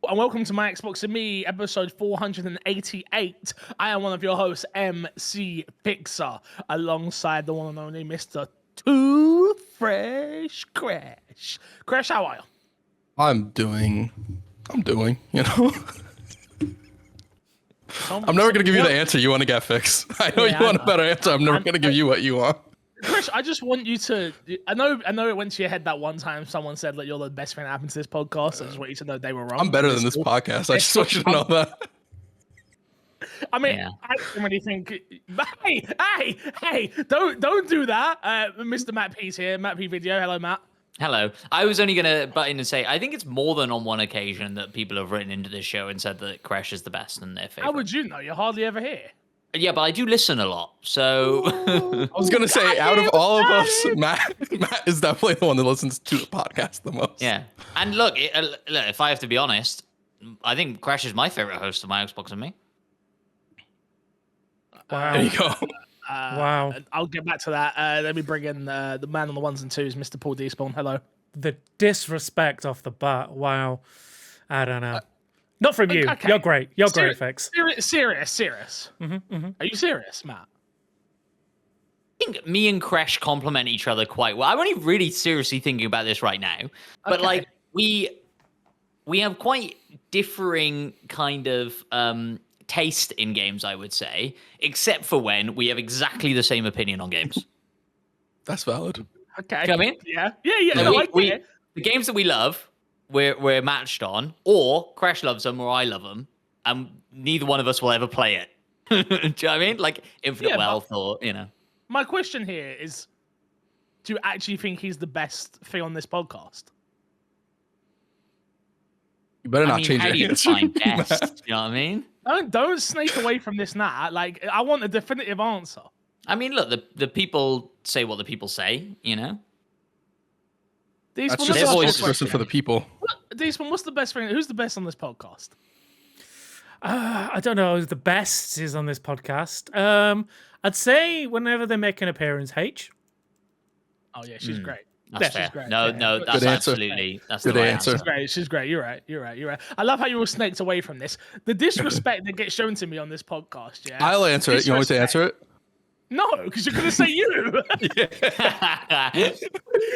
and welcome to My Xbox and Me, episode 488. I am one of your hosts, MC Fixer, alongside the one and only Mr. Too Fresh Crash. Crash, how are you? I'm doing, you know. I'm never going to give you the answer you want to get fixed. I know you want a better answer. I'm never going to give you what you want. Chris, I just want you to. I know it went to your head that one time someone said that you're the best thing that happened to this podcast. I just want you to know they were wrong. I'm better than this podcast. I just want you to know that. I mean, I don't really think. Hey! Don't do that. Mr. Matt P's here. Matt P Video. Hello, Matt. Hello. I was only going to butt in and say, I think it's more than on one occasion that people have written into this show and said that Crash is the best and their favorite. How would you know? You're hardly ever here. Yeah, but I do listen a lot, so... I was going to say, out of all of us, Matt is definitely the one that listens to the podcast the most. Yeah. And look, if I have to be honest, I think Crash is my favorite host of My Xbox and Me. Wow. There you go. Wow. I'll get back to that. Let me bring in the man on the ones and twos, Mr. Paul Despawn. Hello. The disrespect off the bat. Wow. I don't know. Not from you. Okay. You're great. You're great, Fix. Serious. Mm-hmm. Are you serious, Matt? I think me and Crash complement each other quite well. I'm only really seriously thinking about this right now. But, like, we have quite differing kind of... taste in games, I would say, except for when we have exactly the same opinion on games. That's valid. Okay. Do you know what I mean? Yeah. So No, I get it. the games that we love, we're matched on, or Crash loves them or I love them, and neither one of us will ever play it. Do you know what I mean? Like Infinite Wealth or, you know. My question here is, do you actually think he's the best thing on this podcast? You better not change how do you answer. define best? You know what I mean? Don't snake away from this now. Like, I want a definitive answer. I mean, look, the people say what the people say, you know? That's just a spokesperson for the people. Desmond, what's the best thing? Who's the best on this podcast? I don't know who the best is on this podcast. I'd say whenever they make an appearance, H. Oh, yeah, she's great. That's fair. She's great. No, that's Good answer. absolutely that's Good the right answer. answer. She's great. You're right. I love how you all snaked away from this. The disrespect that gets shown to me on this podcast, yeah? I'll answer it. You want me to answer it? No, because you're going to say you.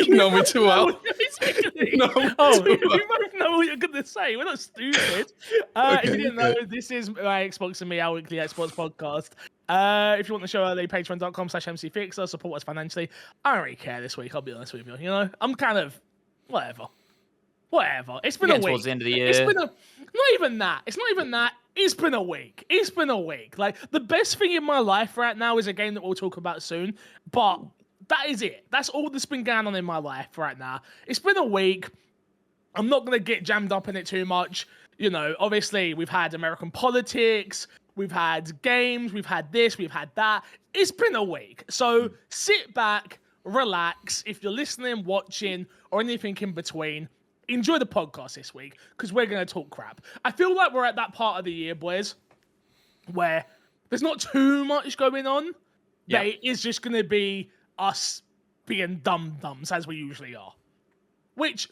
You know me too well. Exactly. No, We both know what you're going to say. We're not stupid. If you didn't know, this is my Xbox and Me, our weekly Xbox podcast. If you want the show early, patreon.com/mcfixer, support us financially. I don't really care this week, I'll be honest with you. You know, I'm kind of, whatever. It's been a week. Towards the end of the year. It's been not even that. It's not even that. It's been a week. Like, the best thing in my life right now is a game that we'll talk about soon. But that is it. That's all that's been going on in my life right now. It's been a week. I'm not going to get jammed up in it too much. You know, obviously, we've had American politics. We've had games. We've had this. We've had that. It's been a week. So sit back, relax. If you're listening, watching, or anything in between, enjoy the podcast this week because we're going to talk crap. I feel like we're at that part of the year, boys, where there's not too much going on. Yeah. It is just going to be us being dum-dums as we usually are. Which,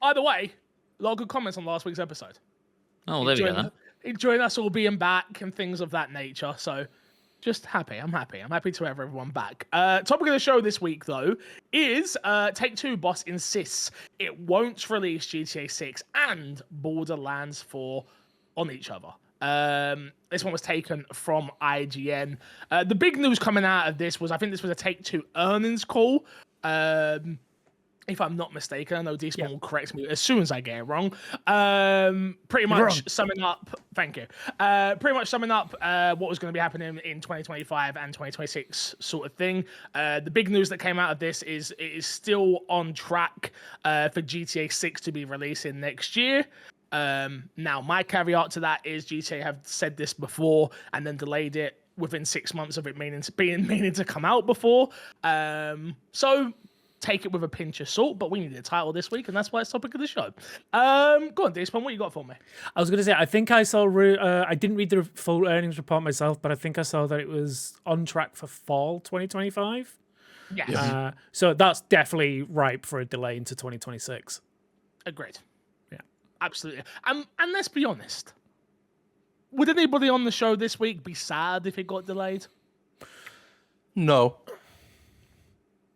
either way, a lot of good comments on last week's episode. Oh, there we go then. Enjoying us all being back and things of that nature. So just happy. I'm happy to have everyone back. Topic of the show this week, though, is Take-Two boss insists it won't release GTA 6 and Borderlands 4 on each other. This one was taken from IGN. The big news coming out of this was, I think this was a Take-Two earnings call. If I'm not mistaken, I know Despawn will correct me as soon as I get it wrong. Pretty much summing up, thank you. Pretty much summing up what was going to be happening in 2025 and 2026 sort of thing. The big news that came out of this is it is still on track for GTA 6 to be releasing next year. Now, my caveat to that is GTA have said this before and then delayed it within 6 months of it meaning to come out before. So take it with a pinch of salt, but we need a title this week, and that's why it's topic of the show. Go on, Despawn, what you got for me? I was going to say, I think I saw, I didn't read the full earnings report myself, but I think I saw that it was on track for fall 2025. Yes. So that's definitely ripe for a delay into 2026. Agreed. Yeah. absolutely. And let's be honest. Would anybody on the show this week be sad if it got delayed? No.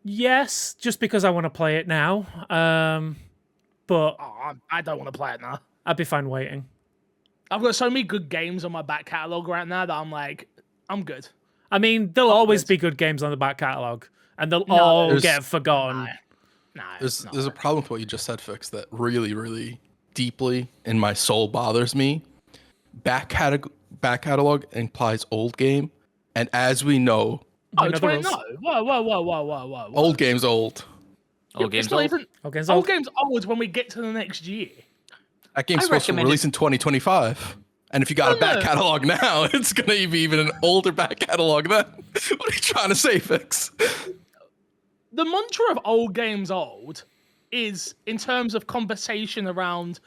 Yes, just because I want to play it now. But I don't want to play it now. I'd be fine waiting. I've got so many good games on my back catalogue right now that I'm like, I'm good. I mean, there'll always be good games on the back catalogue, and they'll all get forgotten. No, There's a problem with what you just said, Fix, that really, really deeply in my soul bothers me. Back catalog implies old game, and as we know, Whoa. old game's old. Old game's It's not old. even, game's old old. game's old when we get to the next year. That game's I supposed to recommend release in 2025. And if you got a back catalog now, it's going to be even an older back catalog then. What are you trying to say, Fix? The mantra of old games old is in terms of conversation around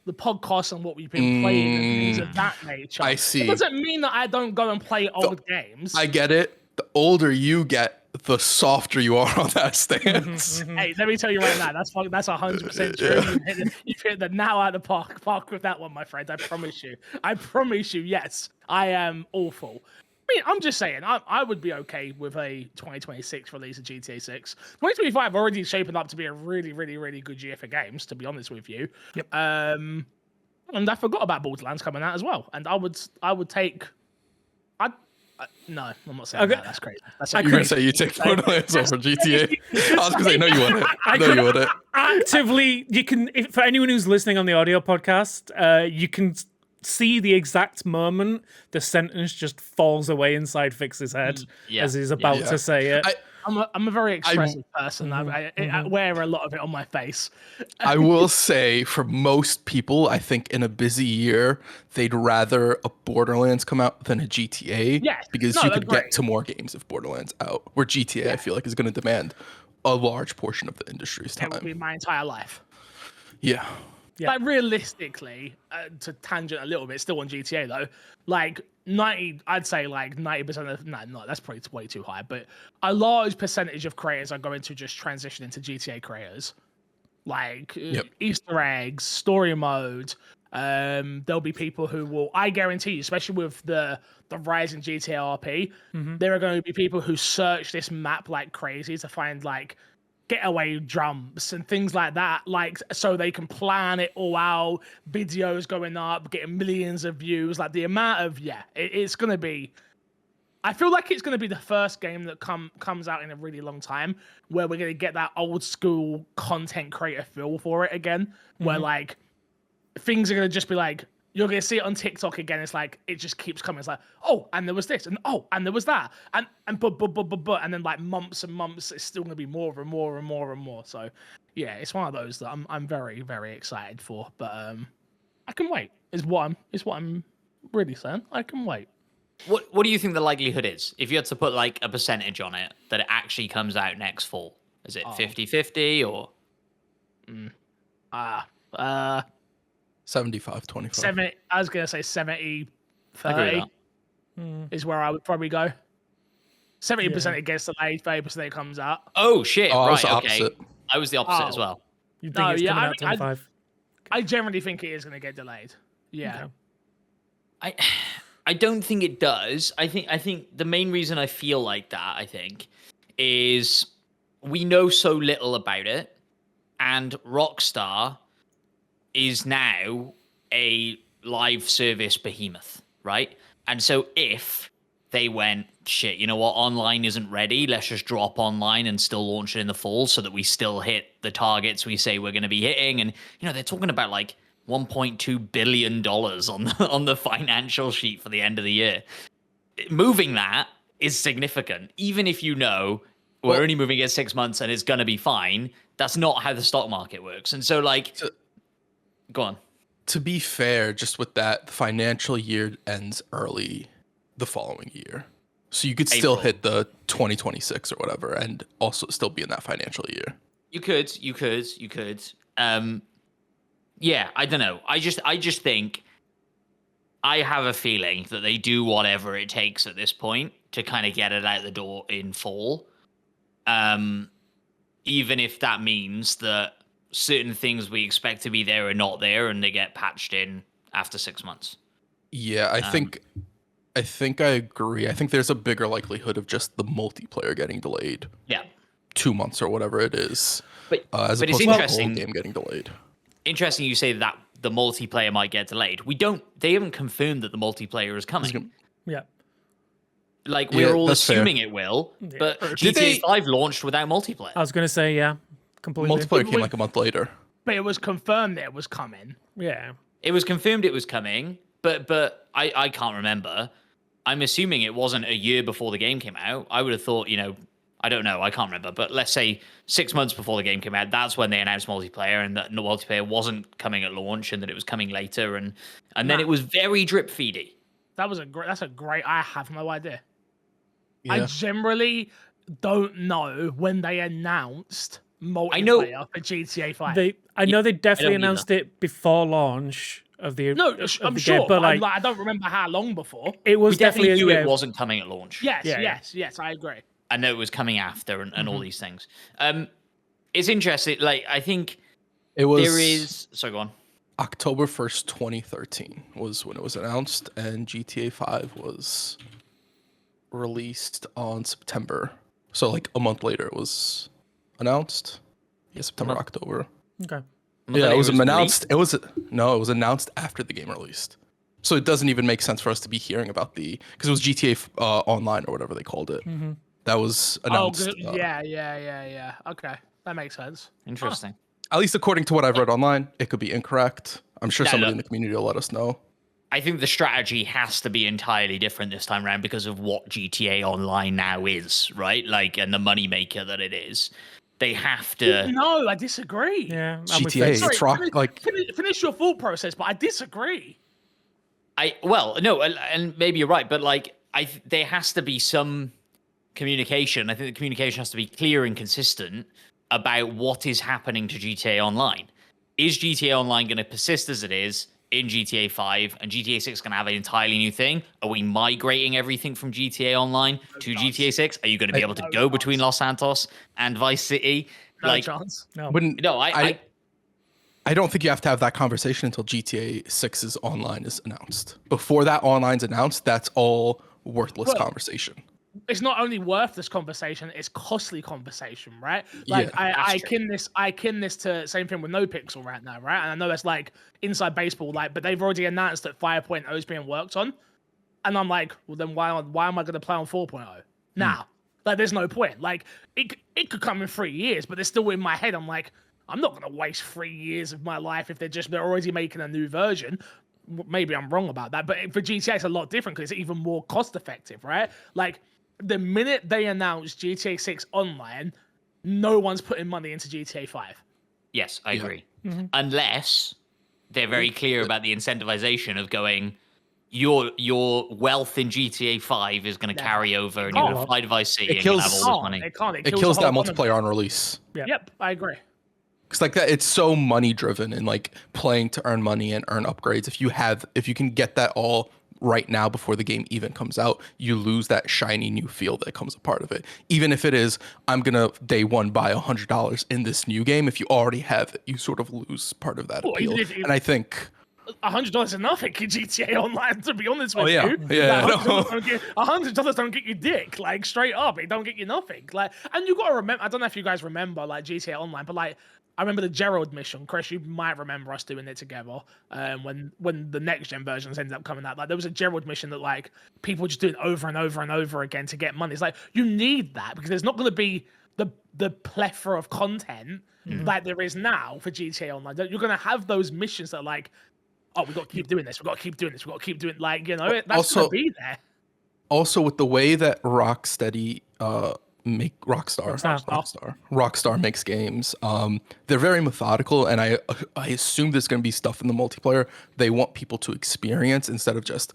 the podcast and what we've been playing and things of that nature. I see. It doesn't mean that I don't go and play old games. I get it. The older you get, the softer you are on that stance. Hey, let me tell you right now, that's 100% true. You've hit the now out of the park with that one, my friend. I promise you. Yes, I am awful. I mean, I'm just saying, I would be okay with a 2026 release of GTA 6. 2025 already shaping up to be a really, really, really good year for games, to be honest with you. Yep. And I forgot about Borderlands coming out as well. And I would take. No, I'm not saying that. That's crazy. That's You're going to say you take Borderlands over GTA? I was going to say, no, you wouldn't. No, you wouldn't. Actively, you can. For anyone who's listening on the audio podcast, you can see the exact moment the sentence just falls away inside Fix's head as he's about to say it. I'm a very expressive person. I wear a lot of it on my face. I will say, for most people, I think in a busy year, they'd rather a Borderlands come out than a GTA. Yes. Because No, you that's could great. get to more games if Borderlands out. Where GTA, I feel like, is going to demand a large portion of the industry's It will be time. my entire life. Yeah. Yeah. Like realistically, to tangent a little bit, still on GTA though, like 90, I'd say like 90% of, no, that's probably way too high, but a large percentage of creators are going to just transition into GTA creators. Like Easter eggs, story mode. There'll be people who will, I guarantee you, especially with the rise in GTA RP, there are going to be people who search this map like crazy to find like getaway jumps and things like that, like so they can plan it all out, videos going up, getting millions of views, like the amount of it's gonna be, I feel like it's gonna be the first game that comes out in a really long time where we're gonna get that old school content creator feel for it again, where like things are gonna just be like, you're gonna see it on TikTok again. It's like it just keeps coming. It's like, oh, and there was this, and oh, and there was that, and but, and then like months and months, it's still gonna be more and more and more and more. So, yeah, it's one of those that I'm very, very excited for. But I can wait. Is what I'm really saying. I can wait. What do you think the likelihood is? If you had to put like a percentage on it, that it actually comes out next fall? Is it 50-50 or? 75-25. 70. I was gonna say 70-30 is where I would probably go. 70% it gets delayed, 30% it comes out. Oh shit! Oh, I was right, the okay. opposite. I was the opposite as well. You think it's coming out 25? I generally think it is gonna get delayed. Yeah. Okay. I don't think it does. I think the main reason I feel like that, I think, is we know so little about it, and Rockstar is now a live service behemoth, right? And so if they went, shit, you know what, online isn't ready, let's just drop online and still launch it in the fall so that we still hit the targets we say we're going to be hitting. And, you know, they're talking about like $1.2 billion on the financial sheet for the end of the year. Moving that is significant. Even if you know we're only moving it 6 months and it's going to be fine, that's not how the stock market works. And so, like, go on. To be fair, just with that, the financial year ends early the following year. So you could still hit the 2026 or whatever and also still be in that financial year. You could. Yeah, I don't know. I just think I have a feeling that they do whatever it takes at this point to kind of get it out the door in fall. Even if that means that certain things we expect to be there are not there, and they get patched in after 6 months. Yeah, I think I agree. I think there's a bigger likelihood of just the multiplayer getting delayed. Yeah. 2 months or whatever it is. But as but opposed it's to the interesting. whole game getting delayed. Interesting you say that the multiplayer might get delayed. They haven't confirmed that the multiplayer is coming. Yeah. Like, we're all that's assuming fair. it will, but Did they- GTA 5 launched without multiplayer. I was going to say, yeah, completely. Multiplayer came like a month later. But it was confirmed that it was coming. Yeah. It was confirmed it was coming, but I can't remember. I'm assuming it wasn't a year before the game came out. I would have thought, I don't know, I can't remember, but let's say 6 months before the game came out, that's when they announced multiplayer, and that the multiplayer wasn't coming at launch, and that it was coming later, and then it was very drip feedy. That's a great. I have no idea. Yeah. I generally don't know when they announced multiplayer for GTA 5. I know they definitely either. announced it before launch of the No, I'm sure, game, but like, I don't remember how long before. it was We definitely knew yeah, it wasn't coming at launch. Yes, I agree. I know it was coming after, and all these things. It's interesting. Like, I think It was there is. Sorry, go on. October 1st, 2013 was when it was announced, and GTA 5 was released on September. So like a month later it was announced. Yeah, September, October. Okay. Yeah, it was announced. released? It was announced after the game released. So it doesn't even make sense for us to be hearing about because it was GTA Online or whatever they called it. That was announced. Oh, good. Yeah. Okay, that makes sense. Interesting. At least according to what I've read online, it could be incorrect. I'm sure Yeah, somebody look. in the community will let us know. I think the strategy has to be entirely different this time around because of what GTA Online now is, right? Like, and the moneymaker that it is. They have to. No, I disagree. Yeah. GTA, Sorry, it's rock like finish your thought process, but I disagree. And maybe you're right, but like, there has to be some communication. I think the communication has to be clear and consistent about what is happening to GTA Online. Is GTA Online going to persist as it is in GTA 5, and GTA 6 going to have an entirely new thing? Are we migrating everything from GTA Online to GTA 6? Are you going to be able to go between Los Santos and Vice City? No chance. No. I don't think you have to have that conversation until GTA 6's online is announced. Before that online's announced, that's all worthless conversation. It's not only worthless conversation, it's costly conversation, right? Like, Yeah, I kin this to same thing with No Pixel right now, right? And I know that's like inside baseball, like, but they've already announced that 5.0 is being worked on. And I'm like, well, then why am I going to play on 4.0 now? Like, there's no point. Like, it could come in 3 years, but it's still in my head. I'm like, I'm not going to waste 3 years of my life if they're already making a new version. Maybe I'm wrong about that, but for GTA, it's a lot different because it's even more cost effective, right? Like, the minute they announce GTA 6 online, no one's putting money into GTA 5. Yes, I agree. Unless they're very clear about the incentivization of going, your wealth in GTA 5 is going to carry over, and you're going to fly to Vice City and you'll have all this money. It kills that multiplayer on release. Yep, I agree. Because like that, it's so money driven and like playing to earn money and earn upgrades. If you can get that all right now before the game even comes out, you lose that shiny new feel that comes a part of it. Even if it is, I'm gonna day one buy $100 in this new game. If you already have it, you sort of lose part of that appeal. And I think $100 is nothing in GTA Online, to be honest with yeah. you. Yeah, $100 don't get you dick, like, straight up. It don't get you nothing. Like, and you gotta remember, I don't know if you guys remember like GTA Online, but like, I remember the Gerald mission. Chris, you might remember us doing it together. When the next gen versions ended up coming out, like, there was a Gerald mission that like people just doing over and over and over again to get money. It's like, you need that because there's not going to be the plethora of content like there is now for GTA Online. You're going to have those missions that are like, oh, we got to keep doing this. We got to keep doing this. We got to keep doing, like, you know, that's going to be there. Also, with the way that ROCKSTAR makes games, they're very methodical, and I assume there's going to be stuff in the multiplayer they want people to experience instead of just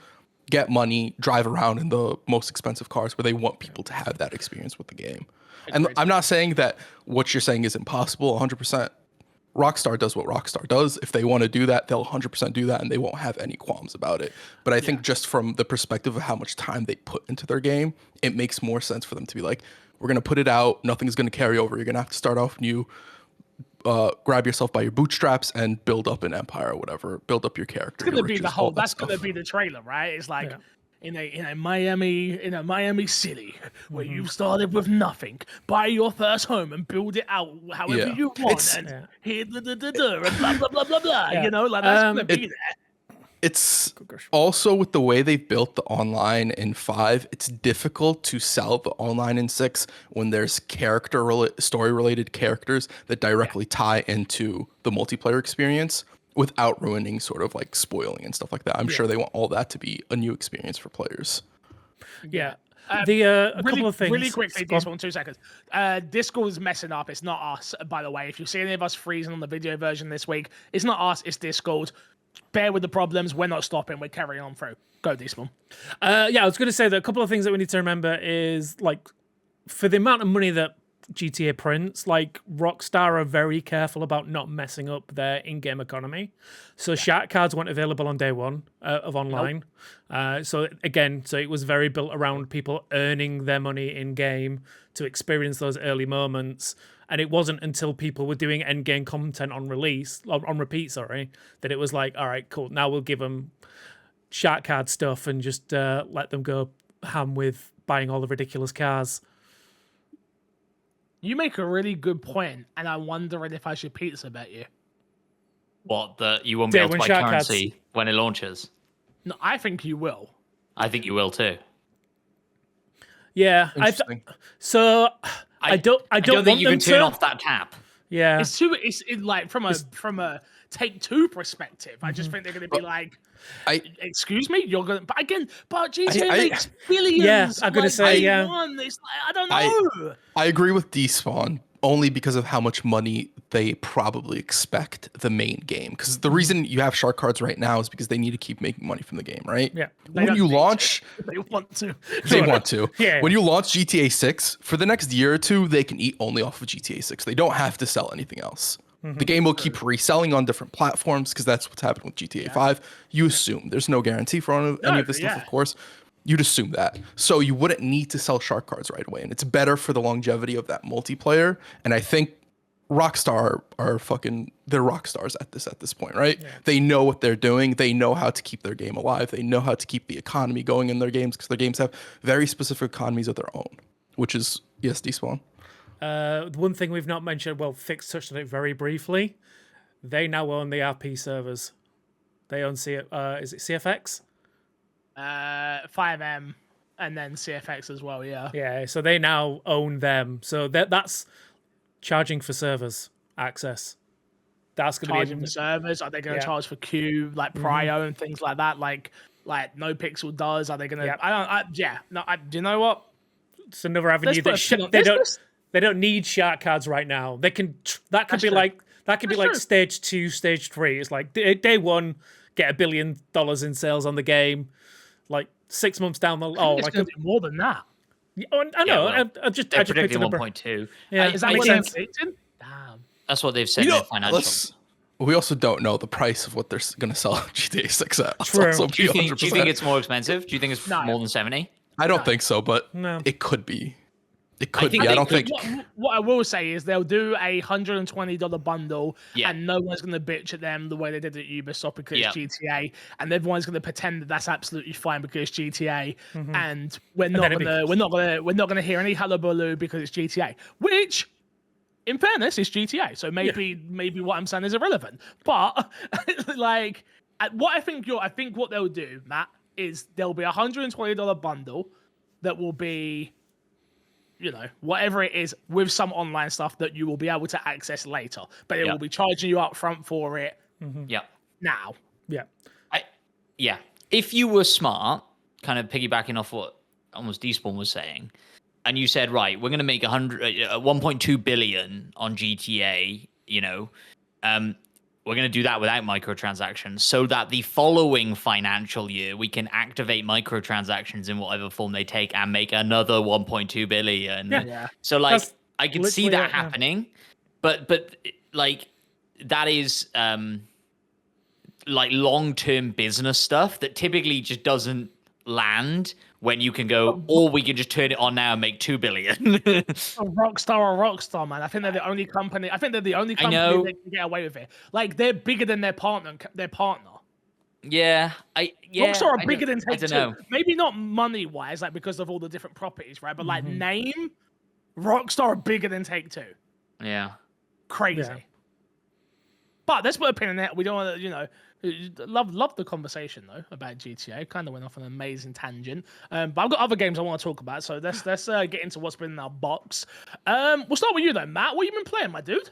get money, drive around in the most expensive cars, where they want people to have that experience with the game. And I'm not saying that what you're saying is impossible 100%. Rockstar does what Rockstar does. If they want to do that, they'll 100% do that, and they won't have any qualms about it. But I think just from the perspective of how much time they put into their game, it makes more sense for them to be like, we're going to put it out. Nothing's going to carry over. You're going to have to start off new. grab yourself by your bootstraps and build up an empire or whatever, build up your character. It's gonna be the whole. That's gonna be the trailer, right? It's like in a Miami City where you started with nothing, buy your first home and build it out however you want, and here and blah blah blah blah blah. You know, like that's gonna be there. It's also with the way they've built the online in 5, it's difficult to sell the online in 6 when there's story-related characters that directly tie into the multiplayer experience without ruining sort of like spoiling and stuff like that. I'm sure they want all that to be a new experience for players. Yeah. A couple of things. Really quickly, Discord, in 2 seconds. Discord is messing up. It's not us, by the way. If you see any of us freezing on the video version this week, it's not us, it's Discord. Bear with the problems. We're not stopping. We're carrying on through. Go, Desmond. I was going to say that a couple of things that we need to remember is, like, for the amount of money that GTA prints, like, ROCKSTAR are very careful about not messing up their in-game economy. So shark cards weren't available on day one of online. Nope. So it was very built around people earning their money in-game to experience those early moments. And it wasn't until people were doing end-game content on repeat, that it was like, all right, cool, now we'll give them shark card stuff and just let them go ham with buying all the ridiculous cars. You make a really good point, and I'm wondering if I should pizza bet you. What, that you won't be able to buy currency when it launches? No, I think you will. I think you will too. Yeah, I don't think you can turn off that tap. Yeah, it's like from a Take-Two perspective. I just think they're going to be like, excuse me, you're going. But again, GTA makes billions. Yeah, I'm going to say it's like, I don't know. I agree with Despawn only because of how much money they probably expect the main game. Because the reason you have shark cards right now is because they need to keep making money from the game, right? Yeah. When you launch, they want to. They want to. Yeah. When you launch GTA 6, for the next year or two, they can eat only off of GTA 6. They don't have to sell anything else. The game will keep reselling on different platforms because that's what's happened with GTA 5. You assume there's no guarantee for any of this stuff, of course. You'd assume that. So you wouldn't need to sell shark cards right away. And it's better for the longevity of that multiplayer. And I think ROCKSTAR they're rock stars at this point, right? Yeah. They know what they're doing. They know how to keep their game alive. They know how to keep the economy going in their games because their games have very specific economies of their own, which is, yes, Despawn. One thing we've not mentioned, Fix touched on it very briefly. They now own the RP servers. They own is it CFX? 5M and then CFX as well, yeah. Yeah, so they now own them. So that's charging for servers access. That's going to be charging for servers. Are they going to charge for queue like Prio and things like that? Like No Pixel does. Are they going to? Do you know what? It's another avenue they don't need shark cards right now. They can. That could be like stage 2, stage 3. It's like day 1, get $1 billion in sales on the game. Like 6 months down the it's going to be more than that. I know. I just predicted 1.2. Yeah, is that what they're predicting? Damn. That's what they've said in their financials. We also don't know the price of what they're going to sell GTA 6 at. True. Do you think it's more expensive? Do you think it's more than 70? I don't think so, but it could be. It could be. I don't think. What I will say is they'll do a $120 bundle, and no one's going to bitch at them the way they did at Ubisoft because it's GTA, and everyone's going to pretend that that's absolutely fine because it's GTA, and we're not going to hear any hullabaloo because it's GTA, which, in fairness, is GTA. So maybe what I'm saying is irrelevant. But like, I think what they'll do, Matt, is there'll be a $120 bundle that will be, whatever it is with some online stuff that you will be able to access later, but it will be charging you up front for it. Now. Yeah. If you were smart, kind of piggybacking off what almost Despawn was saying, and you said, right, we're going to make 1.2 billion on GTA, we're going to do that without microtransactions so that the following financial year we can activate microtransactions in whatever form they take and make another 1.2 billion. Yeah. So like I can see that happening, but like that is like long-term business stuff that typically just doesn't land when you can go, or we can just turn it on now and make 2 billion. Rockstar, man. I think they're the only company. I think they're the only company that can get away with it. Like they're bigger than their partner. Yeah, Rockstar are bigger than I Take don't know. Two. Maybe not money wise, like because of all the different properties, right? But like name, Rockstar are bigger than Take Two. Yeah, crazy. Yeah. But let's put a pin in it. We don't want to, love the conversation though about GTA. Kind of went off on an amazing tangent. But I've got other games I want to talk about. So let's get into what's been in our box. We'll start with you though, Matt. What have you been playing, my dude?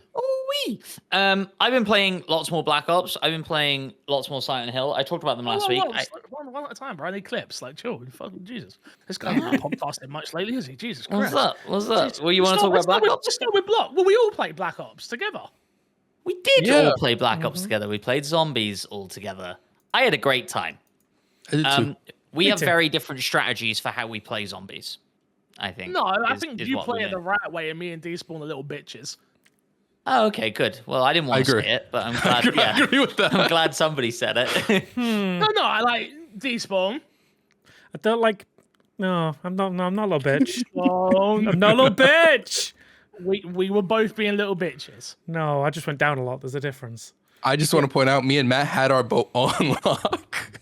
I've been playing lots more Black Ops. I've been playing lots more Silent Hill. I talked about them last week. One at a time, bro. I need clips. Like, chill. Fucking Jesus. This guy's not podcasting much lately, is he? Jesus Christ. What's up? Well, you want to talk about Black Ops? Let's start with Block. Well, we all played Black Ops together. We did all play Black Ops together. We played zombies all together. I had a great time. I did too. We have very different strategies for how we play zombies, I think. No, I think you play it the right way, and me and D spawn are little bitches. Oh, okay, good. Well, I didn't want to say it, but I'm glad. I agree with that. I'm glad somebody said it. No, I like D-spawn. I don't like. No, I'm not a little bitch. I'm I'm not a little bitch. We were both being little bitches. No, I just went down a lot. There's a difference. I just want to point out, me and Matt had our boat on lock.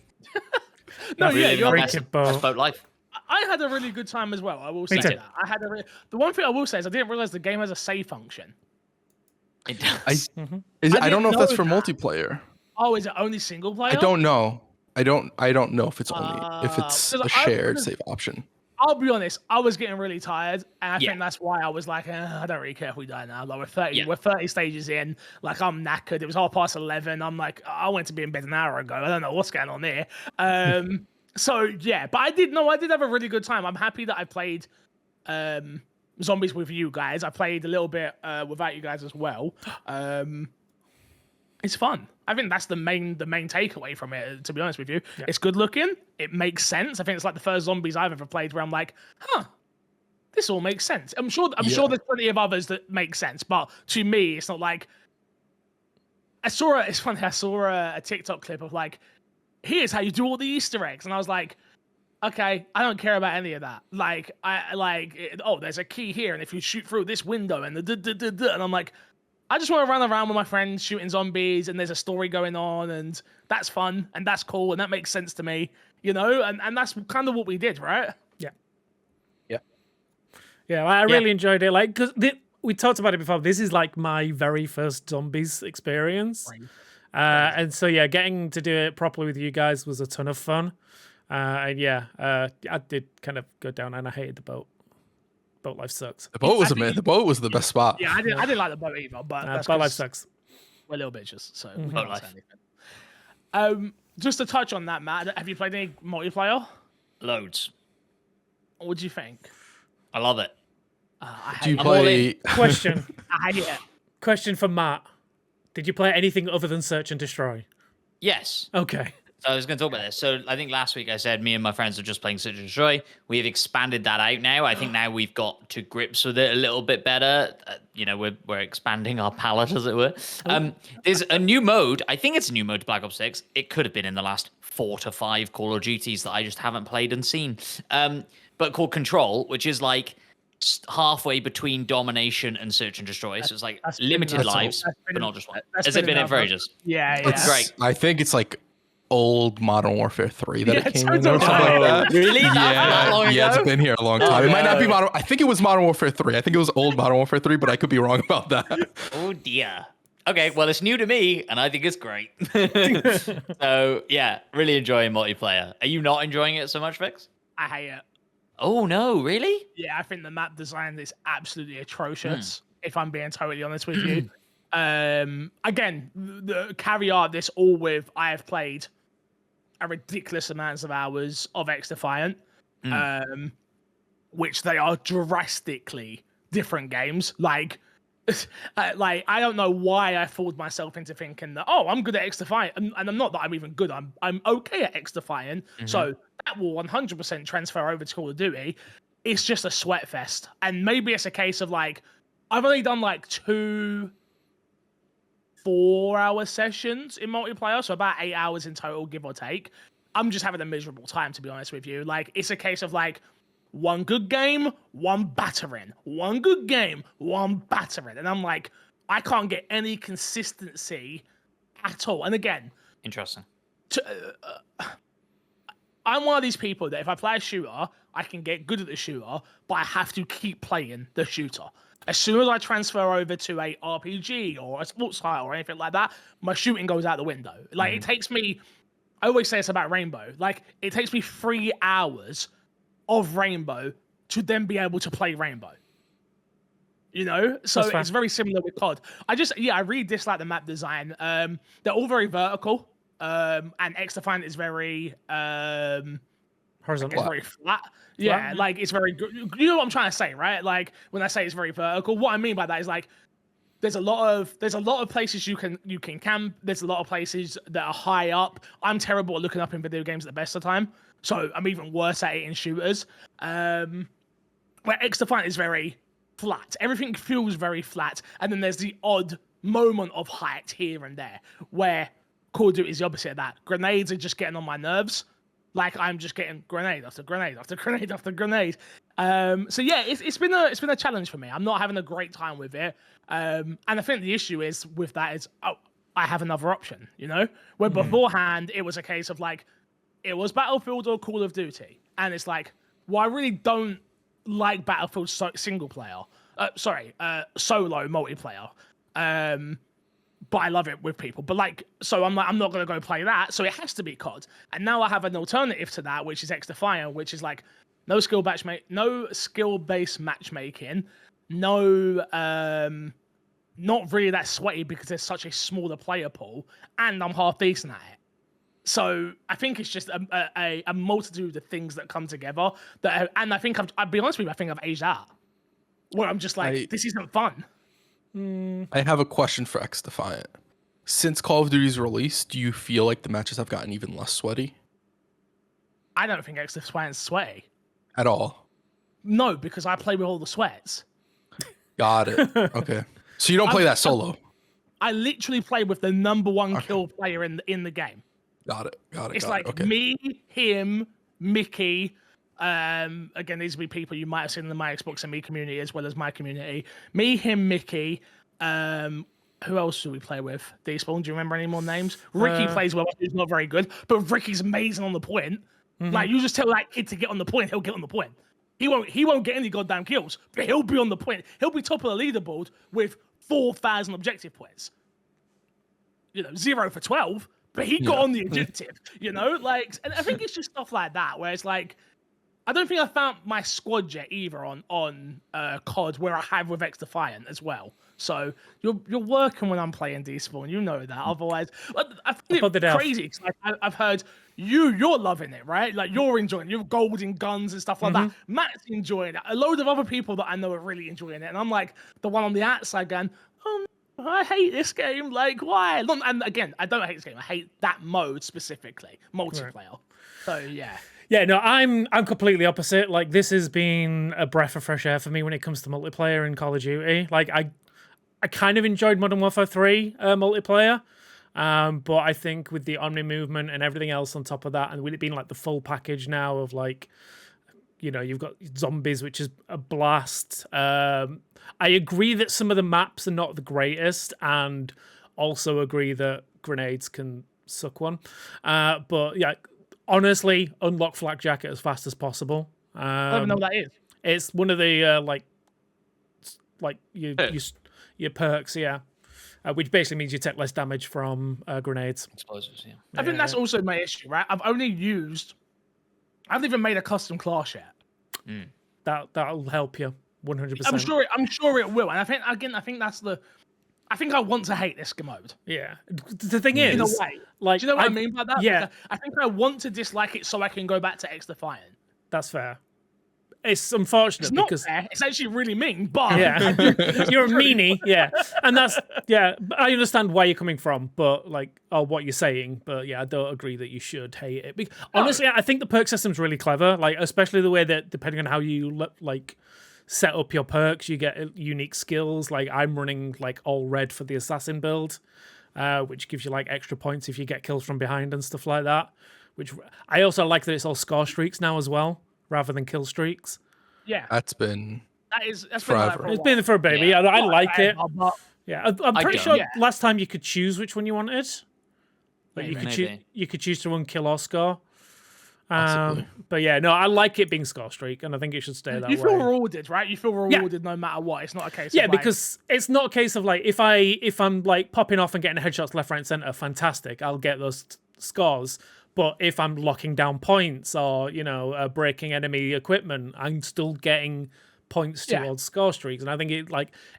No, Really, you're that's boat life. I had a really good time as well. I will say that. I had the one thing I will say is I didn't realize the game has a save function. It does. I don't know if that's for multiplayer. Oh, is it only single player? I don't know. I don't know if it's only if it's a shared save option. I'll be honest, I was getting really tired, and I think that's why I was like, I don't really care if we die now. Like we're 30 stages in, like I'm knackered. It was 11:30. I'm like, I went to be in bed an hour ago. I don't know what's going on there. So yeah, but I did have a really good time. I'm happy that I played zombies with you guys. I played a little bit without you guys as well. It's fun. I think that's the main takeaway from it, to be honest with you. Yeah. It's good looking. It makes sense. I think it's like the first zombies I've ever played where I'm like, this all makes sense. I'm sure there's plenty of others that make sense, but to me, it's not like it's funny, I saw a TikTok clip of like, here's how you do all the Easter eggs. And I was like, okay, I don't care about any of that. Like, there's a key here, and if you shoot through this window and and I'm like, I just want to run around with my friends shooting zombies, and there's a story going on, and that's fun, and that's cool, and that makes sense to me, and that's kind of what we did, right? Yeah, I really enjoyed it. Like, because we talked about it before. This is like my very first zombies experience. Right. And so, getting to do it properly with you guys was a ton of fun. I did kind of go down, and I hated the boat. Boat life sucks. The boat was the boat was the best spot. Yeah, I didn't like the boat either, but boat life sucks. We're little bitches, so we can't say anything. Just to touch on that, Matt, have you played any multiplayer? Loads. What do you think? I love it. Do you play? Question. I hate it. Question for Matt. Did you play anything other than Search and Destroy? Yes. Okay. So I was going to talk about this. So I think last week I said me and my friends are just playing Search and Destroy. We've expanded that out now. I think now we've got to grips with it a little bit better. We're expanding our palette, as it were. There's a new mode. I think it's a new mode to Black Ops 6. It could have been in the last 4 to 5 Call of Duties that I just haven't played and seen. But called Control, which is like halfway between Domination and Search and Destroy. So it's like limited lives, but not just one. Has it been in for ages? Yeah. It's great. I think it's like old Modern Warfare 3 that it came in or something like that. Really? Yeah, it's been here a long time. It might not be Modern. I think it was Modern Warfare 3. I think it was old Modern Warfare 3, but I could be wrong about that. Oh dear. Okay, well it's new to me, and I think it's great. So yeah, really enjoying multiplayer. Are you not enjoying it so much, Vix? I hate it. Oh no, really? Yeah, I think the map design is absolutely atrocious. If I'm being totally honest with you. Again, the caveat this all with I have played a ridiculous amounts of hours of X-Defiant, which they are drastically different games. Like I don't know why I fooled myself into thinking that I'm good at X-Defiant, and I'm not that I'm even good. I'm okay at X-Defiant, so that will 100% transfer over to Call of Duty. It's just a sweat fest, and maybe it's a case of like I've only done like 2 4-hour sessions in multiplayer, so about 8 hours in total, give or take. I'm just having a miserable time, to be honest with you. Like, it's a case of like, one good game, one battering. One good game, one battering. And I'm like, I can't get any consistency at all. And again, interesting. I'm one of these people that if I play a shooter, I can get good at the shooter, but I have to keep playing the shooter. As soon as I transfer over to a RPG or a sports title or anything like that, my shooting goes out the window. Like, it takes me, I always say it's about Rainbow. Like, it takes me 3 hours of Rainbow to then be able to play Rainbow. You know? So it's very similar with COD. I really dislike the map design. They're all very vertical. And XDefiant is very horizontal. It's very flat. Yeah, like it's very good. You know what I'm trying to say, right? Like when I say it's very vertical, what I mean by that is like there's a lot of places you can camp. There's a lot of places that are high up. I'm terrible at looking up in video games at the best of time, so I'm even worse at it in shooters. Where XDefiant is very flat. Everything feels very flat, and then there's the odd moment of height here and there. Where Call of Duty is the opposite of that. Grenades are just getting on my nerves. Like I'm just getting grenade after grenade after grenade after grenade. So yeah, it's been a challenge for me. I'm not having a great time with it. And I think the issue is with that is I have another option, you know? Where beforehand it was a case of like it was Battlefield or Call of Duty. And it's like, well, I really don't like Battlefield single player. Solo multiplayer. But I love it with people. But like, so I'm like, I'm not gonna go play that. So it has to be COD. And now I have an alternative to that, which is XDefiant, which is like no skill-based matchmaking, no not really that sweaty because there's such a smaller player pool, and I'm half decent at it. So I think it's just a multitude of things that come together. And I think I'll be honest with you, I think I've aged out. Where I'm just like, this isn't fun. I have a question for XDefiant. Since Call of Duty's release, do you feel like the matches have gotten even less sweaty? I don't think XDefiant's sweaty. At all? No, because I play with all the sweats. Got it. Okay. So you don't play that solo? I literally play with the number one kill player in the game. Got it. It's like me, him, Mickey. Again, these will be people you might have seen in the My Xbox and Me community as well as my community. Me, him, Mickey. Who else do we play with? Despawn, do you remember any more names? Ricky plays well, he's not very good, but Ricky's amazing on the point. Like you just tell that kid to get on the point, he'll get on the point. He won't get any goddamn kills, but he'll be on the point. He'll be top of the leaderboard with 4,000 objective points. 0 for 12, but he got on the objective. Like, and I think it's just stuff like that where it's like, I don't think I found my squad yet either on COD where I have with XDefiant as well. So you're working when I'm playing Despawn, you know that. Otherwise, I find it crazy. Like, I've heard you're loving it, right? Like you're enjoying it. You're golden guns and stuff like that. Matt's enjoying it. A load of other people that I know are really enjoying it, and I'm like the one on the outside going, oh, I hate this game. Like why? And again, I don't hate this game. I hate that mode specifically, multiplayer. Right. So yeah. Yeah, no, I'm completely opposite. Like, this has been a breath of fresh air for me when it comes to multiplayer in Call of Duty. Like, I kind of enjoyed Modern Warfare 3 multiplayer, but I think with the Omni movement and everything else on top of that, and with it being like the full package now of like, you've got zombies, which is a blast. I agree that some of the maps are not the greatest, and also agree that grenades can suck one. But yeah. Honestly, unlock Flak Jacket as fast as possible. I don't even know what that is. It's one of the your perks, yeah. Which basically means you take less damage from grenades. Explosives, yeah. I think that's also my issue, right? I haven't even made a custom class yet. That'll help you 100%. I'm sure it will. And I think that's the. I think I want to hate this mode. Yeah. The thing is, in a way, like, do you know what I mean by that? Yeah. Like, I think I want to dislike it so I can go back to XDefiant. That's fair. It's unfortunate because fair. It's actually really mean, but yeah, you're a meanie, yeah, and that's I understand where you're coming from, but what you're saying, but yeah, I don't agree that you should hate it. Honestly, I think the perk system's really clever, like especially the way that depending on how you set up your perks, you get unique skills. Like I'm running all red for the assassin build, which gives you extra points if you get kills from behind and stuff like that, which I also like that it's all score streaks now as well, rather than kill streaks. Yeah, That's been that's forever. It's been for a baby. Yeah. I like it. But Yeah, I'm pretty sure last time you could choose which one you wanted. Like you could choose to run kill or score. But yeah, no, I like it being score streak, and I think it should stay that way. You feel rewarded, right? You feel rewarded no matter what. It's not a case of because it's not a case of like if I'm like popping off and getting headshots left, right, and center, fantastic. I'll get those scores. But if I'm locking down points or breaking enemy equipment, I'm still getting points towards score streaks. And I think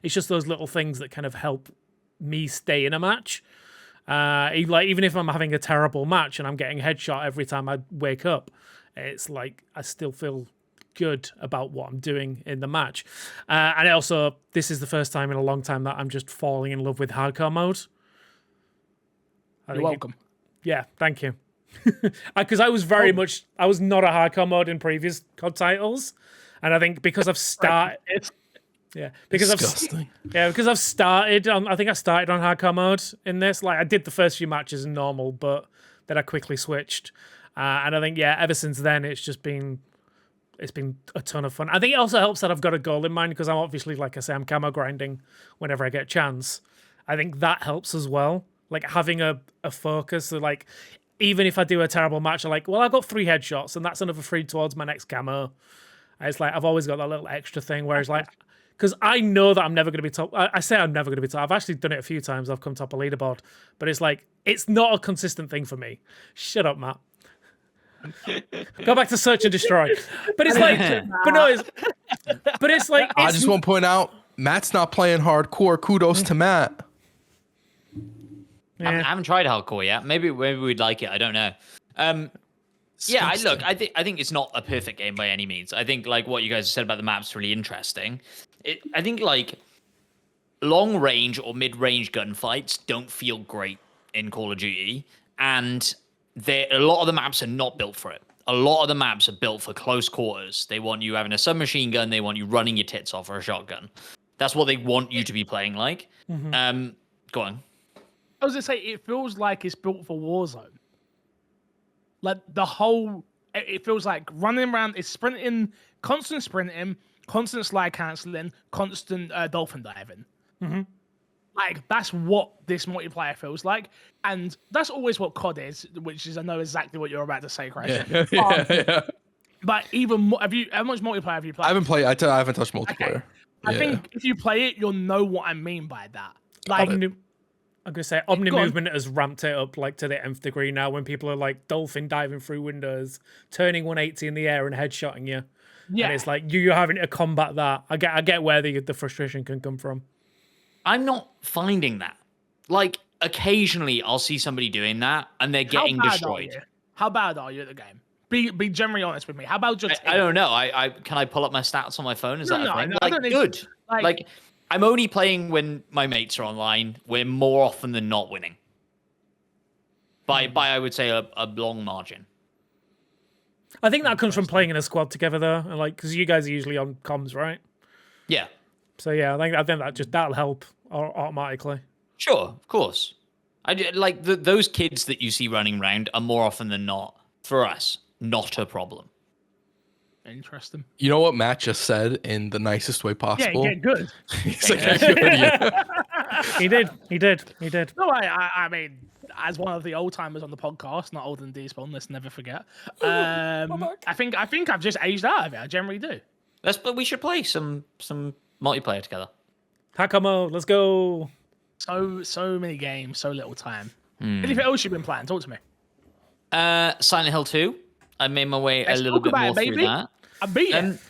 it's just those little things that kind of help me stay in a match. Even if I'm having a terrible match and I'm getting headshot every time I wake up, it's like I still feel good about what I'm doing in the match. And also, this is the first time in a long time that I'm just falling in love with hardcore mode. You're welcome. Thank you. Because I was I was not a hardcore mode in previous COD titles, and I think because I've started. Because I've started on. I think I started on hardcore mode in this. Like I did the first few matches in normal, but then I quickly switched. And I think ever since then it's been a ton of fun. I think it also helps that I've got a goal in mind because I'm obviously, like I say, I'm camo grinding whenever I get a chance. I think that helps as well. Like having a focus. So like even if I do a terrible match, I'm like, well, I got 3 headshots and that's another 3 towards my next camo. And it's like I've always got that little extra thing. Whereas like. Because I know that I'm never going to be top. I say I'm never going to be top. I've actually done it a few times. I've come top of leaderboard. But it's like, it's not a consistent thing for me. Shut up, Matt. Go back to search and destroy. But it's like, it's like. I just want to point out, Matt's not playing hardcore. Kudos to Matt. I haven't tried hardcore yet. Maybe we'd like it. I don't know. I think it's not a perfect game by any means. I think like what you guys said about the map's really interesting. I think like long range or mid range gunfights don't feel great in Call of Duty, and a lot of the maps are not built for it. A lot of the maps are built for close quarters. They want you having a submachine gun. They want you running your tits off or a shotgun. That's what they want you to be playing like. Mm-hmm. Go on. I was gonna say it feels like it's built for Warzone. Like it feels like running around, it's sprinting, constant slide cancelling, constant dolphin diving. Mm-hmm. Like that's what this multiplayer feels like, and that's always what COD is, which is I know exactly what you're about to say, Chris. Yeah. But even more, how much multiplayer have you played? I haven't played. I haven't touched multiplayer. Okay. I think if you play it, you'll know what I mean by that. Like. I'm going to say Omni Movement has ramped it up like to the nth degree now when people are like dolphin diving through windows, turning 180 in the air and headshotting you. Yeah. And it's like you're having to combat that. I get where the frustration can come from. I'm not finding that. Like occasionally I'll see somebody doing that and they're getting destroyed. How bad are you at the game? Be generally honest with me. How about just I don't know. Can I pull up my stats on my phone? Is that a thing? No, I don't good. Like I'm only playing when my mates are online. We're more often than not winning. By I would say a long margin. I think that comes from playing in a squad together, though, and like because you guys are usually on comms, right? Yeah. So yeah, I think that'll help automatically. Sure, of course. Like those kids that you see running around are more often than not for us not a problem. Interesting. You know what Matt just said in the nicest way possible? Yeah, good. He's like, yeah. He did. No, I mean, as one of the old timers on the podcast, not older than Despawn, let's never forget. I think I've just aged out of it. I generally do. We should play some multiplayer together. Hakamo, let's go. So many games, so little time. Anything else you've been playing? Talk to me. Silent Hill 2. I made my way a little bit more through that. I beat it.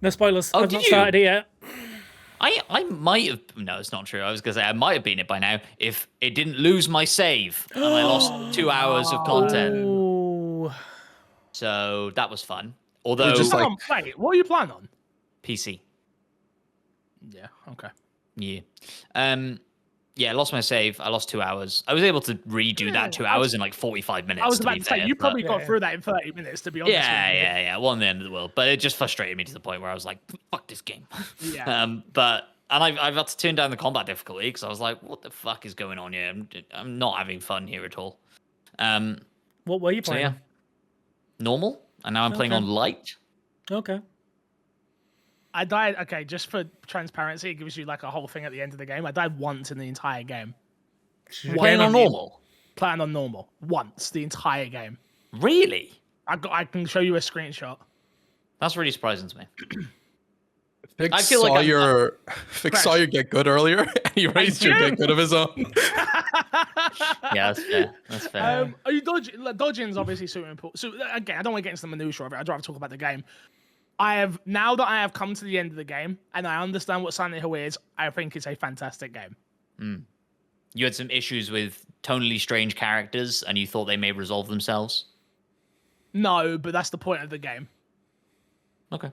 No spoilers. Oh, I've not started it yet. I might have. No, it's not true. I was going to say I might have beaten it by now if it didn't lose my save and I lost 2 hours of content. Ooh. So that was fun. Although, wait, what are you playing on? PC. Yeah. Okay. Yeah. Yeah, I lost my save. I lost 2 hours. I was able to redo that 2 hours in like 45 minutes. I was about to say, you probably got through that in 30 minutes, to be honest. Yeah. It wasn't the end of the world. But it just frustrated me to the point where I was like, fuck this game. Yeah. And I've had to turn down the combat difficulty because I was like, what the fuck is going on here? I'm not having fun here at all. What were you playing? normal, and now I'm playing on light. Okay. I died. Okay, just for transparency, it gives you like a whole thing at the end of the game. I died once in the entire game. Playing on normal. Playing on normal once the entire game. Really? I can show you a screenshot. That's really surprising to me. I feel like Fix saw you get good earlier, and he raised your get good of his own. Yeah, that's fair. That's fair. Are you dodging? Dodging is obviously super important. So again, I don't want to get into the minutiae of it. I'd rather talk about the game. Now that I have come to the end of the game and I understand what Silent Hill is, I think it's a fantastic game. You had some issues with tonally strange characters, and you thought they may resolve themselves? No, but that's the point of the game. Okay.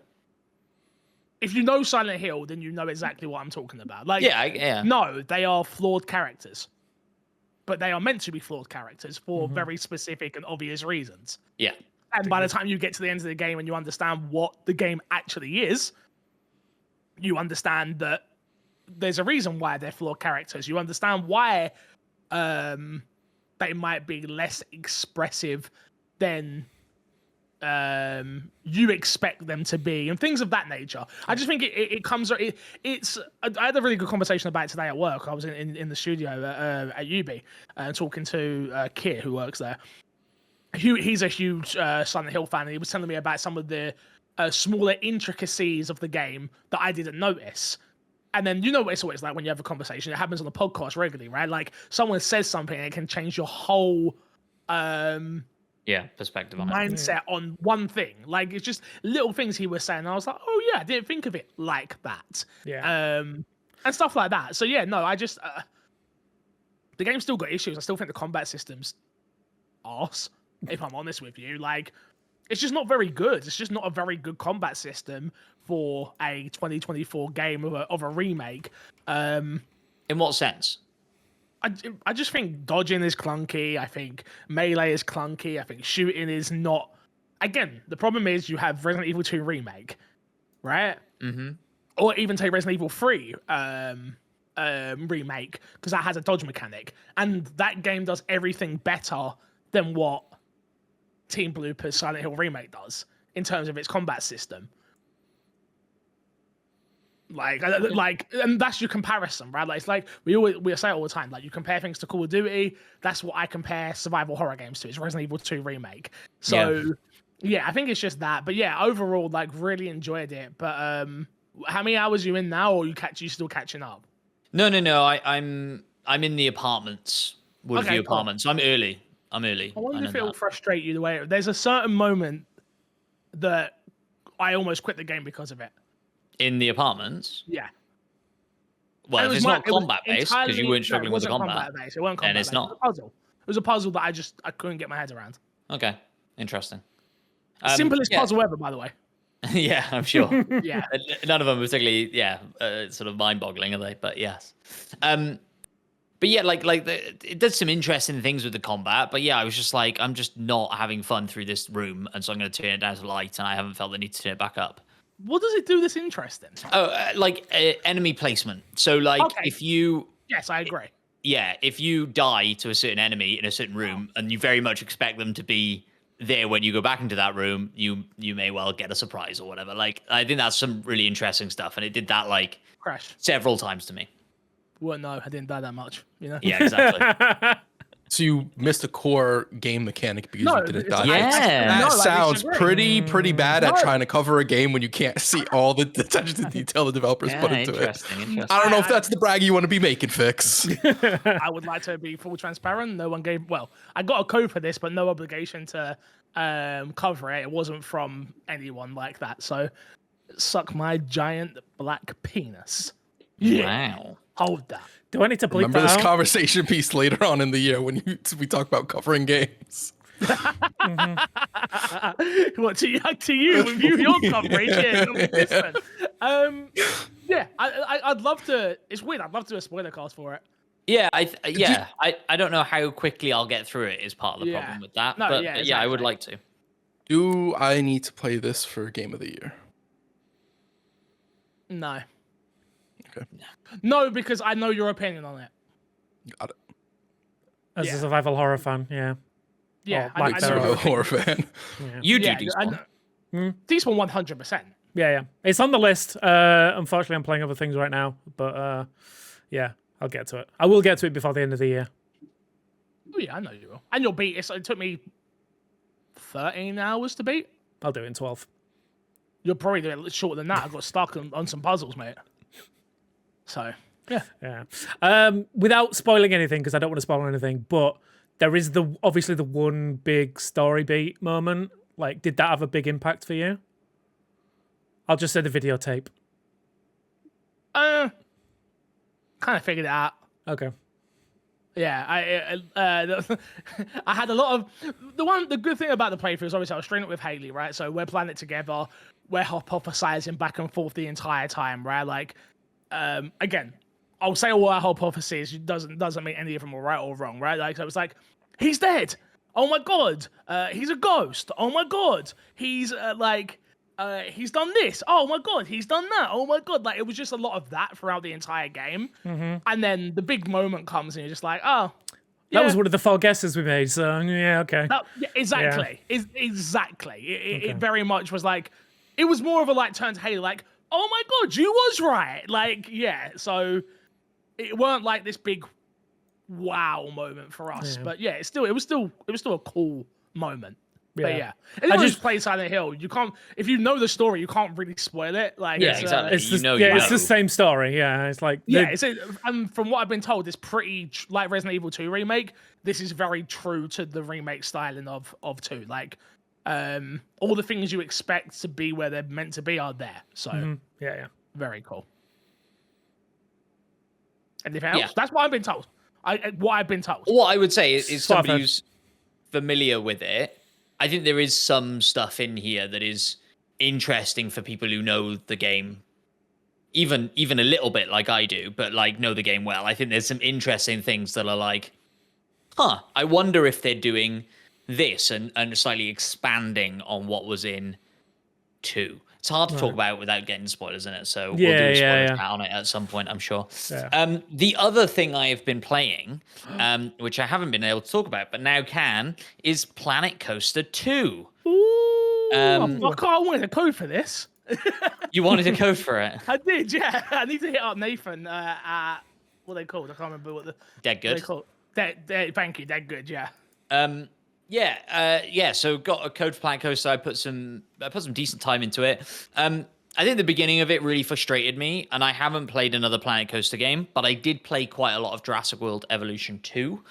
If you know Silent Hill, then you know exactly what I'm talking about. Like, yeah. No, they are flawed characters, but they are meant to be flawed characters for very specific and obvious reasons. Yeah. And by the time you get to the end of the game and you understand what the game actually is, you understand that there's a reason why they're flawed characters. You understand why they might be less expressive than you expect them to be, and things of that nature. I just think it comes. It's. I had a really good conversation about it today at work. I was in the studio at UB talking to Kit, who works there. He's a huge Silent Hill fan, and he was telling me about some of the smaller intricacies of the game that I didn't notice. And then you know what it's always like when you have a conversation. It happens on the podcast regularly, right? Like someone says something and it can change your whole perspective on mindset on one thing. Like it's just little things he was saying. And I was like, oh yeah, I didn't think of it like that. Yeah. And stuff like that. So yeah, no, I just the game's still got issues. I still think the combat system's arse, if I'm honest with you. Like it's just not very good. It's just not a very good combat system for a 2024 game of a remake. In what sense? I just think dodging is clunky. I think melee is clunky. I think shooting is not. Again, the problem is you have Resident Evil 2 remake, right? Mm-hmm. Or even take Resident Evil 3 remake, because that has a dodge mechanic, and that game does everything better than what Team Blooper's Silent Hill remake does in terms of its combat system. Like, and that's your comparison, right? Like, it's like we say it all the time. Like, you compare things to Call of Duty. That's what I compare survival horror games to. It's Resident Evil 2 remake. So, yeah, I think it's just that. But yeah, overall, like, really enjoyed it. But how many hours are you in now, or you still catching up? No. I'm in the apartments, Woodview apartments. So I'm early. I wonder if it'll frustrate you the way there's a certain moment that I almost quit the game because of it. In the apartments? Yeah. Well, if it's not combat-based, because you weren't struggling with the combat, it wasn't combat-based. and it's not. It was a puzzle. It was a puzzle that I couldn't get my head around. Okay, interesting. Simplest puzzle ever, by the way. Yeah, I'm sure. Yeah. None of them particularly, sort of mind-boggling, are they? But yes. But yeah, it does some interesting things with the combat. But yeah, I was just like, I'm just not having fun through this room, and so I'm going to turn it down to light, and I haven't felt the need to turn it back up. What does it do that's interesting? Enemy placement. So, if you... Yes, I agree. Yeah, if you die to a certain enemy in a certain room, and you very much expect them to be there when you go back into that room, you may well get a surprise or whatever. Like, I think that's some really interesting stuff, and it did that, Crash several times to me. Well, no, I didn't die that much, you know? Yeah, exactly. So you missed a core game mechanic because you didn't die. Yeah. That sounds pretty bad at trying to cover a game when you can't see all the attention to detail the developers put into it. I don't know if that's the brag you want to be making, Fix. I would like to be full transparent. No one gave... Well, I got a code for this, but no obligation to cover it. It wasn't from anyone like that. So, suck my giant black penis. Yeah. Wow. Hold that. Do I need to bleep Remember that this out? conversation piece later on in the year when we talk about covering games. What to you with your coverage? Yeah, listen. Yeah, I'd love to. It's weird. I'd love to do a spoiler cast for it. Yeah, I don't know how quickly I'll get through it is part of the problem with that. No, but exactly. I would like to. Do I need to play this for Game of the Year? No. Okay. No, because I know your opinion on it. Got it. As a survival horror fan, yeah. Yeah, Or lack I Survival know. horror fan. You do Yeah, Despawn. Despawn 100%. Yeah. It's on the list. Unfortunately, I'm playing other things right now, but yeah, I'll get to it. I will get to it before the end of the year. Oh yeah, I know you will. And you'll beat it. It took me 13 hours to beat. I'll do it in 12. You'll probably do it shorter than that. I got stuck on some puzzles, mate. So Yeah. Without spoiling anything, because I don't want to spoil anything, but there is obviously the one big story beat moment. Like, did that have a big impact for you? I'll just say the videotape. kind of figured it out. Okay. Yeah, I had a lot of the good thing about the playthrough is obviously I was streaming it with Haley, right? So we're playing it together. We're hypothesizing back and forth the entire time, right? Like, again, I'll say all our hypotheses doesn't mean any of them are right or wrong, right? Like, so it's like, he's dead. Oh my god, he's a ghost. Oh my god, he's he's done this. Oh my god, he's done that. Oh my god, like it was just a lot of that throughout the entire game. And then the big moment comes, and you're just like, oh, yeah. That was one of the 4 guesses we made. So yeah, okay. Yeah, exactly. Yeah. Exactly. It very much was like, it was more of a turn to Haley, like, oh my god, you was right. Like, yeah. So it weren't like this big wow moment for us, but yeah, it was still a cool moment. But yeah, anyone who's played Silent Hill, you can't, if you know the story, you can't really spoil it. Like, Yeah, exactly. It's It's the same story. Yeah, it's like and from what I've been told, it's pretty like Resident Evil 2 remake. This is very true to the remake styling of 2. Like, all the things you expect to be where they're meant to be are there. So yeah, very cool. Anything else? That's what I've been told. What I've been told. What I would say is somebody who's familiar with it, I think there is some stuff in here that is interesting for people who know the game, even a little bit like I do, but like know the game well. I think there's some interesting things that are like, I wonder if they're doing this and slightly expanding on what was in 2. It's hard to talk about without getting spoilers in it, so we'll do a spoiler chat on it at some point, I'm sure. Yeah. The other thing I have been playing, which I haven't been able to talk about, but now can, is Planet Coaster 2. Ooh, I wanted a code for this. You wanted a code for it? I did, yeah. I need to hit up Nathan at, what are they called? I can't remember what Dead Good. They called. Thank you, Dead Good, yeah. So got a code for Planet Coaster. I put some decent time into it. I think the beginning of it really frustrated me, and I haven't played another Planet Coaster game, but I did play quite a lot of Jurassic World Evolution 2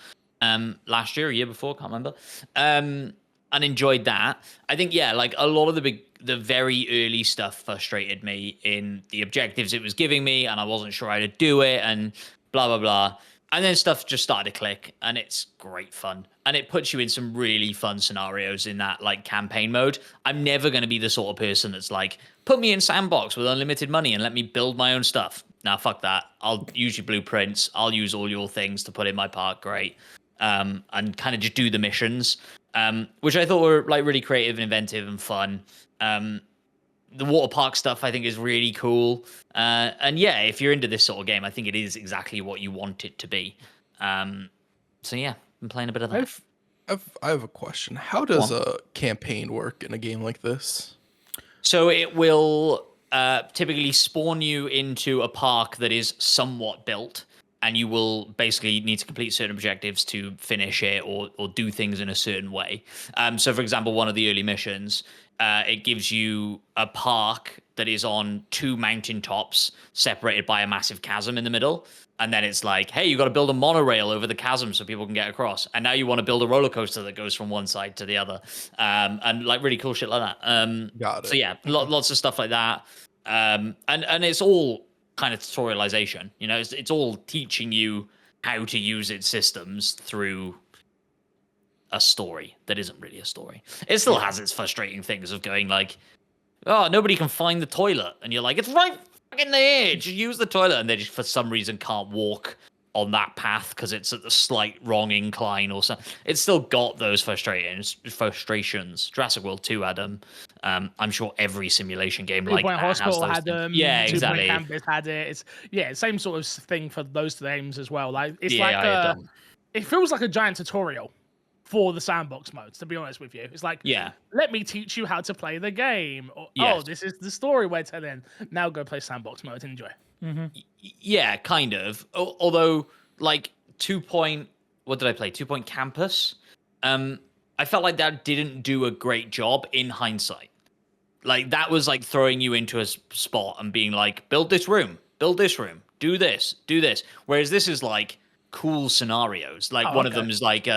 last year, a year before, can't remember, and enjoyed that. I think, like a lot of the very early stuff frustrated me in the objectives it was giving me, and I wasn't sure how to do it, and blah, blah, blah. And then stuff just started to click, and it's great fun. And it puts you in some really fun scenarios in that like campaign mode. I'm never going to be the sort of person that's like, put me in sandbox with unlimited money and let me build my own stuff. Nah, fuck that. I'll use your blueprints. I'll use all your things to put in my park. Great. And kind of just do the missions, which I thought were like really creative and inventive and fun. The water park stuff I think is really cool. And yeah, if you're into this sort of game, I think it is exactly what you want it to be. So yeah, I'm playing a bit of that. I have a question. How does a campaign work in a game like this? So it will typically spawn you into a park that is somewhat built, and you will basically need to complete certain objectives to finish it or do things in a certain way. So for example, one of the early missions, it gives you a park that is on 2 mountaintops separated by a massive chasm in the middle. And then it's like, hey, you got to build a monorail over the chasm so people can get across. And now you want to build a roller coaster that goes from one side to the other. And like really cool shit like that. Got it. So yeah, lots of stuff like that. And it's all kind of tutorialization. You know, it's all teaching you how to use its systems through a story that isn't really a story. It still has its frustrating things of going like, oh, nobody can find the toilet. And you're like, it's right fucking there. Just use the toilet. And they just, for some reason, can't walk on that path because it's at the slight wrong incline or something. It's still got those frustrations. Jurassic World 2 had them. I'm sure every simulation game like that Hospital has had those them. Yeah, exactly. Campus had it. It's same sort of thing for those games as well. Like it's it it feels like a giant tutorial for the sandbox modes, to be honest with you. It's like, let me teach you how to play the game. Or, oh, this is the story we're telling. Now go play sandbox mode. Enjoy. Yeah, kind of. Although, like, what did I play? 2 Point Campus. I felt like that didn't do a great job in hindsight. Like, that was like throwing you into a spot and being like, build this room, do this. Whereas this is like cool scenarios. Like one of them is like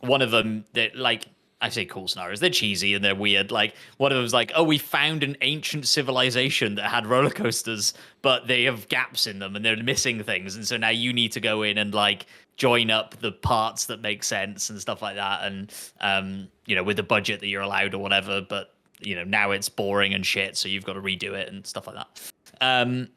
one of them that, like, I say cool scenarios, they're cheesy and they're weird. Like one of them was like, oh, we found an ancient civilization that had roller coasters, but they have gaps in them and they're missing things. And so now you need to go in and like join up the parts that make sense and stuff like that. And, with the budget that you're allowed or whatever, but now it's boring and shit. So you've got to redo it and stuff like that.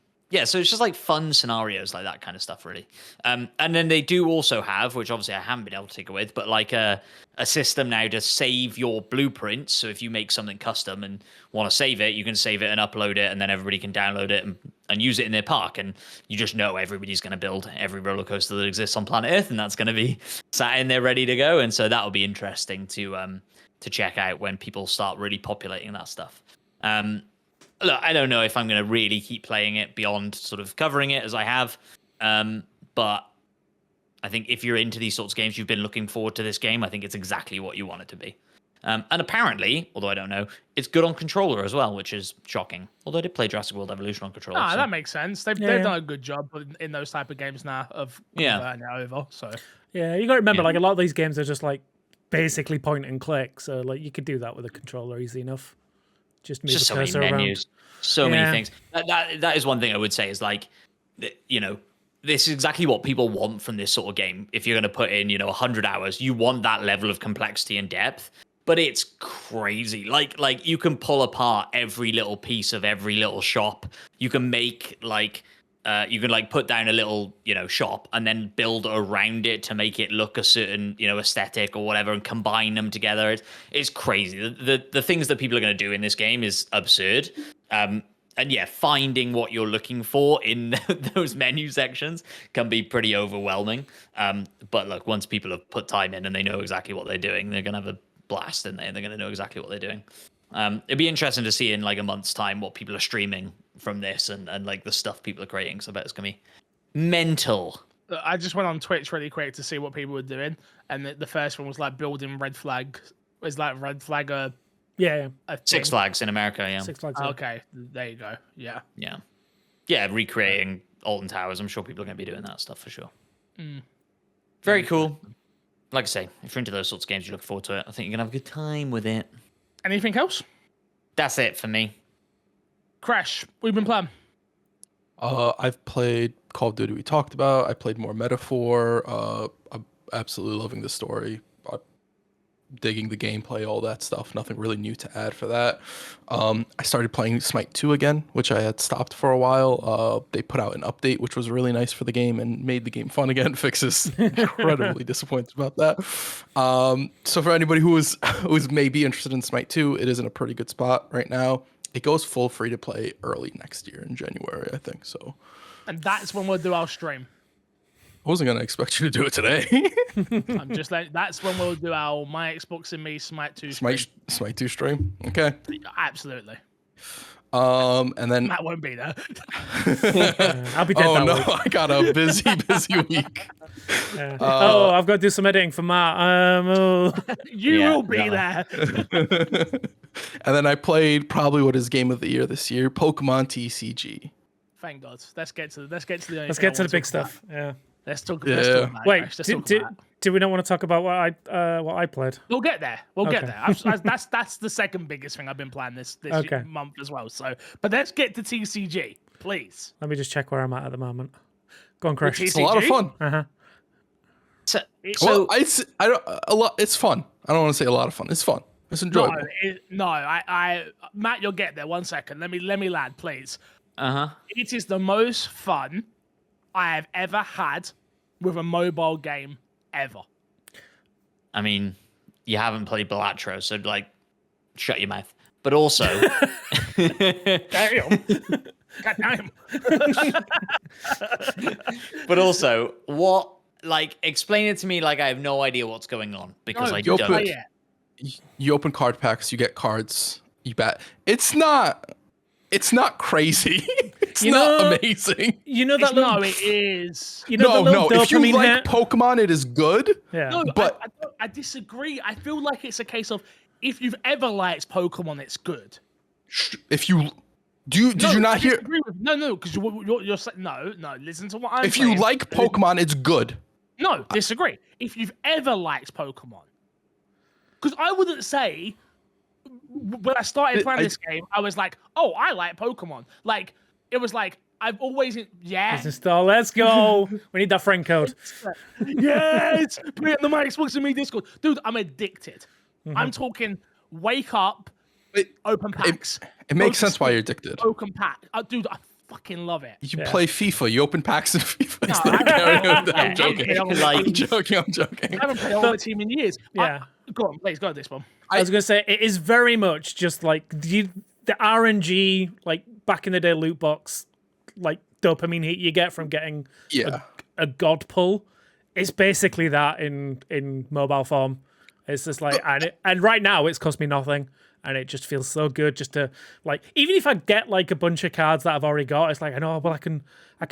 So it's just like fun scenarios like that kind of stuff, really. And then they do also have, which obviously I haven't been able to tinker with, but like a system now to save your blueprints. So if you make something custom and want to save it, you can save it and upload it, and then everybody can download it and use it in their park. And you just know everybody's going to build every roller coaster that exists on planet Earth, and that's going to be sat in there ready to go. And so that'll be interesting to check out when people start really populating that stuff. Look, I don't know if I'm going to really keep playing it beyond sort of covering it as I have. But I think if you're into these sorts of games, you've been looking forward to this game, I think it's exactly what you want it to be. And apparently, although I don't know, it's good on controller as well, which is shocking. Although I did play Jurassic World Evolution on controller. Ah, that makes sense. They've done a good job in those type of games now of converting it over. So yeah, you got to remember, like a lot of these games are just like basically point and click. So like you could do that with a controller easy enough. Just move the cursor so many menus, so many things. That is one thing I would say is like, this is exactly what people want from this sort of game. If you're going to put in, 100 hours, you want that level of complexity and depth. But it's crazy. Like you can pull apart every little piece of every little shop. You can make you can put down a little, shop and then build around it to make it look a certain, aesthetic or whatever, and combine them together. It's crazy. The things that people are going to do in this game is absurd. And finding what you're looking for in those menu sections can be pretty overwhelming. But look, once people have put time in and they know exactly what they're doing, they're going to have a blast in there, and they're going to know exactly what they're doing. It'd be interesting to see in like a month's time what people are streaming from this and like the stuff people are creating. So I bet it's gonna be mental. I just went on Twitch really quick to see what people were doing, and the first one was like building red flag. Was like red flag a Six Flags in America? Yeah, Six Flags. Okay, there you go. Yeah. Recreating Alton Towers. I'm sure people are gonna be doing that stuff for sure. Very cool. Like I say, if you're into those sorts of games, you look forward to it. I think you're gonna have a good time with it. Anything else? That's it for me. Crash, we've been playing. I've played Call of Duty we talked about. I played more Metaphor. I'm absolutely loving the story. I'm digging the gameplay, all that stuff. Nothing really new to add for that. I started playing Smite 2 again, which I had stopped for a while. They put out an update, which was really nice for the game and made the game fun again. Fixes incredibly disappointed about that. So for anybody who is maybe interested in Smite 2, it is in a pretty good spot right now. It goes full free to play early next year in January, I think. So, and that's when we'll do our stream. I wasn't gonna expect you to do it today. I'm just like, that's when we'll do our My Xbox and Me Smite 2 stream. Smite 2 stream. Okay. Absolutely. And then Matt won't be there. I'll be dead that week. I got a busy week. I've got to do some editing for Matt. You will be there. And then I played probably what is game of the year this year, Pokemon TCG. Thank God. Let's get to the big stuff. Yeah. Let's talk about that. Wait, do we not want to talk about what I played? We'll get there. Get there. That's the second biggest thing I've been playing this month as well. So, but let's get to TCG, please. Let me just check where I'm at the moment. Go on, Crash. It's a lot of fun. Uh-huh. It's fun. I don't want to say a lot of fun. It's fun. It's enjoyable. Matt, you'll get there. 1 second. Let me land, please. Uh-huh. It is the most fun I have ever had with a mobile game ever. I mean, you haven't played Balatro, so shut your mouth. But also, damn. God damn. But also, what like explain it to me like I have no idea what's going on because I you don't. open, you open card packs, you get cards, you bet. It's not crazy. It's not amazing. You know that little, no, it is. You know no. If you like hit? Pokemon, it is good. Yeah. No, but I disagree. I feel like it's a case of if you've ever liked Pokemon, it's good. If you did you not hear? No, because you're saying no. Listen to what I'm saying. If you like Pokemon, it's good. No, disagree. If you've ever liked Pokemon, because I wouldn't say when I started playing this game, I was like, oh, I like Pokemon. Like it was like I've always Business style, let's go. We need that friend code. Yes, put it in the My Xbox and Me Discord, dude. I'm addicted. I'm talking. Wake up. Open packs. It makes sense why you're addicted. Open pack. Dude, I fucking love it. You play FIFA. You open packs in FIFA. I'm joking. I'm joking. I haven't played on the team in years. Yeah. Go on, please, go on this one. I was going to say, it is very much just like the RNG, like back in the day loot box, like dopamine hit you get from getting a god pull. It's basically that in mobile form. It's just like, and right now it's cost me nothing. And it just feels so good just to, like, even if I get, like, a bunch of cards that I've already got, it's like, I know, well, I can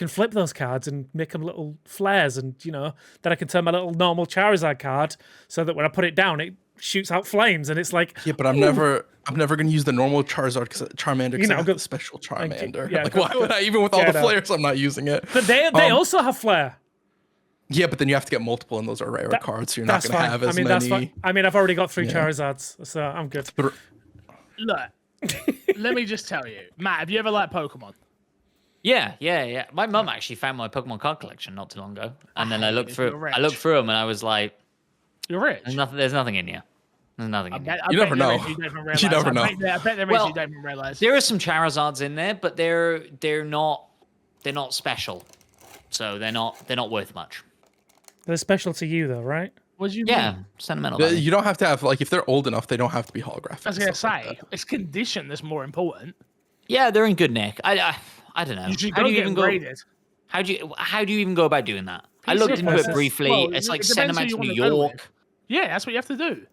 flip those cards and make them little flares and, you know, then I can turn my little normal Charizard card so that when I put it down, it shoots out flames. And it's like... Yeah, but I'm never going to use the normal Charmander because I have the special Charmander. Yeah, like, why would I? Even with all the flares, I'm not using it. But they also have flare. Yeah, but then you have to get multiple, and those are rare cards, so you're not going to have as many. That's fine. I mean, I've already got 3 Charizards, so I'm good. But, look, let me just tell you, Matt, have you ever liked Pokemon? Yeah. My mum actually found my Pokemon card collection not too long ago, and then I looked through them, and I was like, "You're rich. There's nothing in here. There's nothing in here. You never know. You never know. I bet there is you don't even realize. There are some Charizards in there, but they're not special, so they're not worth much. They're special to you, though, right? What do you mean? Sentimental value. You don't have to have, like, if they're old enough, they don't have to be holographic. I was going to say, it's condition that's more important. Yeah, they're in good nick. I don't know. How do you even graded? How do you even go about doing that? I looked into it briefly. Well, it's like send them out to New York. Yeah, that's what you have to do.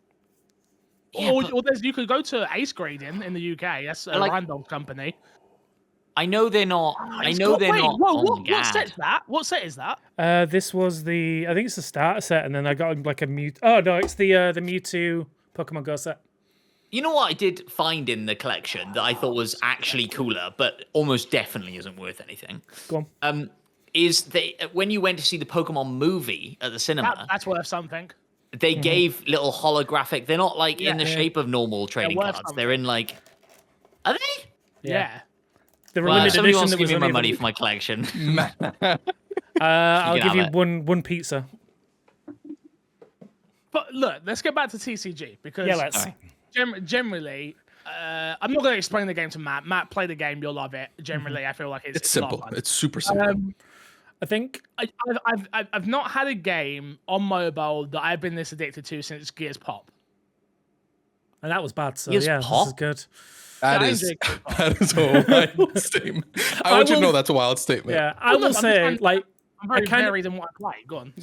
Yeah, or you could go to Ace Grading in the UK. That's a random company. I know they're not. Not. What set is that? What set is that? This was I think it's the starter set, and then I got like a Mewtwo. Oh no, it's the Mewtwo Pokemon Go set. You know what I did find in the collection that I thought was actually cooler, but almost definitely isn't worth anything. Go on. Is when you went to see the Pokemon movie at the cinema? That's worth something. They gave little holographic. They're not like in the shape of normal trading cards. Something. They're in like. Are they? Yeah. Somebody wants to give me my money for my collection. I'll give you one pizza. But look, let's get back to TCG because generally, I'm not going to explain the game to Matt. Matt, play the game, you'll love it. Generally, I feel like it's simple. It's super simple. I think I've not had a game on mobile that I've been this addicted to since Gears Pop, and that was bad. So Gears Pop? This is good. That is a wild statement. I want you to know that's a wild statement. Yeah, I will say, I'm very varied in what I play. Go on.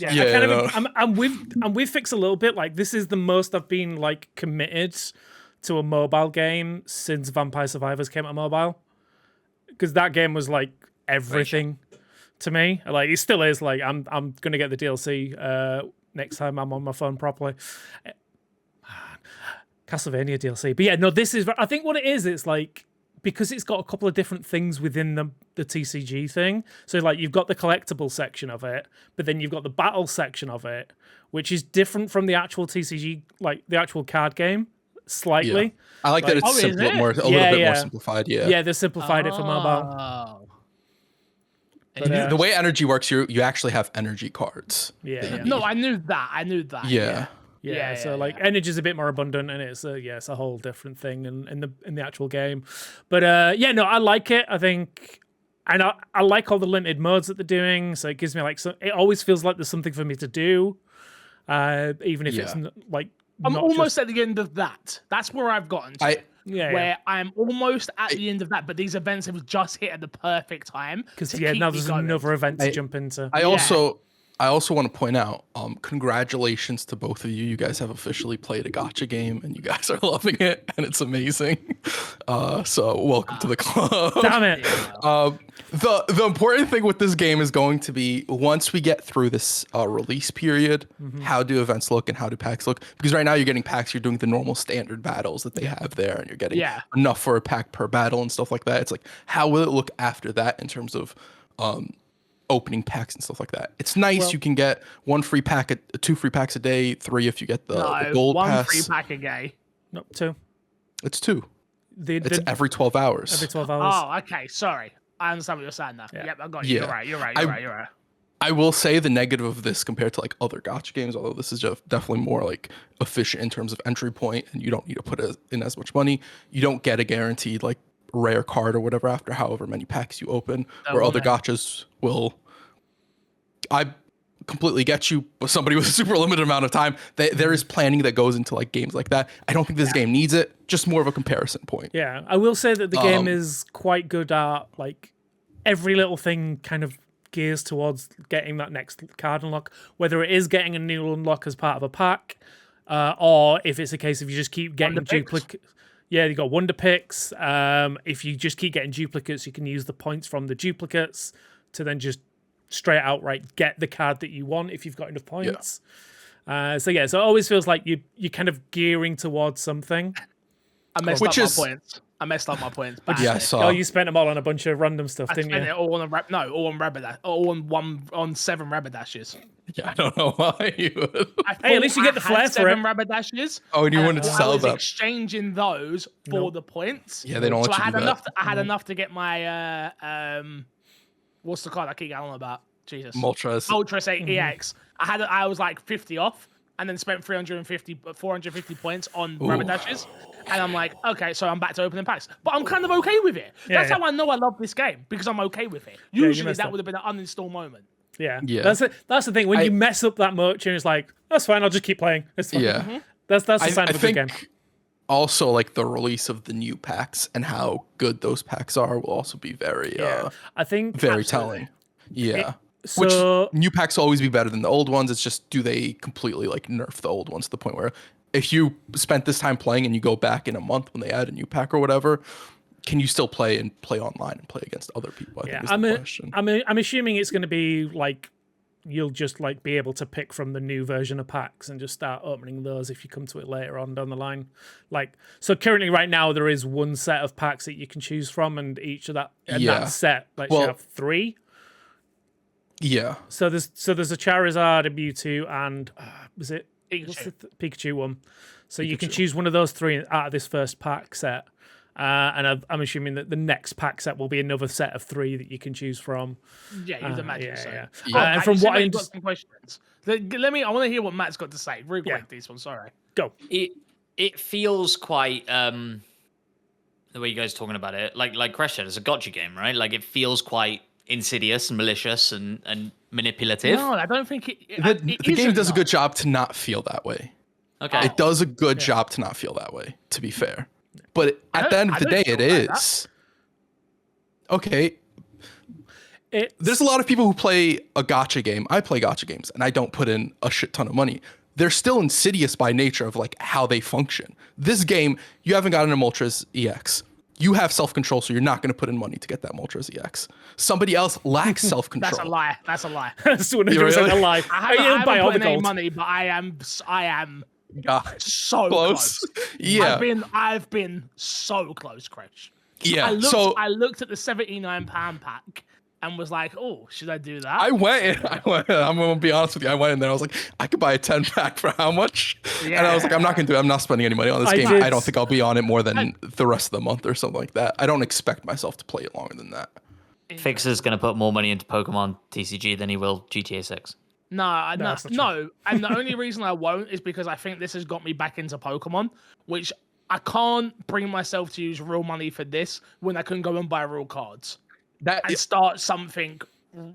I'm with Fix a little bit. Like, this is the most I've been like committed to a mobile game since Vampire Survivors came out mobile, because that game was like everything to me. Like, it still is. Like, I'm gonna get the DLC next time I'm on my phone properly. Castlevania DLC. But yeah, no, this is, I think what it is, it's like, because it's got a couple of different things within the TCG thing. So like, you've got the collectible section of it, but then you've got the battle section of it, which is different from the actual TCG, like the actual card game, slightly. Yeah. I like that it's a little bit more simplified. Yeah, they simplified it for mobile. But, the way energy works, you actually have energy cards. No, I knew that. Yeah, so like energy's a bit more abundant, and it's a whole different thing in the actual game. But I like it. I think, and I like all the limited modes that they're doing. So it gives me like it always feels like there's something for me to do, even if it's like. I'm almost at the end of that. That's where I've gotten to. Where I'm almost at the end of that, but these events have just hit at the perfect time. Because now there's another event to jump into. I I also want to point out, congratulations to both of you. You guys have officially played a gacha game, and you guys are loving it, and it's amazing. So welcome to the club. Damn it. The important thing with this game is going to be, once we get through this release period, how do events look and how do packs look? Because right now you're getting packs, you're doing the normal standard battles that they have there, and you're getting enough for a pack per battle and stuff like that. It's like, how will it look after that in terms of opening packs and stuff like that? It's nice. You can get 1 free pack, 2 free packs a day, 3 if you get the gold one pass. 1 free pack a day. No, 2. It's 2. It's every 12 hours. Every 12 hours. Oh, okay. Sorry. I understand what you're saying now. Yeah. Yep, I got you. Yeah. You're right. I will say the negative of this compared to like other gacha games, although this is definitely more like efficient in terms of entry point, and you don't need to put in as much money. You don't get a guaranteed like rare card or whatever after however many packs you open, where other gachas will. I completely get you, but somebody with a super limited amount of time, there is planning that goes into like games like that. I don't think this game needs it. Just more of a comparison point. Yeah, I will say that the game is quite good at like every little thing kind of gears towards getting that next card unlock, whether it is getting a new unlock as part of a pack, or if it's a case of you just keep getting duplicates. Yeah, you got wonder picks. If you just keep getting duplicates, you can use the points from the duplicates to then just straight outright get the card that you want if you've got enough points. So it always feels like you're kind of gearing towards something. I messed up my points. Yeah, I saw. Oh, you spent them all on a bunch of random stuff, didn't you? It all on all on Rabbit, all on 7 Rabbit Dashes. Yeah, I don't know why you would. Hey, at least you get the flair for it. 7 Rabbit Dashes. Oh, and you wanted to sell them. I was exchanging those for the points. Yeah, they don't let you do that. I had enough to get my what's the card I keep going on about? Jesus. Moltres EX. I was like 50 off, and then spent 450 points on Rabbit Dashes. And I'm like, okay, so I'm back to opening packs. But I'm kind of okay with it. That's how I know I love this game, because I'm okay with it. Usually that would have been an uninstall moment. Yeah. That's the thing. When you mess up that much and it's like, that's fine, I'll just keep playing. It's fine. Yeah. That's the sign of a good game. Also, like the release of the new packs and how good those packs are will also be very I think very telling. Yeah. So which new packs will always be better than the old ones. It's just, do they completely like nerf the old ones to the point where if you spent this time playing and you go back in a month when they add a new pack or whatever, can you still play online and play against other people? I think is the question. I'm assuming it's going to be like you'll just like be able to pick from the new version of packs and just start opening those if you come to it later on down the line. Like, so currently right now there is 1 set of packs that you can choose from, and each of that set you have 3. Yeah. So there's a Charizard, a Mewtwo, and was it Pikachu one? So you can choose one of those 3 out of this first pack set. And I'm assuming that the next pack set will be another set of 3 that you can choose from. Yeah, you'd imagine so. Yeah. And from what I got some questions. I want to hear what Matt's got to say. Real quick, this one. Sorry. Go. It feels quite the way you guys are talking about it, like Crash said, it's a gotcha game, right? Like it feels quite insidious and malicious and manipulative. No, I don't think the game does a good job to not feel that way. Okay. It does a good job to not feel that way, to be fair. But at the end of the day, it is. Okay. There's a lot of people who play a gacha game. I play gacha games, and I don't put in a shit ton of money. They're still insidious by nature of like how they function. This game, you haven't gotten a Moltres EX. You have self-control, so you're not going to put in money to get that Moltres EX. Somebody else lacks self-control. That's a lie. That's 100% a lie. I haven't put in any money, but I am so close. Yeah. I've been so close, Crash. Yeah. I looked at the £79 pack and was like, oh, should I do that? I went. I'm going to be honest with you. I went in there. I was like, I could buy a 10 pack for how much? Yeah. And I was like, I'm not going to do it. I'm not spending any money on this game. I don't think I'll be on it more than the rest of the month or something like that. I don't expect myself to play it longer than that. Fixer's going to put more money into Pokemon TCG than he will GTA 6. No. And the only reason I won't is because I think this has got me back into Pokemon, which I can't bring myself to use real money for this when I can go and buy real cards. And start something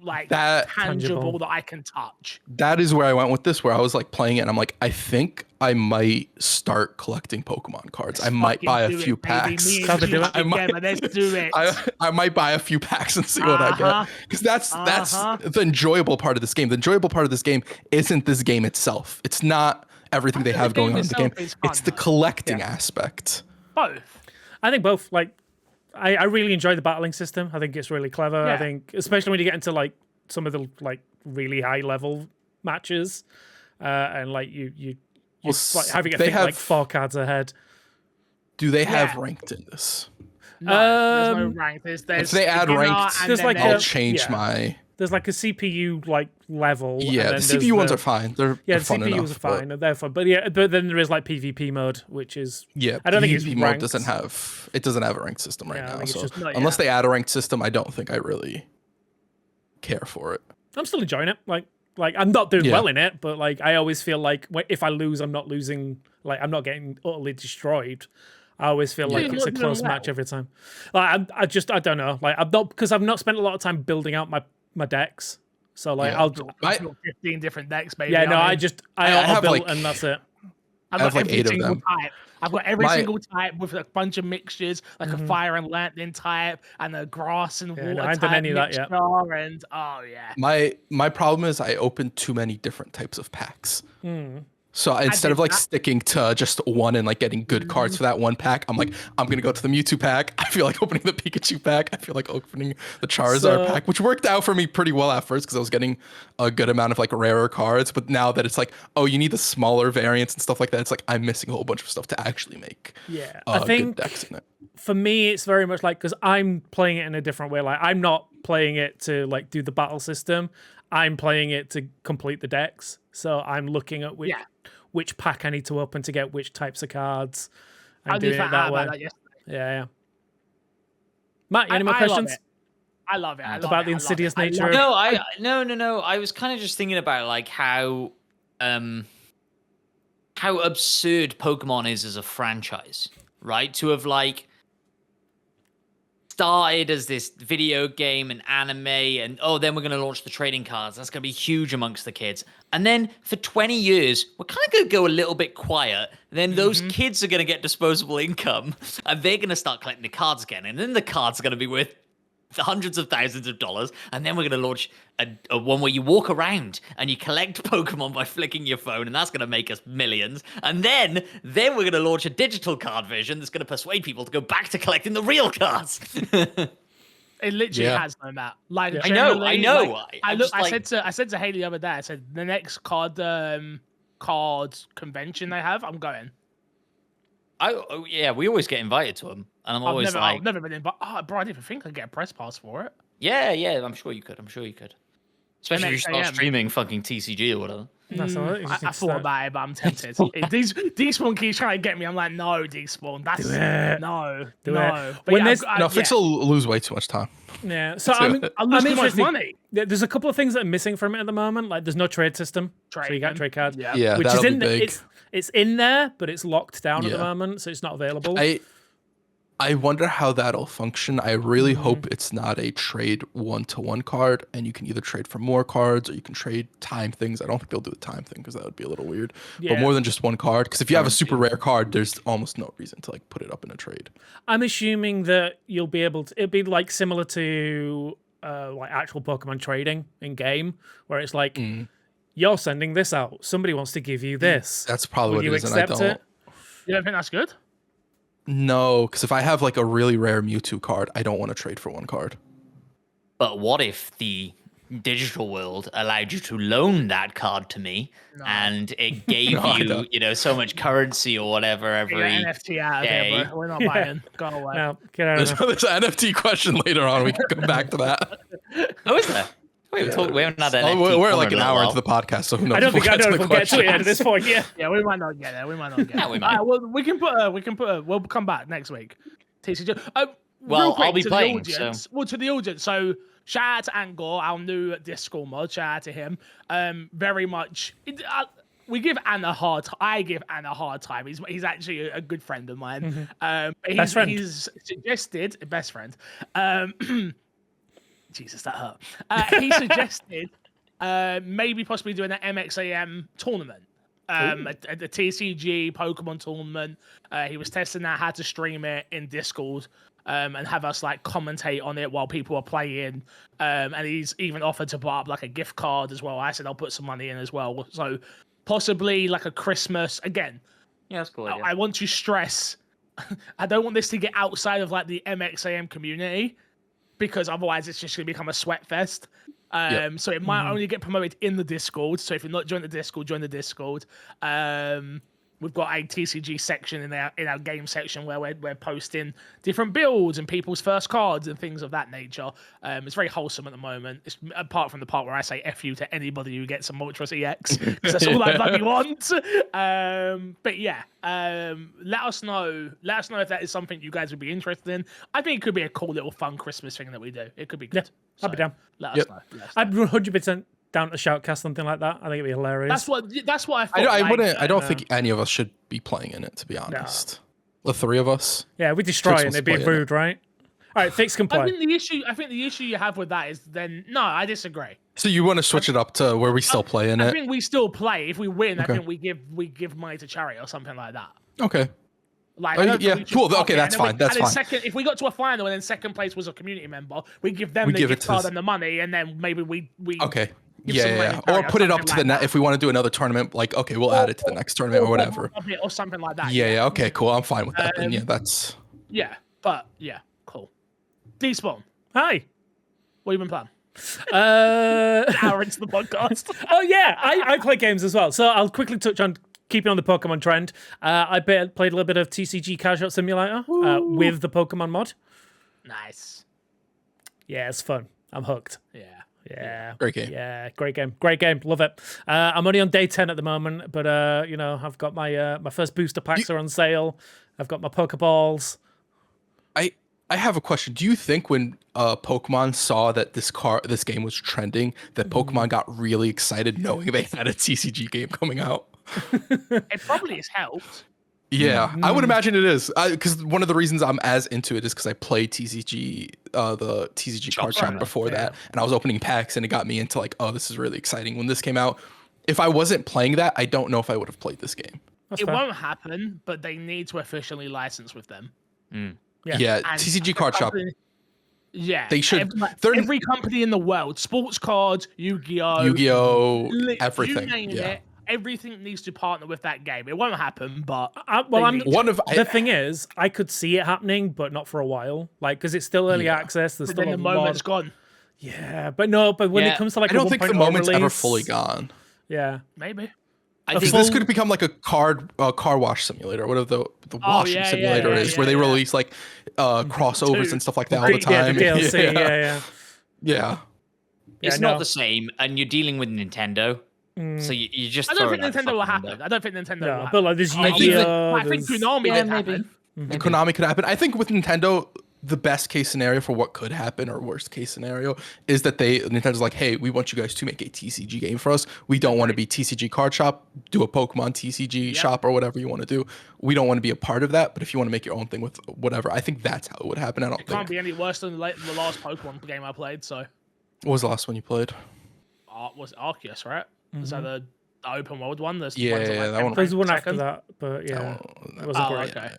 like that tangible that I can touch. That is where I went with this, where I was like playing it and I'm like, I think I might start collecting Pokemon cards. I might buy a few packs. Let's do it. I might buy a few packs and see what I get. Because that's the enjoyable part of this game. The enjoyable part of this game isn't this game itself. It's not everything they have going on in the game. It's the collecting aspect. Both. I think both. Like, I really enjoy the battling system. I think it's really clever. Yeah. I think, especially when you get into like some of the like really high level matches, and like you like having to think like 4 cards ahead. Do they have ranked in this? No, there's no ranked. If they add ranked, I'll change my. There's like a CPU like level. Yeah, the CPU ones are fine. They're fun CPUs enough, are fine. They're fun, but then there is like PvP mode, which is I don't think it's PvP mode doesn't have a ranked system right now. So unless they add a ranked system, I don't think I really care for it. I'm still enjoying it. Like I'm not doing well in it, but like I always feel like if I lose, I'm not losing. Like I'm not getting utterly destroyed. I always feel like it's a close match every time. Like I don't know. Like I've not spent a lot of time building out my decks. So like I'll 15 different decks, baby. Yeah, no, I have built like, and that's it. I've got like 8 of them. Type. I've got every single type with a bunch of mixtures, like a fire and lightning type, and a grass and water I haven't done any of that yet. And my problem is I opened too many different types of packs. So instead of like sticking to just one and like getting good cards for that one pack, I'm like, I'm gonna go to the Mewtwo pack. I feel like opening the Pikachu pack. I feel like opening the Charizard pack, which worked out for me pretty well at first because I was getting a good amount of like rarer cards. But now that it's like, oh, you need the smaller variants and stuff like that, it's like I'm missing a whole bunch of stuff to actually make. Yeah, I think good decks in it. For me, it's very much like because I'm playing it in a different way. Like I'm not playing it to like do the battle system. I'm playing it to complete the decks. So I'm looking at which pack I need to open to get which types of cards. I'm doing it that way. Yeah. Matt, any more questions? I love it. About the insidious nature. No. I was kind of just thinking about like how absurd Pokemon is as a franchise, right? To have like started as this video game and anime and then we're going to launch the trading cards. That's going to be huge amongst the kids. And then for 20 years, we're kind of going to go a little bit quiet. Then those kids are going to get disposable income and they're going to start collecting the cards again. And then the cards are going to be worth hundreds of thousands of dollars. And then we're going to launch a one where you walk around and you collect Pokemon by flicking your phone. And that's going to make us millions. And then we're going to launch a digital card version that's going to persuade people to go back to collecting the real cards. It literally has no map. Like I know. Like, I said to Haley the other day, I said the next card convention they have, I'm going. We always get invited to them, and I've never been invited. Oh, bro, I didn't even think I'd get a press pass for it. Yeah, I'm sure you could. Especially if you start streaming fucking TCG or whatever. That's all right. I thought about it, but I'm tempted. Despawn keeps trying to get me. I'm like, no, Despawn. That's no. But Fix will lose way too much time. Yeah, so I lose too much money. There's a couple of things that are missing from it at the moment. Like, there's no trade system, so you can't trade cards. Yeah, which is in big. It's in there, but it's locked down at the moment, so it's not available. I wonder how that'll function. I really hope it's not a trade 1-to-1 card, and you can either trade for more cards or you can trade time things. I don't think they'll do the time thing because that would be a little weird. Yeah. But more than just one card, because if you have a super rare card, there's almost no reason to like put it up in a trade. I'm assuming that you'll be able to. It'd be like similar to like actual Pokemon trading in game, where it's like you're sending this out. Somebody wants to give you this. That's probably what it is, and I don't. You don't think that's good? No, because if I have like a really rare Mewtwo card, I don't want to trade for one card. But what if the digital world allowed you to loan that card to me and it gave you so much currency or whatever every NFT out of day? Here, bro. We're not buying. Go away. No, get out of there. There's an NFT question later on. We can come back to that. Oh, is there? We haven't had an NFT we're like an hour into the podcast, so who knows? I don't think we'll get to it at this point. Yeah, we might not get there. We might not get there. We might. Well, we can put. We'll come back next week. TCG. Well, I'll be playing. Well, to the audience. So shout out to Angor, our new Discord mod. Shout out to him. Very much. We give Anna hard time. I give Anna a hard time. He's actually a good friend of mine. He's suggested best friend. Jesus, that hurt. He suggested maybe possibly doing an MXAM tournament at the TCG Pokemon tournament. He was testing out how to stream it in Discord. And have us like commentate on it while people are playing. And he's even offered to put up like a gift card as well. I said I'll put some money in as well. So possibly like a Christmas again. Yeah, that's cool. I want to stress, I don't want this to get outside of like the MXAM community, because otherwise it's just gonna become a sweat fest. So it might only get promoted in the Discord. So if you're not joining the Discord, join the Discord. We've got a TCG section in our game section where we're posting different builds and people's first cards and things of that nature. It's very wholesome at the moment. It's apart from the part where I say F you to anybody who gets a Moltres EX, because that's all I bloody want. But yeah, let us know. Let us know if that is something you guys would be interested in. I think it could be a cool little fun Christmas thing that we do. It could be good. Yeah, I'll be down. Let us know. I'd 100% down to shoutcast something like that. I think it'd be hilarious. That's what I thought. I don't think any of us should be playing in it, to be honest. The three of us. Yeah, we destroy it. It'd be rude, right? All right, Fix can play. I think the issue you have with that is then no, I disagree. So you want to switch it up to where we still play in it? I think we still play. If we win, okay. I think we give money to charity or something like that. Okay. Like, yeah, cool. Okay, that's fine. That's fine. If we got to a final and then second place was a community member, we give them the gift card and the money, and then maybe we okay. Yeah. Or put it up to the net if we want to do another tournament. Like, okay, we'll add it to the next tournament or whatever. Or something like that. Yeah. Okay. Cool. I'm fine with that. Then yeah, that's. Yeah, but yeah, cool. Despawn. Hi. What have you been playing? Hour into the podcast. Oh yeah, I play games as well. So I'll quickly touch on keeping on the Pokemon trend. I played a little bit of TCG Casual Simulator with the Pokemon mod. Nice. Yeah, it's fun. I'm hooked. Yeah. Great game. Yeah, great game. Love it. I'm only on day 10 at the moment, but I've got my my first booster packs are on sale. I've got my Pokeballs. I have a question. Do you think when Pokemon saw that this game was trending, that Pokemon got really excited knowing they had a TCG game coming out? It probably has helped. Yeah, I would imagine it is. Because one of the reasons I'm as into it is because I played TCG, the TCG card shop before that, and I was opening packs, and it got me into like, oh, this is really exciting. When this came out, if I wasn't playing that, I don't know if I would have played this game. It won't happen, but they need to officially license with them. Yeah, TCG card shop. Yeah, they should. Every company in the world, sports cards, Yu-Gi-Oh, everything. You name it. Everything needs to partner with that game. It won't happen, but the thing is, I could see it happening, but not for a while. Like, because it's still early access. There's still the moment's gone. Yeah, but when it comes to like, I don't think the moment's release, ever fully gone. Yeah, maybe. I think this could become like a car wash simulator, whatever the washing simulator is, where they release like crossovers and stuff like that all the time. Yeah, the DLC, yeah. It's not the same, and you're dealing with Nintendo. So you just. I don't think Nintendo will happen. I don't think Nintendo will happen. But like this Yu-Gi-Oh, I think Konami could happen. Konami could happen. I think with Nintendo, the best case scenario for what could happen, or worst case scenario, is that Nintendo's like, hey, we want you guys to make a TCG game for us. We don't want to be TCG card shop, do a Pokemon TCG shop or whatever you want to do. We don't want to be a part of that. But if you want to make your own thing with whatever, I think that's how it would happen. It can't be any worse than the last Pokemon game I played. So. What was the last one you played? Was Arceus, right? Was that the open world one? That one. There's one after that, but yeah, it wasn't great. Okay.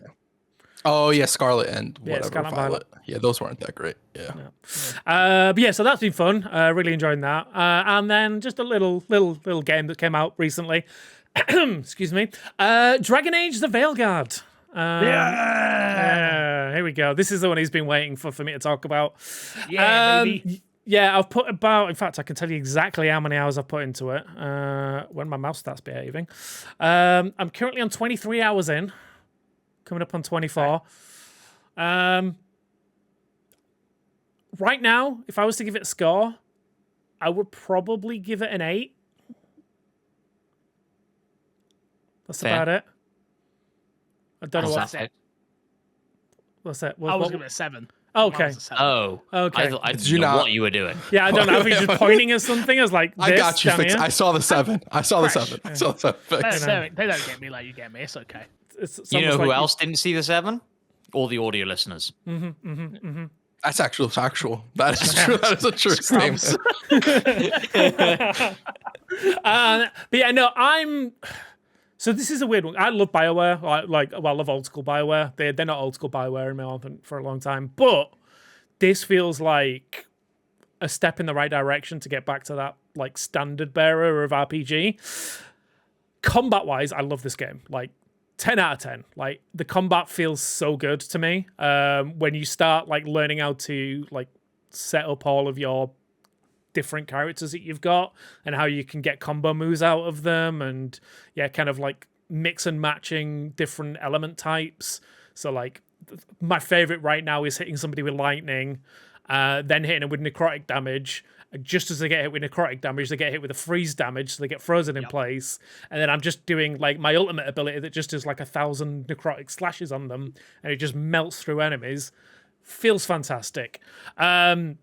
Oh yeah, Scarlet and whatever, Violet. Yeah, those weren't that great. Yeah. But yeah, so that's been fun. Really enjoying that. And then just a little game that came out recently. Excuse me. Dragon Age: The Veilguard. Here we go. This is the one he's been waiting for me to talk about. Yeah, baby. Yeah, I've put in fact, I can tell you exactly how many hours I've put into it when my mouse starts behaving. I'm currently on 23 hours in, coming up on 24. Right now, if I was to give it a score, I would probably give it an 8. That's about it. I don't know what's that. What's that? I was giving it a 7. Okay. Oh. Okay. I didn't know what you were doing. Yeah, I don't know. I was just pointing at something. I was like, I got you. I saw the 7. I saw the 7. I saw the 7. They don't get me like you get me. It's okay. You know who else didn't see the 7? All the audio listeners. That's actually factual. That is true. That is a true statement. But yeah, no, So this is a weird one. I love BioWare. I love old school BioWare. They're not old school BioWare in my opinion for a long time, but this feels like a step in the right direction to get back to that like standard bearer of RPG. Combat wise, I love this game. Like 10 out of 10. Like the combat feels so good to me. When you start like learning how to like set up all of your different characters that you've got and how you can get combo moves out of them, and kind of like mix and matching different element types. So like my favorite right now is hitting somebody with lightning, then hitting them with necrotic damage. Just as they get hit with necrotic damage, they get hit with a freeze damage, so they get frozen in place. And then I'm just doing like my ultimate ability that just does like 1,000 necrotic slashes on them, and it just melts through enemies. Feels fantastic. I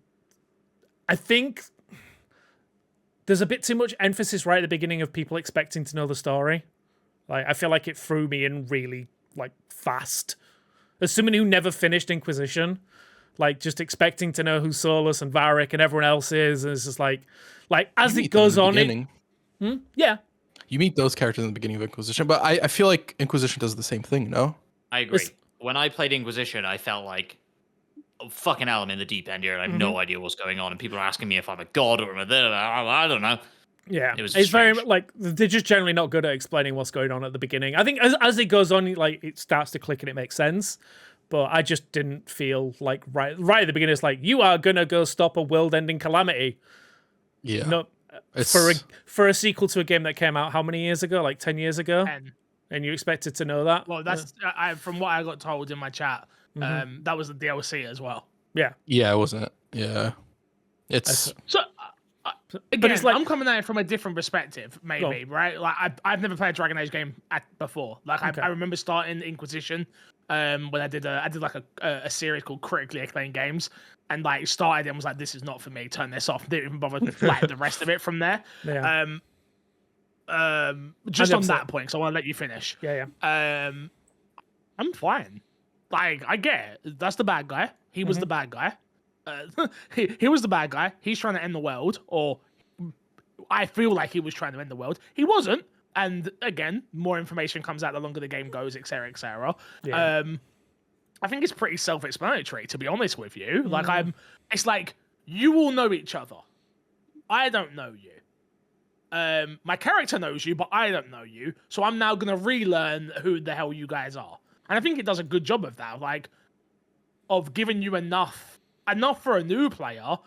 think there's a bit too much emphasis right at the beginning of people expecting to know the story. Like I feel like it threw me in really like fast. As someone who never finished Inquisition, like just expecting to know who Solus and Varric and everyone else is, and it's just like as it goes on, yeah. You meet those characters in the beginning of Inquisition, but I feel like Inquisition does the same thing. No, I agree. When I played Inquisition, I felt like, oh, fucking hell, I'm in the deep end here, and I have no idea what's going on, and people are asking me if I'm a god or I don't know. Yeah, it's very like they're just generally not good at explaining what's going on at the beginning. I think as it goes on, like it starts to click and it makes sense. But I just didn't feel like right at the beginning. It's like you are gonna go stop a world-ending calamity. Yeah. No, for a sequel to a game that came out how many years ago? Like 10 years ago. 10. And you expected to know that? Well, that's from what I got told in my chat. That was the DLC as well. Yeah. Yeah, wasn't it? Yeah. It's so. Again, it's like, I'm coming at it from a different perspective, maybe, right? Like I've never played a Dragon Age game before. Like I remember starting Inquisition when I did like a series called Critically Acclaimed Games, and like started and was like, this is not for me. Turn this off. Didn't even bother like the rest of it from there. Yeah. Just on that point, so I want to let you finish. Yeah. I'm fine. Like I get it. That's the bad guy. He was the bad guy. He was the bad guy. He's trying to end the world, or I feel like he was trying to end the world. He wasn't. And again, more information comes out the longer the game goes, etc., etc. Yeah. I think it's pretty self-explanatory, to be honest with you. Like it's like you all know each other. I don't know you. My character knows you, but I don't know you. So I'm now gonna relearn who the hell you guys are. And I think it does a good job of that, like of giving you enough for a new player,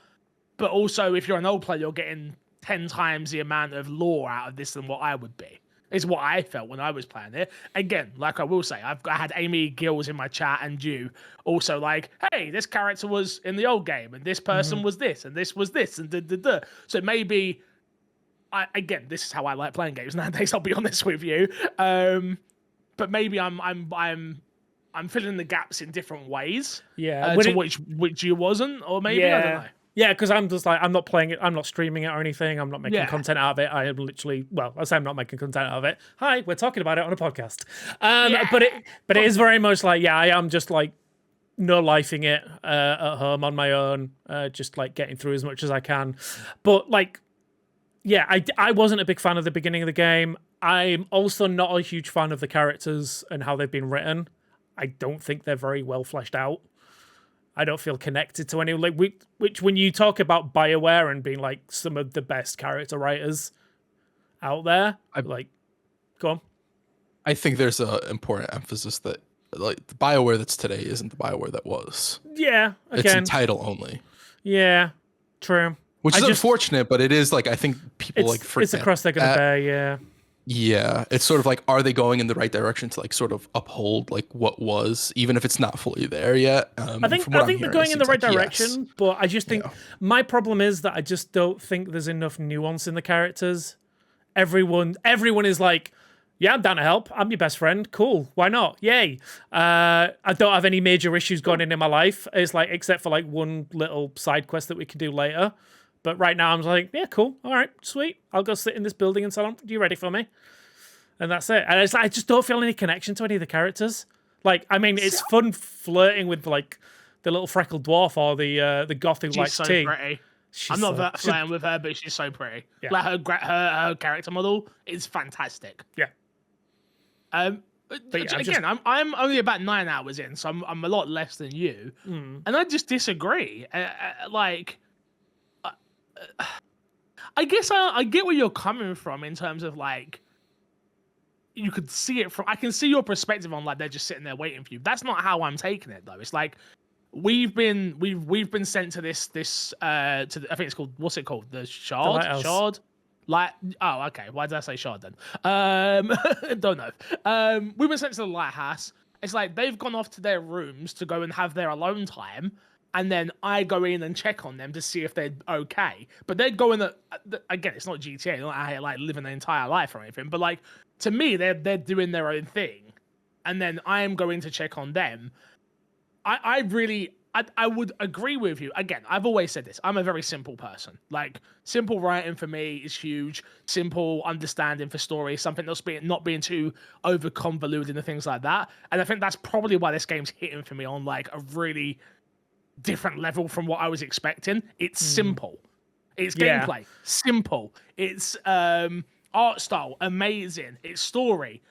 but also if you're an old player, you're getting 10 times the amount of lore out of this than what I would be. Is what I felt when I was playing it. Again, like I will say, I had Amy Gills in my chat and you also like, hey, this character was in the old game and this person was this and this was this and da. So maybe, again, this is how I like playing games nowadays. I'll be honest with you, but maybe I'm filling the gaps in different ways. Yeah, to which you wasn't, or maybe I don't know. Yeah, because I'm just like I'm not playing it, I'm not streaming it or anything. I'm not making content out of it. I am literally I say I'm not making content out of it. Hi, we're talking about it on a podcast. But it is very much like I am just like no lifing it at home on my own, just like getting through as much as I can. But like, I wasn't a big fan of the beginning of the game. I'm also not a huge fan of the characters and how they've been written. I don't think they're very well fleshed out. I don't feel connected to any which when you talk about BioWare and being like some of the best character writers out there, go on. I think there's an important emphasis that like the BioWare that's today isn't the BioWare that was. Yeah, again. It's in title only. Yeah, true. Which is unfortunate, but it is like I think people like forget. It's a cross they're gonna bear, yeah. Yeah, it's sort of like, are they going in the right direction to like sort of uphold like what was, even if it's not fully there yet? I think they're going in the right direction, but I just think my problem is that I just don't think there's enough nuance in the characters. Everyone is like, yeah, I'm down to help. I'm your best friend. Cool. Why not? Yay. I don't have any major issues going in my life. It's like, except for like one little side quest that we can do later. But right now I'm like, yeah, cool. All right, sweet. I'll go sit in this building and so on. You ready for me? And that's it. And it's like, I just don't feel any connection to any of the characters. Like, I mean, it's fun flirting with like the little freckled dwarf or the goth who likes so tea. Pretty. I'm not flirting with her, but she's so pretty. Yeah. Like her character model is fantastic. Yeah. But yeah, again, I'm only about 9 hours in, so I'm a lot less than you, and I just disagree. I guess I get where you're coming from in terms of like you could see it from. I can see your perspective on like they're just sitting there waiting for you. That's not how I'm taking it though. It's like we've been sent to this I think it's called, what's it called, the shard. Like, oh, okay. Why did I say shard then? Don't know. We've been sent to the lighthouse. It's like they've gone off to their rooms to go and have their alone time, and then I go in and check on them to see if they're okay. But they're going again. It's not GTA. They're not out here like living their entire life or anything. But like to me, they're doing their own thing, and then I am going to check on them. I would agree with you. Again, I've always said this. I'm a very simple person. Like, simple writing for me is huge. Simple understanding for stories, something that's not being too over convoluted and things like that. And I think that's probably why this game's hitting for me on like a really different level from what I was expecting. It's simple. It's gameplay, simple. It's art style, amazing. It's story.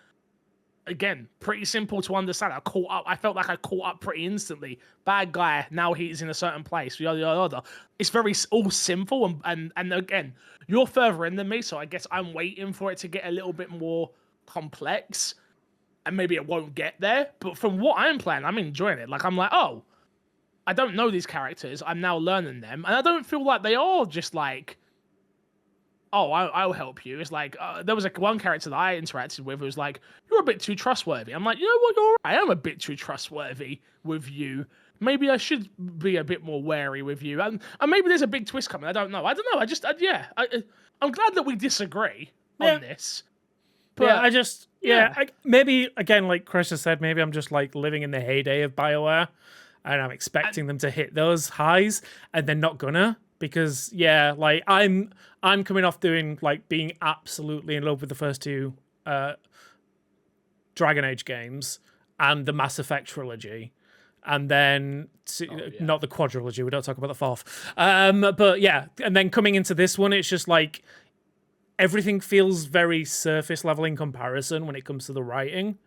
Again, pretty simple to understand. I felt like I caught up pretty instantly. Bad guy, now he's in a certain place. Yada yada yada. It's very all simple and again, you're further in than me, so I guess I'm waiting for it to get a little bit more complex, and maybe it won't get there. But from what I'm playing, I'm enjoying it. Like I'm like, oh, I don't know these characters. I'm now learning them, and I don't feel like they are just like, oh, I'll help you. It's like, there was one character that I interacted with who was like, you're a bit too trustworthy. I'm like, you know what, you're right. I am a bit too trustworthy with you. Maybe I should be a bit more wary with you. And maybe there's a big twist coming. I don't know. I'm glad that we disagree on this. But maybe, again, like Chris has said, maybe I'm just like living in the heyday of BioWare, and I'm expecting them to hit those highs, and they're not gonna. Because like I'm coming off doing like being absolutely in love with the first two Dragon Age games and the Mass Effect trilogy, and then not the quadrilogy. We don't talk about the fourth. But yeah, and then coming into this one, it's just like everything feels very surface level in comparison when it comes to the writing.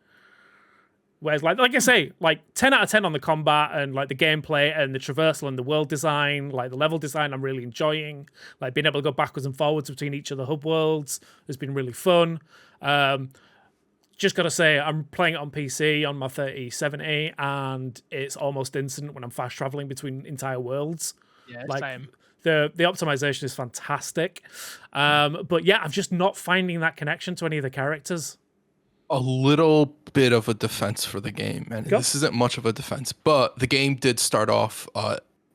Whereas, like I say, like 10 out of 10 on the combat and like the gameplay and the traversal and the world design, like the level design, I'm really enjoying. Like being able to go backwards and forwards between each of the hub worlds has been really fun. Just gotta say, I'm playing it on PC on my 3070, and it's almost instant when I'm fast traveling between entire worlds. Yeah, like, same. The optimization is fantastic, but yeah, I'm just not finding that connection to any of the characters. A little bit of a defense for the game, and this isn't much of a defense, but the game did start off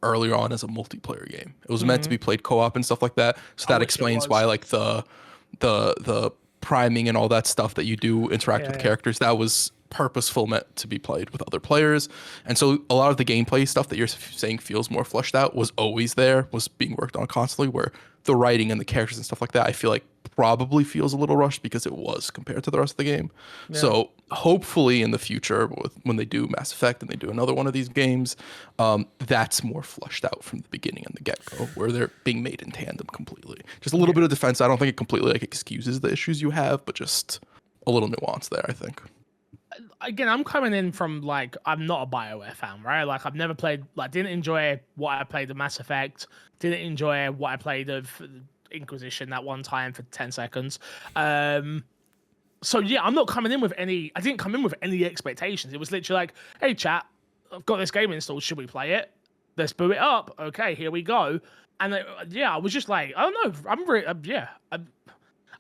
earlier on as a multiplayer game. It was meant to be played co-op and stuff like that, so that explains why like the priming and all that stuff that you do interact with characters, that was purposeful, meant to be played with other players. And so a lot of the gameplay stuff that you're saying feels more fleshed out was always there, was being worked on constantly, where the writing and the characters and stuff like that, I feel like probably feels a little rushed because it was compared to the rest of the game. So hopefully in the future, when they do Mass Effect and they do another one of these games, that's more fleshed out from the beginning and the get-go, where they're being made in tandem completely. Just a little bit of defense. I don't think it completely like excuses the issues you have, but just a little nuance there, I think. Again, I'm coming in from like, I'm not a BioWare fan, right? Like I've never played, like didn't enjoy what I played of Mass Effect, didn't enjoy what I played of Inquisition that one time for 10 seconds. So yeah, I didn't come in with any expectations. It was literally like, hey chat, I've got this game installed, should we play it? Let's boot it up. Okay, here we go. And I was just like, I don't know,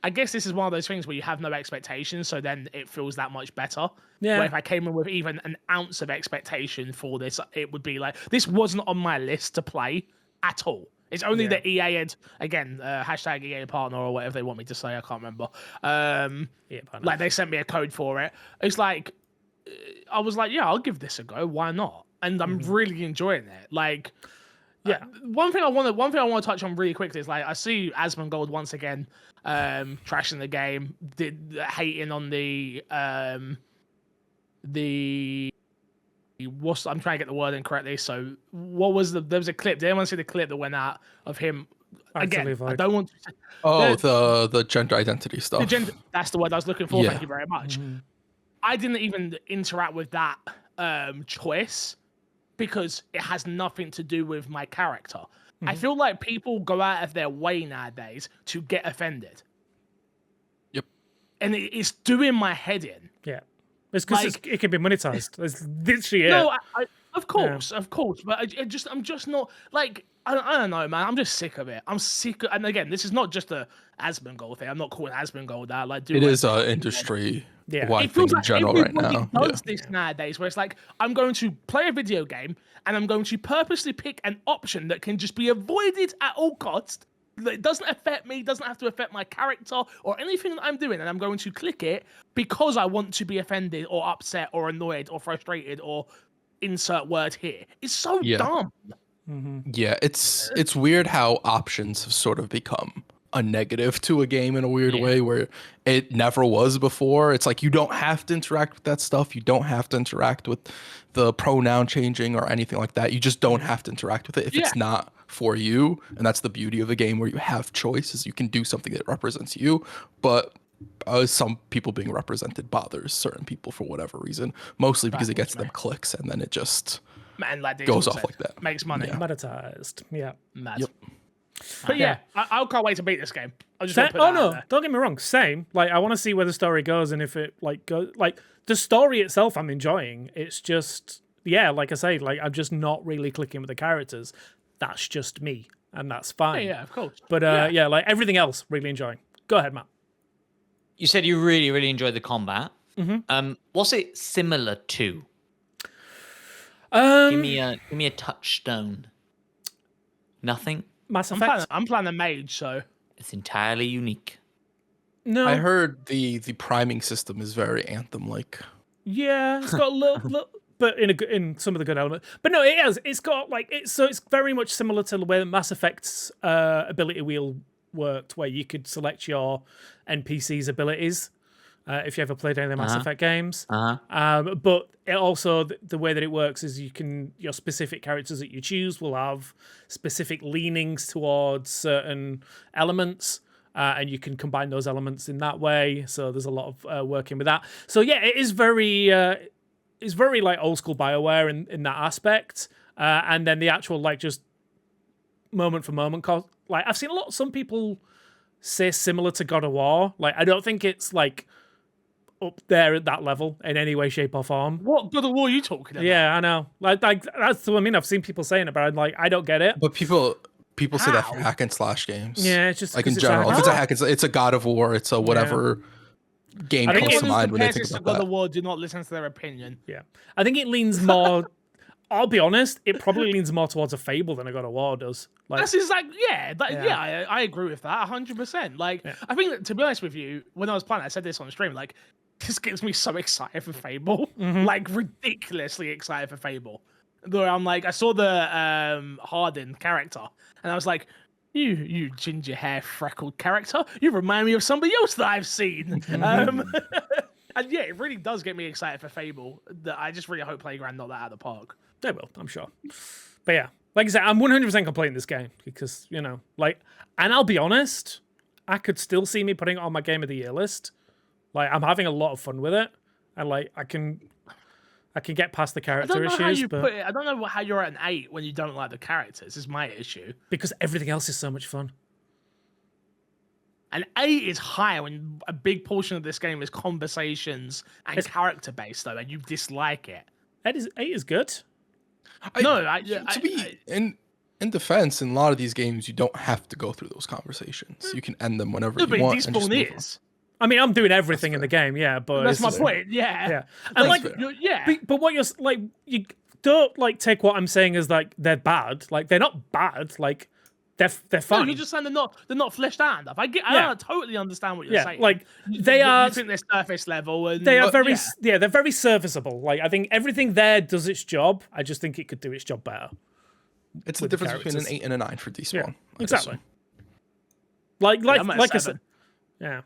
I guess this is one of those things where you have no expectations, so then it feels that much better. Yeah. Where if I came in with even an ounce of expectation for this, it would be like, this wasn't on my list to play at all. It's only that EA had, again, hashtag EA partner or whatever they want me to say, I can't remember. Like they sent me a code for it. It's like, I was like, yeah, I'll give this a go. Why not? And I'm really enjoying it. Like, one thing I want to touch on really quickly is like, I see Asmongold once again trashing the game, hating on I'm trying to get the word in correctly. So there was a clip. Did anyone see the clip that went out of him? Again, I don't want to say, the gender identity stuff. That's the word I was looking for. Thank you very much. I didn't even interact with that choice because it has nothing to do with my character. I feel like people go out of their way nowadays to get offended. Yep. And it's doing my head in. Yeah. It's because it can be monetized. It's literally it. No, of course, but I'm just not like I don't know, man. I'm just sick of it. I'm sick of, and again, this is not just a Asmongold thing. I'm not calling Asmongold out. Like, it is an industry wide thing in general right now. Does this nowadays, where it's like I'm going to play a video game and I'm going to purposely pick an option that can just be avoided at all costs. It doesn't affect me, doesn't have to affect my character or anything that I'm doing, and I'm going to click it because I want to be offended or upset or annoyed or frustrated or insert word here. It's so dumb. Yeah, it's weird how options have sort of become a negative to a game in a weird way where it never was before. It's like you don't have to interact with that stuff. You don't have to interact with the pronoun changing or anything like that. You just don't have to interact with it if it's not for you. And that's the beauty of a game where you have choices. You can do something that represents you, but some people being represented bothers certain people for whatever reason, mostly because it gets them clicks and then it just goes off like that. Makes money. Monetized. Yeah. Yep. But I can't wait to beat this game. I just don't get me wrong. Same. Like, I want to see where the story goes, and if it goes the story itself, I'm enjoying. It's just like I say, like I'm just not really clicking with the characters. That's just me, and that's fine. Yeah, of course. But like everything else, really enjoying. Go ahead, Matt. You said you really, really enjoyed the combat. What's it similar to? Give me a touchstone. Nothing. Mass Effect. I'm playing a mage, so it's entirely unique. No, I heard the priming system is very Anthem-like. Yeah, it's got a little but in some of the good elements. But no, it is. It's got it's very much similar to the way that Mass Effect's ability wheel worked, where you could select your NPC's abilities. If you ever played any of the Mass Effect games. But it also, the way that it works is your specific characters that you choose will have specific leanings towards certain elements, and you can combine those elements in that way. So there's a lot of working with that. So yeah, it is very, it's very like old school BioWare in that aspect. And then the actual just moment for moment, I've seen some people say similar to God of War. I don't think it's up there at that level in any way, shape, or form. What God of War are you talking about? Yeah, I know. That's what I mean. I've seen people saying it, but I don't get it. But people say that for hack and slash games. Yeah, it's just in general. If it's a hack, it's a God of War. It's a whatever game comes to mind when they think about God of War. Do not listen to their opinion. Yeah, I think it leans more. I'll be honest. It probably leans more towards a Fable than a God of War does. That's exactly I agree with that 100%. I think that, to be honest with you, when I was playing, I said this on stream. This gets me so excited for Fable, ridiculously excited for Fable. Where I'm I saw the Harden character, and I was like, you ginger hair freckled character, you remind me of somebody else that I've seen. And yeah, it really does get me excited for Fable. That I just really hope Playground knock that out of the park. They will, I'm sure. But yeah, like I said, I'm 100% completing this game because and I'll be honest, I could still see me putting it on my Game of the Year list. I'm having a lot of fun with it, and I can get past the character issues. I don't know how you're at an 8 when you don't like the characters. Is my issue because everything else is so much fun. An 8 is high when a big portion of this game is conversations and character based, though, and you dislike it. 8 is good. In defense, in a lot of these games, you don't have to go through those conversations. You can end them whenever you want. Despawn is. I mean, I'm doing everything in the game, but that's my point. Yeah. And but what you're you don't take what I'm saying as they're bad. They're not bad. They're fine. No, you're just saying they're not fleshed out enough. I totally understand what you're saying. They are. You think they're surface level, and they are they're very serviceable. I think everything there does its job. I just think it could do its job better. It's the difference between an 8 and a 9 for Despawn. Yeah, exactly. Like I said, yeah.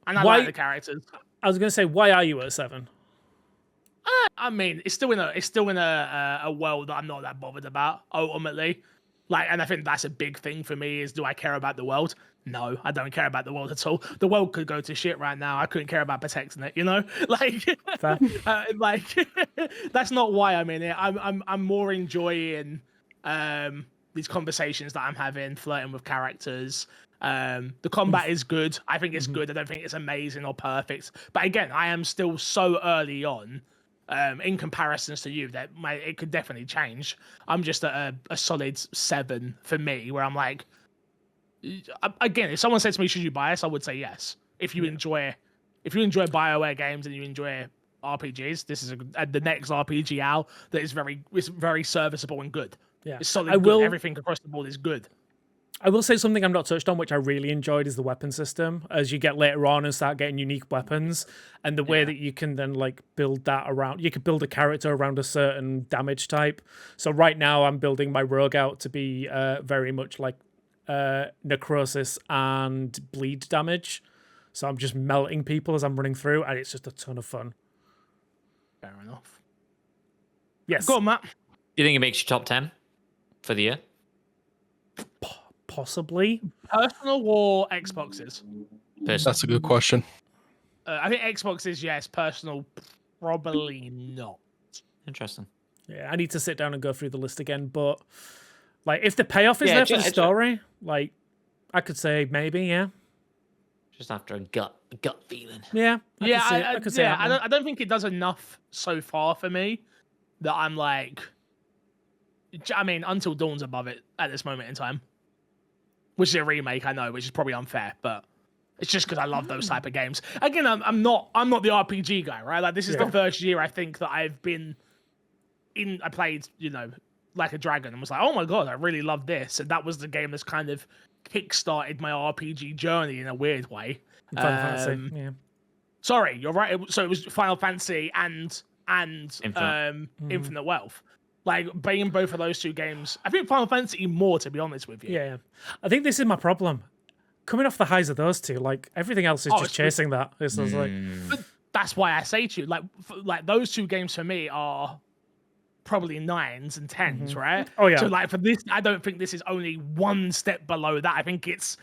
And I like the characters. I was going to say, why are you at a 7? I mean, it's still in a world that I'm not that bothered about ultimately. And I think that's a big thing for me is, do I care about the world? No, I don't care about the world at all. The world could go to shit right now. I couldn't care about protecting it, you know? Like, like that's not why I'm in it. I'm more enjoying these conversations that I'm having, flirting with characters. The combat is good. I think it's good. I don't think it's amazing or perfect. But again, I am still so early on in comparisons to you that it could definitely change. I'm just at a solid 7 for me, where I'm like, again, if someone said to me, should you buy this? I would say yes. If you enjoy BioWare games and you enjoy RPGs, this is the next RPG out that is very serviceable and good. Yeah. It's solid. Good. Everything across the board is good. I will say something I've not touched on, which I really enjoyed, is the weapon system. As you get later on and start getting unique weapons, and the way that you can then like build that around, you could build a character around a certain damage type. So right now I'm building my rogue out to be very much like necrosis and bleed damage. So I'm just melting people as I'm running through, and it's just a ton of fun. Fair enough. Yes. Go on, Matt. Do you think it makes your top 10 for the year? Possibly. Personal or Xboxes? Personal. That's a good question. I think Xboxes, yes. Personal, probably not. Interesting. Yeah, I need to sit down and go through the list again, but like if the payoff is there for the story, like I could say maybe, yeah. Just after a gut feeling. Yeah. I could say I don't think it does enough so far for me that I'm like, I mean, Until Dawn's above it at this moment in time, which is a remake, I know, which is probably unfair, but it's just because I love those type of games. Again, I'm not the RPG guy, right? Like this is the first year I think that I've been in. I played, Like a Dragon, and was like, oh my god, I really love this, and that was the game that's kind of kickstarted my RPG journey in a weird way. Final Fantasy, yeah. Sorry, you're right. So it was Final Fantasy and Infinite Wealth. Like being both of those two games, I think Final Fantasy more, to be honest with you. Yeah, I think this is my problem. Coming off the highs of those two, like everything else is just chasing that. It's like, but that's why I say to you, like those two games for me are probably 9s and 10s, right? Oh yeah. So like for this, I don't think this is only one step below that. I think it's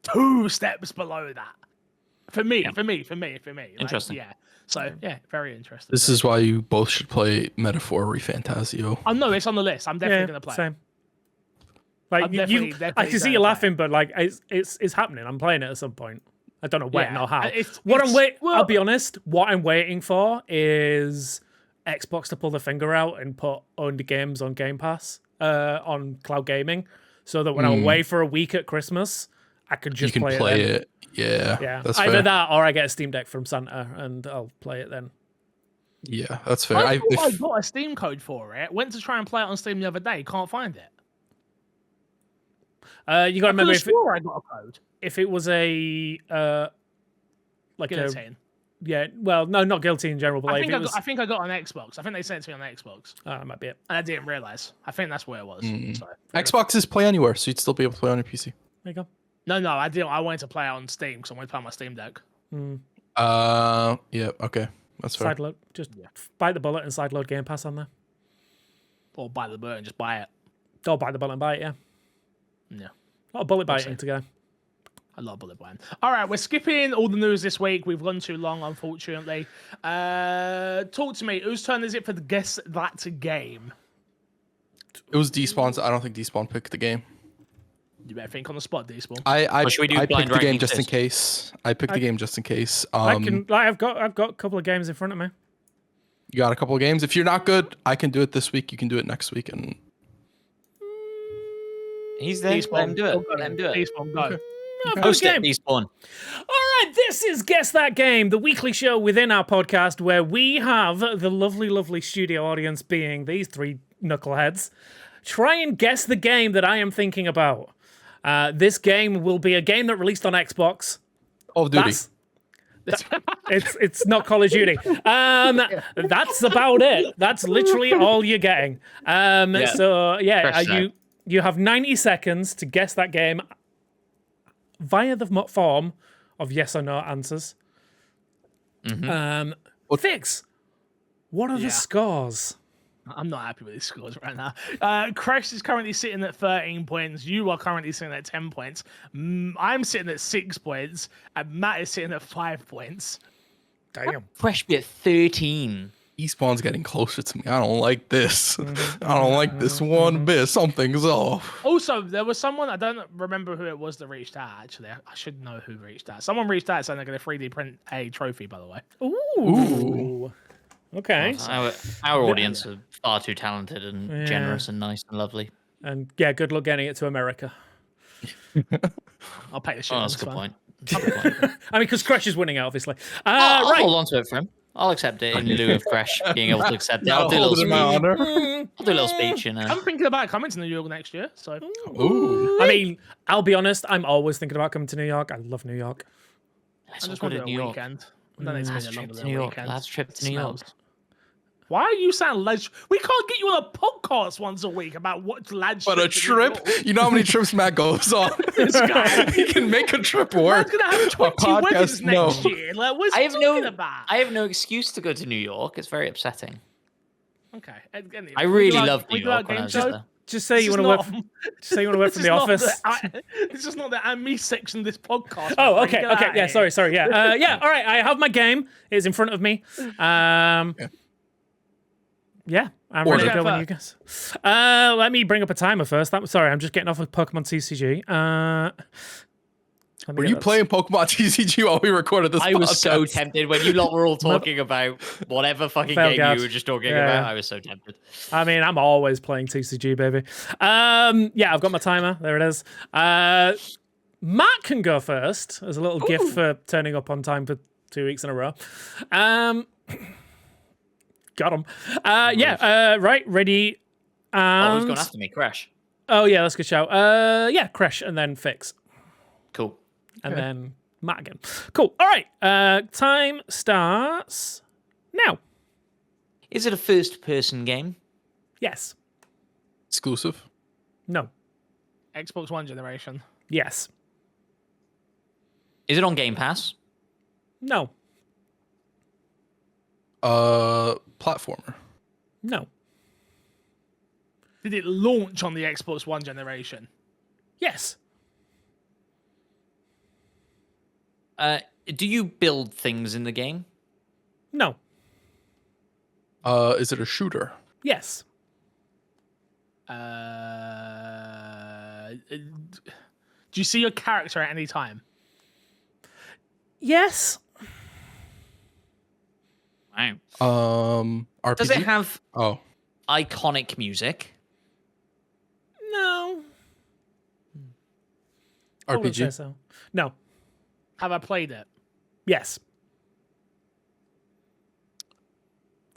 2 steps below that. For me. Interesting. Like, yeah. So yeah, very interesting. This is why you both should play Metaphor Refantasio. Oh no, it's on the list. I'm definitely gonna play. Same. Like I can see you laughing, but like it's happening. I'm playing it at some point. I don't know when or how. I'll be honest. What I'm waiting for is Xbox to pull the finger out and put owned games on Game Pass on cloud gaming, so that when I'm away for a week at Christmas, I could just play it. Yeah, that's either fair. that or I get a Steam Deck from Santa and I'll play it then. Yeah, that's fair. I got a Steam code for it. Went to try and play it on Steam the other day. Can't find it. You got to remember I got a code. If it was a like Guillotine. Well, no, not guilty in general, but I like think I got on Xbox. I think they sent it to me on Xbox. Oh, that might be it. And I didn't realize. I think that's where it was. So, Xbox is Play Anywhere, so you'd still be able to play on your PC. There you go. No, I didn't. I wanted to play it on Steam because I wanted to play on my Steam Deck. Yeah, okay. That's fair. Sideload. Just bite the bullet and sideload Game Pass on there. Or bite the bullet and just buy it. Or bite the bullet and buy it, yeah. Yeah. A lot of bullet biting together. I love bullet biting. All right, we're skipping all the news this week. We've gone too long, unfortunately. Talk to me. Whose turn is it for the Guess That Game? It was Despawn's. I don't think Despawn picked the game. You better think on the spot, Despawn. I should we do picked blind the game ranking just in first? case. I picked the game just in case. I've got a couple of games in front of me. You got a couple of games. If you're not good, I can do it this week. You can do it next week, and He's there. Let him do it. Let him do it. Despawn, go. Host it, Despawn. All right, this is Guess That Game, the weekly show within our podcast where we have the lovely, lovely studio audience, being these 3 knuckleheads, try and guess the game that I am thinking about. This game will be a game that released on Xbox. Call of Duty. It's not Call of Duty. That's about it. That's literally all you're getting. So yeah, you have 90 seconds to guess that game via the form of yes or no answers. Fix, what are the scores? I'm not happy with these scores right now. Crash is currently sitting at 13 points. You are currently sitting at 10 points. I'm sitting at 6 points, and Matt is sitting at 5 points. Damn. Crash be at 13. Espawn's getting closer to me. I don't like this. I don't like this one bit. Something's off. Also, there was someone, I don't remember who it was that reached out, actually. I should know who reached out. Someone reached out saying they're going to 3D print a trophy, by the way. Ooh. Okay. Our audience are far too talented and generous and nice and lovely. And yeah, good luck getting it to America. I'll pay the shit. Oh, that's a good point. I mean, because Crash is winning, obviously. I'll Right. hold on to it for him. I'll accept it in lieu of Crash being able to accept it. I'll do a Hold little it in my speech. honor. I'll do a little speech. I'm thinking about coming to New York next year, so. Ooh. I mean, I'll be honest, I'm always thinking about coming to New York. I love New York. I just want to do a weekend. I don't need to Lads spend it trip longer to than New a York. weekend. Lads trip to New York. Why are you saying lads? We can't get you on a podcast once a week about what lads. But a trip, you know how many trips Matt goes on? This guy. He can make a trip We're work. gonna have 20 podcast, weddings no. next year. Like, what's I he have talking no. about? I have no excuse to go to New York. It's very upsetting. Okay. Anyway, I really we love New we do our York when I game was show. there. Just say you want to work. Just say you want to work from the office. It's just not the and me section of this podcast. Oh, my okay, friend. Get okay, out yeah, of here. sorry, yeah, all right. I have my game. It's in front of me. Yeah, I'm ready to Order. go when you guys. Let me bring up a timer first. Sorry, I'm just getting off of Pokemon TCG. Were you playing Pokemon TCG while we recorded this I was podcast? so tempted when you lot were all talking about whatever fucking game Veilguard. you were just talking Yeah. about. I was so tempted. I mean, I'm always playing TCG, baby. Yeah, I've got my timer. There it is. Matt can go first as a little gift for turning up on time for 2 weeks in a row. Got him. Right, ready. Oh, who's And... going after me? Crash. Oh, yeah, that's a good shout. Yeah, Crash and then Fix. Cool. And then Matt again. Cool. All right. Time starts now. Is it a first-person game? Yes. Exclusive. No. Xbox One generation. Yes. Is it on Game Pass? No. Platformer. No. Did it launch on the Xbox One generation? Yes. Do you build things in the game? No. Is it a shooter? Yes. Do you see your character at any time? Yes. Wow. RPG. Does it have Oh, iconic music? No. I wouldn't say RPG. so. No. Have I played it? Yes.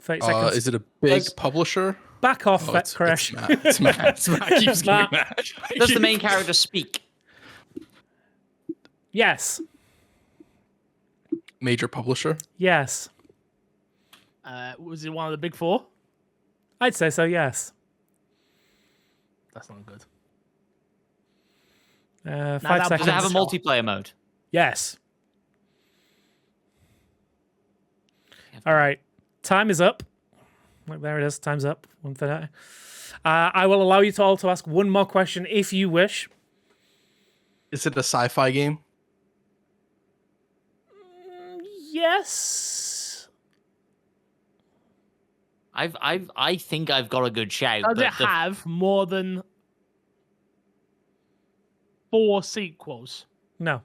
30 seconds. Is it a big Does- publisher? Back off, Oh, that Crash. It's Matt. It's Matt. Keeps giving Matt. Matt. Does the main character speak? Yes. Major publisher? Yes. Was it one of the big four? I'd say so, yes. That's not good. 5 that- seconds. Does it have a multiplayer mode? Yes. All right. Time is up. Look, there it is. Time's up. 1:30. I will allow you to all to ask one more question if you wish. Is it a sci-fi game? Yes. I think I've got a good shout. Does but it have more than 4 sequels? No.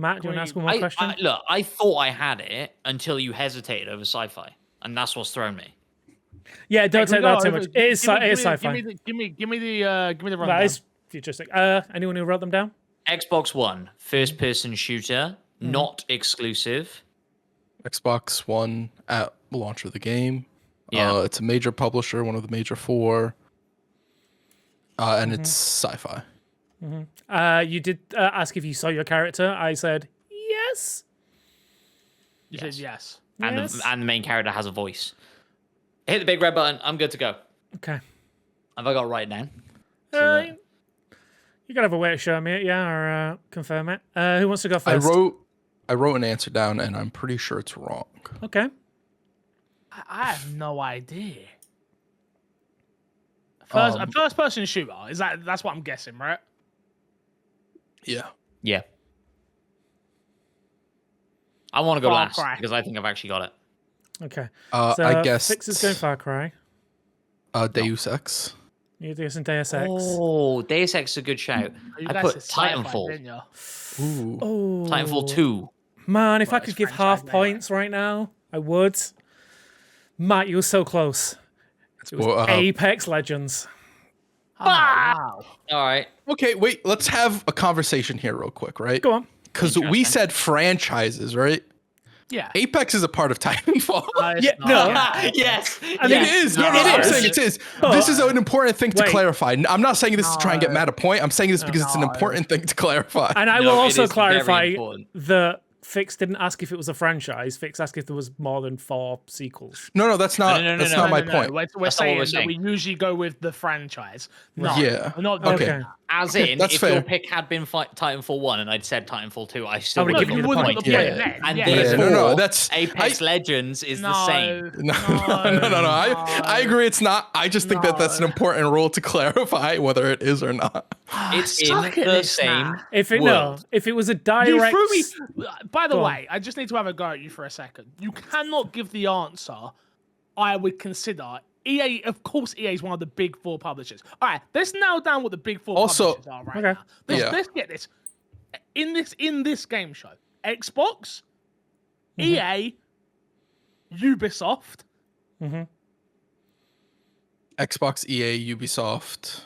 Matt, do you want to ask one more question? Look, I thought I had it until you hesitated over sci-fi, and that's what's thrown me. Yeah, don't take that too much. It is sci-fi. Give me the rundown. That is futuristic. Anyone who wrote them down? Xbox One, first-person shooter, not exclusive. Xbox One at launch of the game. Yeah. It's a major publisher, one of the major 4. And it's sci-fi. You did ask if you saw your character. I said yes. You said yes. And, Yes. and the main character has a voice. Hit the big red button. I'm good to go. Okay. Have I got it right now? You gotta have a way to show me it, yeah, or confirm it. Who wants to go first? I wrote I wrote an answer down, and I'm pretty sure it's wrong. Okay. I have no idea. A first-person shooter, that's what I'm guessing, right? Yeah. Yeah. I want to go Far last Cry. because I think I've actually got it. Okay. I guess Fix is going Far Cry. Deus Ex. You're guessing Deus Ex. Oh, Deus Ex is a good shout. You I guys put said sci-fi, Titanfall. didn't you? Ooh. Oh. Titanfall 2. Man, if Well, I could it's give franchise half anyway. points right now, I would. Matt, you were so close. It was Well, Apex Legends. Oh, wow. All right. Okay, wait. Let's have a conversation here real quick, right? Go on. Because we Interesting. said franchises, right? Yeah. Apex is a part of Titanfall. It's Yeah, not. no. Yes. I mean, It is. Yeah, I'm it saying is. it is. But- This is an important thing to Wait. clarify. I'm not saying this to try and get No. Matt a point. I'm saying this because it's an No. important thing to clarify. And I No, will it also is very clarify important. that Fix didn't ask if it was a franchise. Fix asked if there was more than 4 sequels. No, that's not. No, That's no, not my No, point. We're That's not what saying we're that saying. we usually go with the franchise. No, Yeah. we're not doing Okay. Okay. that. As in, That's if fair. your pick had been Titanfall 1 and I'd said Titanfall 2, I still I would've would given have you given the the point. point. Yeah. Then, And yeah. therefore, no, that's- Apex Legends is no, the same. No. I agree. It's not. I just think that that's an important rule to clarify whether it is or not. It's in Suck at the this, same Matt. If it world. if it was a You direct threw me. By the Go on. way, I just need to have a go at you for a second. You cannot give the answer I would consider. EA, of course, EA is one of the big 4 publishers. All right, let's nail down what the big 4 Also- publishers are right Okay. now. Let's, Yeah. let's get this. In this game show, Xbox, EA, Ubisoft, Xbox, EA, Ubisoft,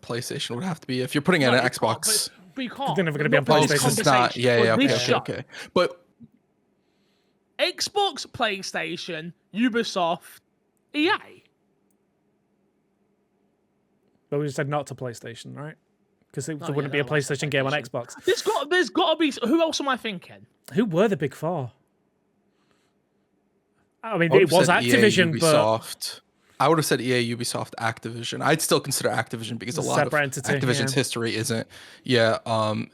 PlayStation would have to be if you're putting in No, an you can't, Xbox. but you can't. They're never gonna be on Not for Oh, this PlayStation. it's not. conversation, Yeah, for yeah, okay, this okay, show. okay. But Xbox, PlayStation, Ubisoft, EA. But we just said not to PlayStation, right? Because there yeah, wouldn't be a that was PlayStation game on PlayStation. Xbox. There's got to be. Who else am I thinking? Who were the big 4? I mean, I it would've was said EA, Activision, but Ubisoft. I would have said EA, Ubisoft, Activision. I'd still consider Activision because a lot of Separate entity, Activision's yeah. history isn't. Yeah.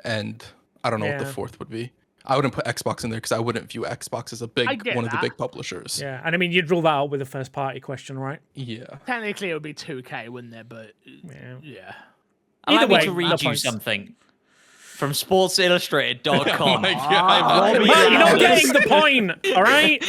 And I don't know what the Yeah. 4th would be. I wouldn't put Xbox in there because I wouldn't view Xbox as a I get one of the that. big publishers. yeah. And I mean, you'd rule that out with a first party question, right? Yeah. Technically, it would be 2K, wouldn't it? But Yeah. yeah. Allow Either me way, to no read you points. something from SportsIllustrated.com. my God. Robbie Matt, you're not Allen. getting the point, all right?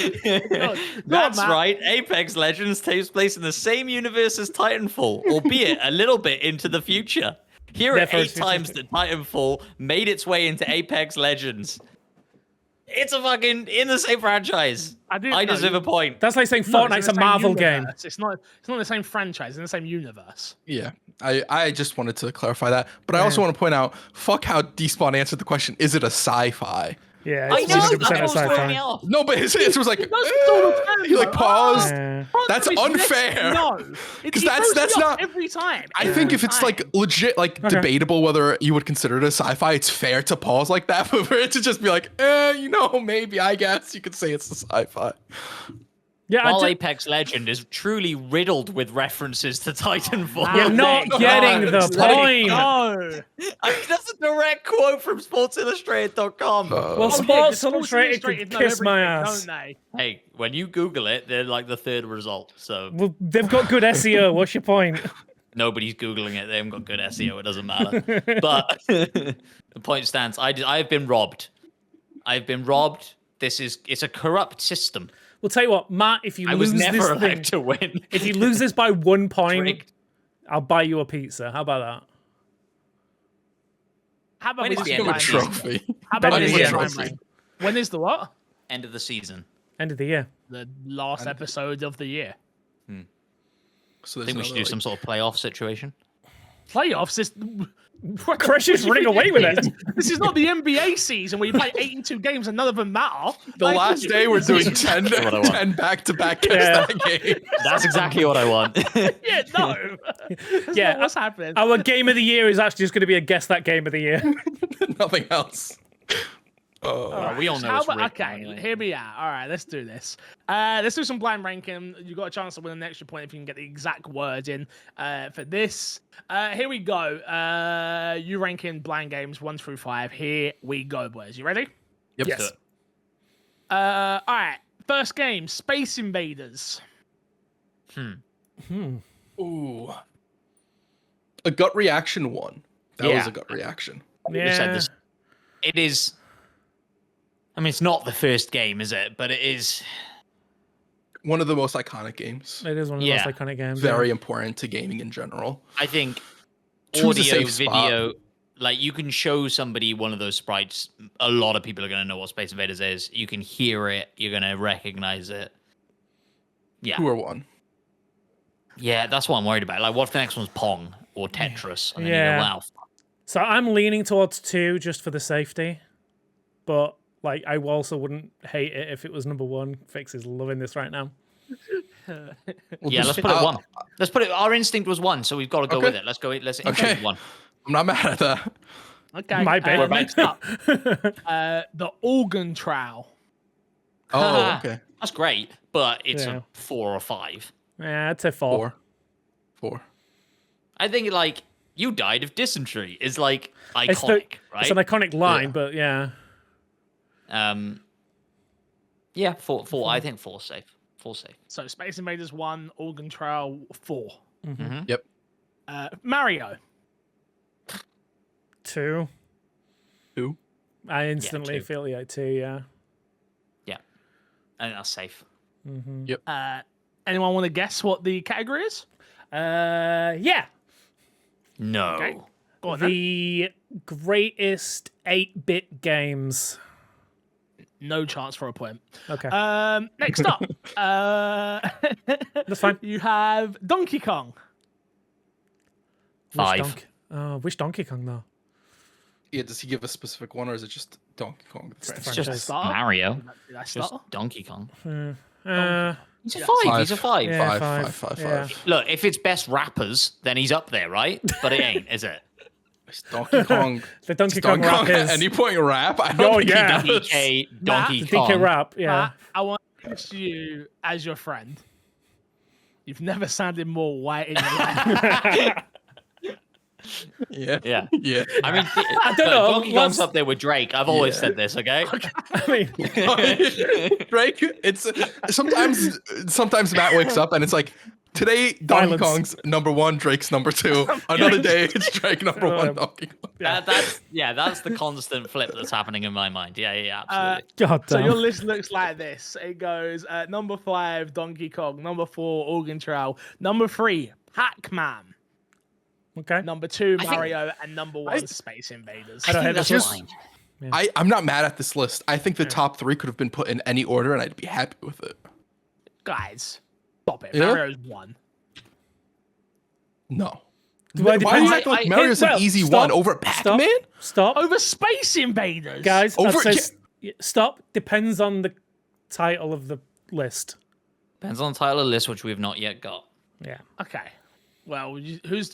That's Matt. right. Apex Legends takes place in the same universe as Titanfall, albeit a little bit into the future. Here are Therefore, 8 it's times that Titanfall made its way into Apex Legends. It's a fucking in the same franchise. I didn't I know deserve you- a point. That's like saying No, it's in Fortnite's the a same Marvel game. universe. It's not the same franchise. It's in the same universe. Yeah. I just wanted to clarify that. But I also want to point out, fuck how Despawn answered the question, is it a sci-fi? Yeah, I it's know, 100% that's a what was throwing me sci-fi. off. No, but his answer was like, does this all the time, he like though. paused. Yeah. That's It's unfair. No, Because It that's throws me off not every time. I think if it's like legit, like debatable whether you would consider it a sci-fi, it's fair to pause like that. But for it to just be like, maybe I guess you could say it's a sci-fi. Yeah, While Apex Legend is truly riddled with references to Titanfall. you're not no, getting no, the let it point. No. I mean, that's a direct quote from SportsIllustrated.com. Well, Oh, yeah, Sports 'cause Illustrated could Illustrated know kiss my everything, ass. Don't they? Hey, when you Google it, they're like the 3rd result. So Well, they've got good SEO. What's your point? nobody's Googling it. They haven't got good SEO. It doesn't matter. But the point stands. I've been robbed. I've been robbed. It's a corrupt system. We'll tell you what, Matt. If you I lose was never this allowed thing, to win. if you lose this by 1 point, Rigged. I'll buy you a pizza. How about that? How about When we is the just end do of A the time season? ring? trophy. How about When we is do the time end? ring? When is the what? End of the season. End of the year. The last episode of the year. So I think we should do some sort of playoff situation. Playoffs is. Crash is running away with it. This is not the NBA season where you play 82 games and none of them matter. The last day we're doing 10 what I want. 10 back-to-back Yeah. that game. That's exactly what I want. Yeah, no. That's Yeah, not what's happening. Our game of the year is actually just going to be a guess that game of the year. Nothing else. Alright, we all so know it's rigged now okay, anyway. here we are. All right, let's do this. Let's do some blind ranking. You got a chance to win an extra point if you can get the exact word in for this. Here we go. You ranking blind games 1 through 5. Here we go, boys. You ready? Yep. Yes. All right. First game, Space Invaders. Ooh. A gut reaction one. That was Yeah. a gut reaction. We said Yeah. this. It is. I mean, it's not the first game, is it? But it is. One of the most iconic games. It is one of the Yeah. most iconic games. Very important to gaming in general. I think Choose a audio, safe spot. video, like you can show somebody one of those sprites. A lot of people are going to know what Space Invaders is. You can hear it. You're going to recognize it. Yeah. 2 or 1. Yeah, that's what I'm worried about. Like, what if the next one's Pong or Tetris? And then you Yeah. go, wow. So I'm leaning towards 2 just for the safety, but like I also wouldn't hate it if it was number 1. Fix is loving this right now. Well, Yeah, let's just- put it 1. Let's put it. Our instinct was 1, so we've got to go Okay. with it. Let's go. Let's Okay. include 1. I'm not mad at that. Okay. My bad. We're Next up, the Organ Trowel. Oh, okay. That's great, but it's Yeah. a 4 or 5. Yeah, I'd say 4. 4. I think like you died of dysentery is like It's, iconic, right? it's an iconic line, Yeah. but yeah. Yeah, 4. I think 4's safe. 4's safe. So Space Invaders 1, Organ Trowel 4. Yep. Mario. 2. 2. I instantly 2. feel yeah, 2, yeah. Yeah, I think that's safe. Anyone want to guess what the category is? Yeah. No. Okay. Go on, then. The greatest 8-bit games. No chance for a point. Okay. Next up, That's fine. you have Donkey Kong. Which 5. Which Donkey Kong though? Yeah, does he give a specific one or is it just Donkey Kong? It's franchise. just Start. Mario. Did I Just start? Donkey Kong. He's a Yeah. 5. He's a 5. Yeah. 5. Yeah. Look, if it's best rappers, then he's up there, right? But it ain't, is it? It's Donkey Kong. The Donkey Does Kong rap at is any point rap? I Oh, don't think yeah. he does. DK Donkey the Kong. DK rap. Yeah. Matt, I want to introduce you as your friend. You've never sounded more white in your life. Yeah. Yeah. Yeah. I mean, I don't know. Donkey Kong's up there with Drake. I've always said this, okay? I mean, Drake, it's sometimes Matt wakes up and it's like, today Donkey Violence. Kong's number 1, Drake's number 2. Another day it's Drake number 1, Donkey Kong. That's the constant flip that's happening in my mind. Yeah, absolutely. God So damn. your list looks like this. It goes number 5, Donkey Kong. Number 4, Organ Trowel. Number 3, Pac-Man. Okay. Number 2, think- Mario. And number 1, Space Invaders. I don't hate that's this. fine. I'm not mad at this list. I think the top 3 could have been put in any order and I'd be happy with it. Guys, stop it. Yeah? Mario's 1. No. Well, it Why do you depends- act like I- Mario's well, an easy stop, one over Pac-Man? Stop. Over Space Invaders. Guys, Over- I'd say stop. Depends on the title of the list. Depends on the title of the list, which we've not yet got. Yeah. Okay. Well,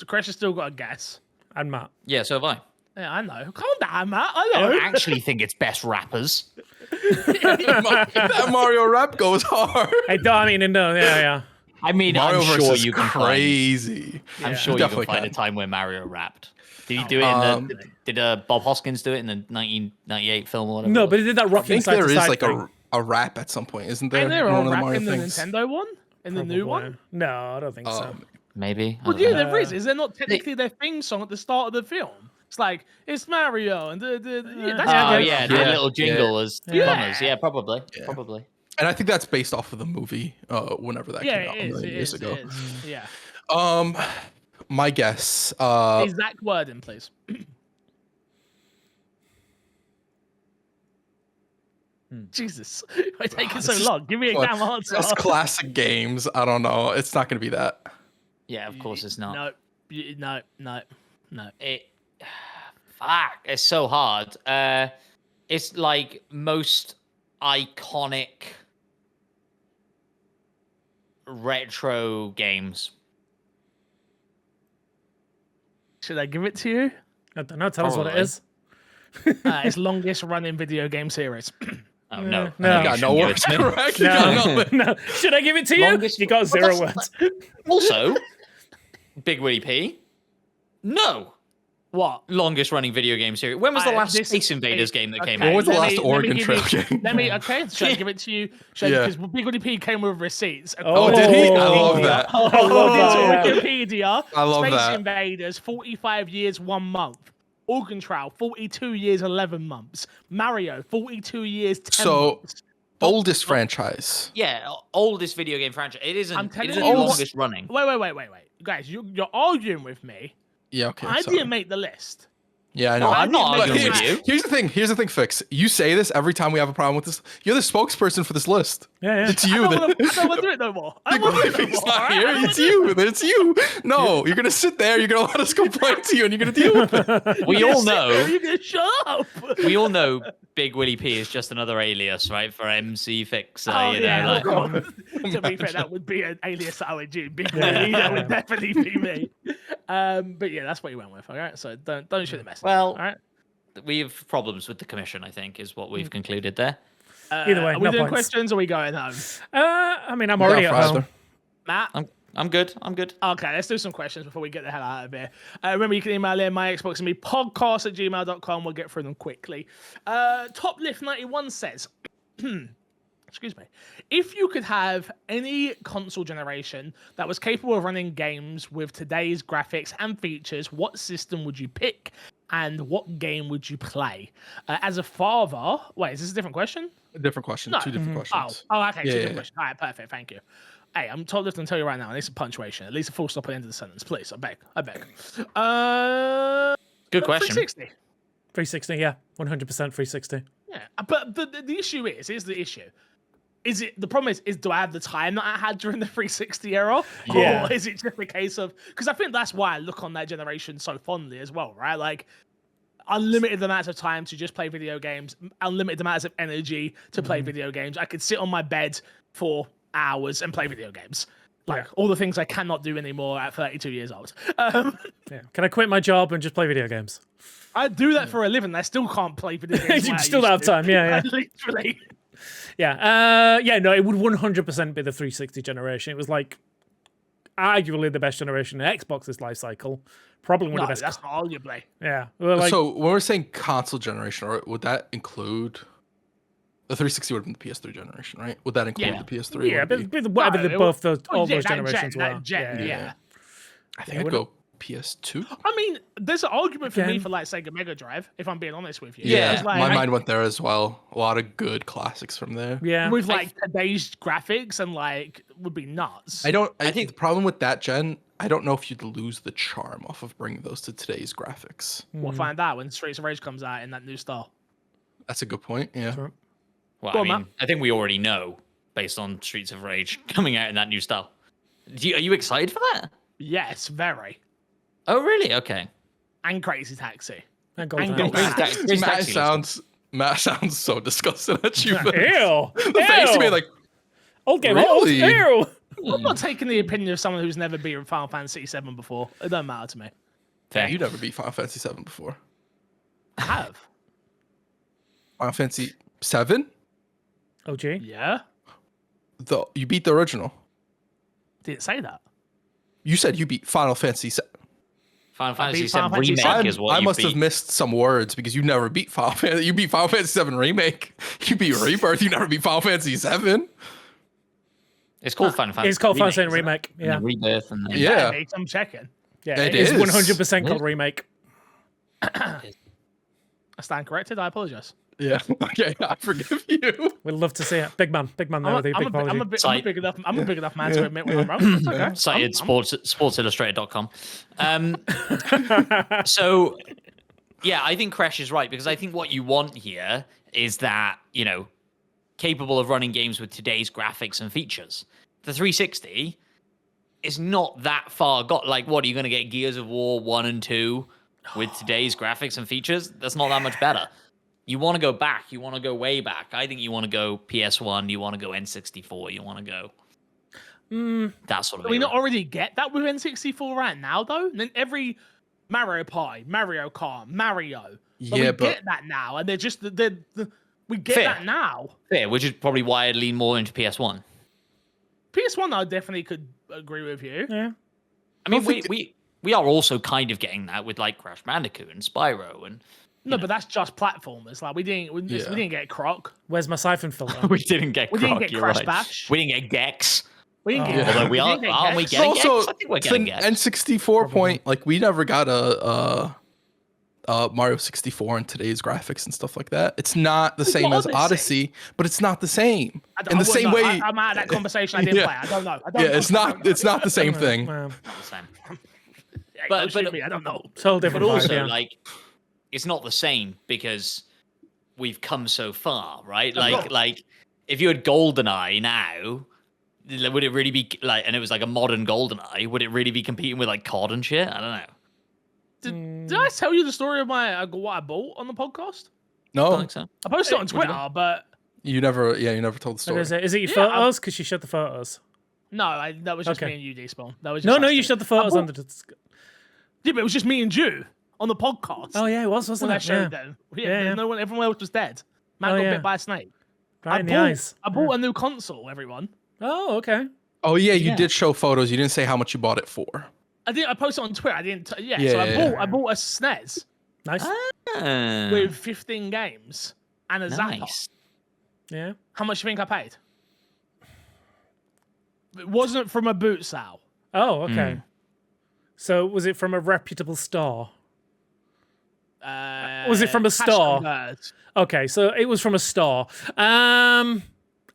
Crash has still got a guess. And Matt. Yeah, so have I. Yeah, I know. Calm down, Matt. I I know. don't actually think it's best rappers. That Mario rap goes hard. I mean, no, yeah. I mean, Mario I'm sure versus you can crazy. I'm sure you can Definitely find a can. time where Mario rapped. Did he do it in the? Did Bob Hoskins do it in the 1998 film or whatever? No, it was? but he did that I rocking think side there to is side like thing. a rap at some point, isn't there? And they're in all one of the rap Mario in the things? Nintendo one? In the new one? No, I don't think so. Maybe. I Well, don't yeah, know. there is. Is there not technically their theme song at the start of the film? It's like, it's Mario, and that's Oh yeah, the Yeah. little jingle was Yeah. plumbers. Yeah, probably. Yeah. Probably. And I think that's based off of the movie, whenever that Yeah, came out it a is. million It years is. ago. It is. Yeah. My guess, Exact wording, please. Jesus, why taking so this is long? Give me a damn answer. that's classic games. I don't know. It's not gonna be that. Yeah, of course it's not. No. It. Fuck, it's so hard. It's like most iconic retro games. Should I give it to you? I don't know. Tell us what it Probably. is. It's longest running video game series. Oh no, No words. Correct. No. Should I give it to you? You got 0 words. Also, Big Willie P. No. What? Longest running video game series. When was the last Space Invaders game that came out? What was the last Oregon Trail game? Should I give it to you? Because Big Willie P came with receipts. Oh, did he? I love that. Wikipedia. I love Space that. Invaders, 45 years, 1 month. Oregon Trail, 42 years, 11 months. Mario, 42 years, 10 months. Oldest franchise. Yeah, oldest video game franchise. It isn't. I'm telling it isn't you the what- longest running. Wait. Guys, you're arguing with me. Yeah, okay. I sorry. didn't make the list. Yeah, I know. I'm not But arguing with you. Here's the thing, Fix. You say this every time we have a problem with this. You're the spokesperson for this list. Yeah. It's you. I don't want to do it no more. I don't want to do it no He's more. not alright? here. I don't It's wanna do you. It's you. No, you're gonna sit there. You're gonna let us complain to you, and you're gonna deal with it. We all know. You're gonna shut up. We all know Big Willie P is just another alias, right, for MC Fixer. Oh, you know, yeah, like, to be fair, that would be an alias that I would do. Big Willie, that would definitely be me. But yeah, that's what you went with. All right, so don't shoot the messenger. Well, all right. we have problems with the commission. I think is what we've concluded there. Either way, are we no doing points. questions or are we going home? I mean, I'm already at home. Matt? I'm good. Okay, let's do some questions before we get the hell out of here. Remember, you can email in my Xbox and me podcast@gmail.com. We'll get through them quickly. Top Lift 91 says, excuse me, if you could have any console generation that was capable of running games with today's graphics and features, what system would you pick? And what game would you play? As a father, wait, is this a different question? A different question. No. Two different questions. Okay, two Yeah, different yeah. questions. All right, perfect, thank you. Hey, I'm told this to tell you right now, at least a punctuation, at least a full stop at the end of the sentence, please. I beg. Good question. 360. 360, yeah. 100% 360. Yeah, but the issue is the issue. Is it the problem is do I have the time that I had during the 360 era? Yeah. Or is it just a case of because I think that's why I look on that generation so fondly as well, right? Like unlimited amounts of time to just play video games, unlimited amounts of energy to play video games. I could sit on my bed for hours and play video games. Like all the things I cannot do anymore at 32 years old. Yeah. Can I quit my job and just play video games? I do that for a living. I still can't play video games. You the way I still used have to. time, yeah. Literally. Yeah. No, it would 100% be the 360 generation. It was like arguably the best generation in Xbox's life cycle. Probably one No, of the best. that's not arguably. Yeah. Well, like, So when we're saying console generation, or would that include the 360 would have been the PS3 generation, right? Would that include Yeah. the PS3? yeah, Would it be- but whatever No, the, it both those, Oh, all yeah, those that generations gen, were. that gen, yeah. I think I'd go PS2. I mean, there's an argument for me Again. for like Sega Mega Drive, if I'm being honest with you. Yeah, It's like, my mind went there as well. A lot of good classics from there. Yeah. with like today's graphics and like would be nuts. I think the problem with that gen, I don't know if you'd lose the charm off of bringing those to today's graphics. We'll find out when Streets of Rage comes out in that new style. That's a good point. Yeah. Sure. Well, Go I on, mean, Matt. I think we already know based on Streets of Rage coming out in that new style. Are you excited for that? Yes, very. Oh, really? Okay. And Crazy Taxi. And And Golden Golden Axe. Crazy Matt Taxi looks sounds so disgusting at you. Ew. The face you made like Old game. Really? Old. Ew. I'm not taking the opinion of someone who's never beaten Final Fantasy VII before. It doesn't matter to me. fair. you never beat Final Fantasy 7 before. I have. Final Fantasy 7? OG. Yeah. You beat the original. Didn't say that. You said you beat Final Fantasy 7. Final Fantasy beat Final VII Fantasy remake VII. is what I you must beat. have missed some words because you never beat Final Fantasy. You beat Final Fantasy 7 remake. You beat Rebirth. You never beat Final Fantasy 7. It's called Final Fantasy. It's called Final Fantasy isn't it? Remake. And Yeah. then Rebirth and then Yeah. Mate, I'm checking. Yeah. It It is is. 100% called Remake. I stand corrected. I apologize. Yeah. Okay. I forgive you. We'd love to see it. Big man there with the big apology. I'm a big enough man to admit when I'm wrong. It's okay. cited sportsillustrated.com. So, yeah, I think Crash is right because I think what you want here is that, capable of running games with today's graphics and features. The 360 is not that far got. Like, what, are you going to get Gears of War 1 and 2 with today's graphics and features? That's not that much better. You want to go back. You want to go way back. I think you want to go PS1. You want to go N64. You want to go that sort of Do we era. not already get that with N64 right now, though? And then every Mario Party, Mario Kart, Mario. Yeah, but we get that now, and they're just we get Fair. that now. Yeah, which is probably why I'd lean more into PS1. PS1, I definitely could agree with you. Yeah. I mean, we are also kind of getting that with like Crash Bandicoot and Spyro and. No, but that's just platformers. Like we didn't get Croc. Where's my siphon filter? we didn't get Croc. We didn't get you're Crash right. Bash. We didn't get Gex. We didn't get. Although we are, aren't we getting Gex? Also, I think we're getting the Gex. N64 point, like we never got a Mario 64 in today's graphics and stuff like that. It's not the same as Odyssey, but it's not the same. In the same way, I'm out of that conversation. I didn't play. I don't know. It's not the same thing. Not the same. But I don't know. Totally different. But also, vibe, yeah. like, it's not the same because we've come so far, right? Like, if you had GoldenEye now, would it really be like? And it was like a modern GoldenEye. Would it really be competing with like COD and shit? I don't know. Did I tell you the story of what I bought on the podcast? I don't No, think so. I posted it on Twitter, but you never told the story. Is it your photos? Because you showed the photos. no, that was just Okay. me and you, D-Spawn. That was just No, us you two. showed the photos on the. Yeah, but it was just me and you on the podcast. Oh yeah, it was, wasn't when I it? showed Yeah. them. Yeah. No one, everyone else was dead. Man Oh, got yeah. bit by a snake. Right in the eyes. I bought a new console. Everyone. Oh, okay. Oh yeah, you Yeah. did show photos. You didn't say how much you bought it for. I posted it on Twitter. I didn't. Yeah, So yeah. I bought a SNES Nice. with 15 games and a Zapper. Nice. Yeah. How much do you think I paid? It wasn't from a boot sale. Oh, okay. So was it from a reputable store? Was it from a Cash store? Convert. Okay, so it was from a store.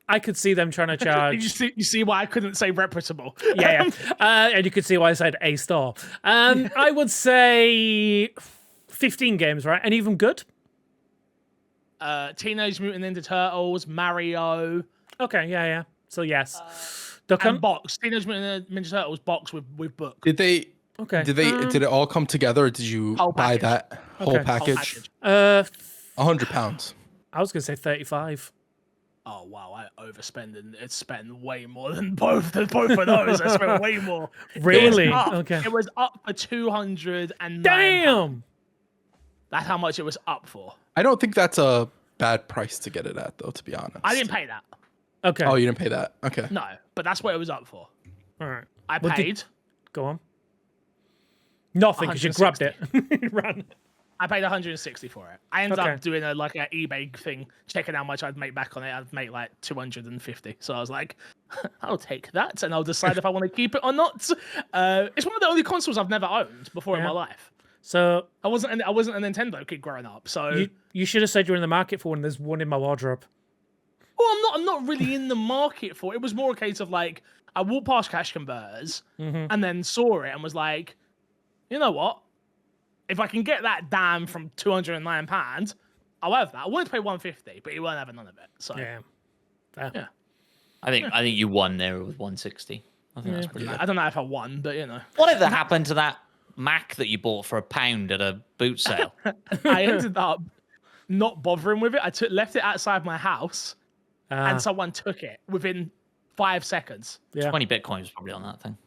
I could see them trying to charge. You see why I couldn't say reputable? yeah. And you could see why I said a store. I would say 15 games, right? And even good? Teenage Mutant Ninja Turtles, Mario, Okay, yeah. So yes. Duck and Hunt? box. Teenage Mutant Ninja Turtles box with book. Did they? Okay. Did it all come together? Or did you Whole buy package. that whole Okay. package? Uh, £100. I was going to say 35. Oh wow, I overspent and it spent way more than both of those. I spent way more. Really? It was up, Okay. It was up for £209. Damn! That's how much it was up for. I don't think that's a bad price to get it at, though. To be honest, I didn't pay that. Okay. Oh, you didn't pay that? Okay. No, but that's what it was up for. All right. I What did- paid. Go on. Nothing, because you grabbed it. Ran. I paid 160 for it. I ended Okay. up doing an eBay thing, checking how much I'd make back on it. I'd make like 250. So I was like, I'll take that, and I'll decide if I want to keep it or not. It's one of the only consoles I've never owned before in Yeah. my life. So I wasn't a Nintendo kid growing up. So you should have said you're in the market for one. There's one in my wardrobe. well, I'm not really in the market for it. It was more a case of like I walked past cash converters and then saw it and was like, you know what? If I can get that damn from £209, I'll have that. I wanted to pay 150, but he weren't having none of it. So Yeah. Fair. Yeah. I think you won there with 160. I think that's pretty good. I don't know if I won, but you know, Whatever happened to that Mac that you bought for £1 at a boot sale? I ended up not bothering with it. I left it outside my house, and someone took it within 5 seconds. Yeah. 20 Bitcoin was probably on that thing.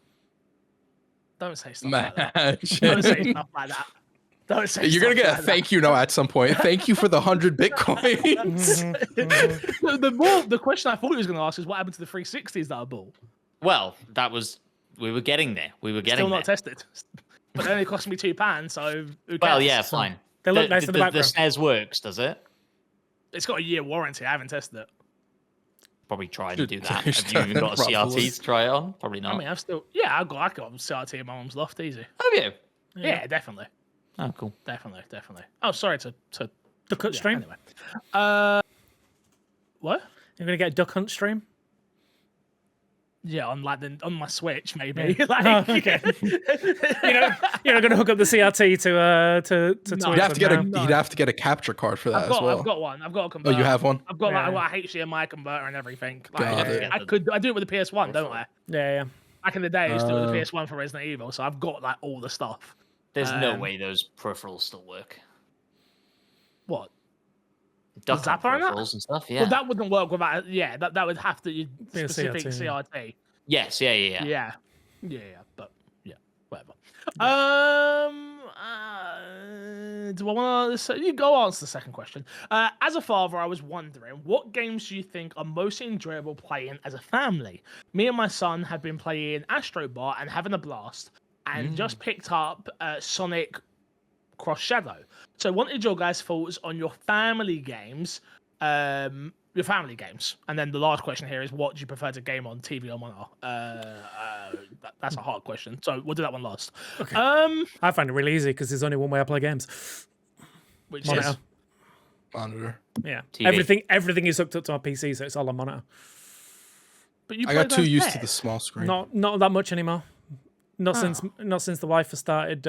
Don't say stuff like that. Match. Don't say stuff like that. Don't say. You're gonna stuff get a like thank you note at some point. Thank you for the 100 bitcoins. that. The question I thought he was going to ask is what happened to the 360s that I bought. Well, we were getting there. We were getting Still there. not tested, but they only cost me £2. So who cares? Well, yeah, fine. They look nice in the The background. SNES works, does it? It's got a year warranty. I haven't tested it. Probably try to do that. you Have you even got a ruffles. CRT to try it on? Probably not. I mean, I got CRT in my mum's loft, easy. Have you? Yeah, definitely. Oh, cool. Definitely. Oh, sorry to The cut stream. Anyway. What? You're gonna get a Duck Hunt stream. Yeah, on my Switch maybe. Yeah. Like, Oh, okay. You're not gonna hook up the CRT to No. Twitch. You'd have to get No. you'd have to get a capture card for that I've got as well. I've got one. I've got a Oh, converter. you have one? I've got Yeah. like a HDMI converter and everything. Like, Got it. I do it with the PS1, don't I? Yeah. Back in the day, I used to do it with the PS1 for Resident Evil, so I've got like all the stuff. There's no way those peripherals still work. What? Duck Hunt Zapper and that? peripherals and stuff, yeah. Well, that wouldn't work without. Yeah, that would have to be Be a specific CRT. CRT. Yes, yeah. Yeah, but yeah, whatever. Do I want to? You go answer the second question. As a father, I was wondering what games do you think are most enjoyable playing as a family? Me and my son have been playing Astrobot and having a blast, and just picked up Sonic Cross Shadow. So, wanted your guys' thoughts on your family games. Your family games, and then the last question here is, what do you prefer to game on, TV or monitor? That's a hard question, so we'll do that one last. Okay. I find it really easy because there's only one way I play games. Which monitor. is Monitor. Yeah, TV. everything is hooked up to my PC, so it's all on monitor. But you I got too used to there. the small screen. Not that much anymore. Not since the wife has started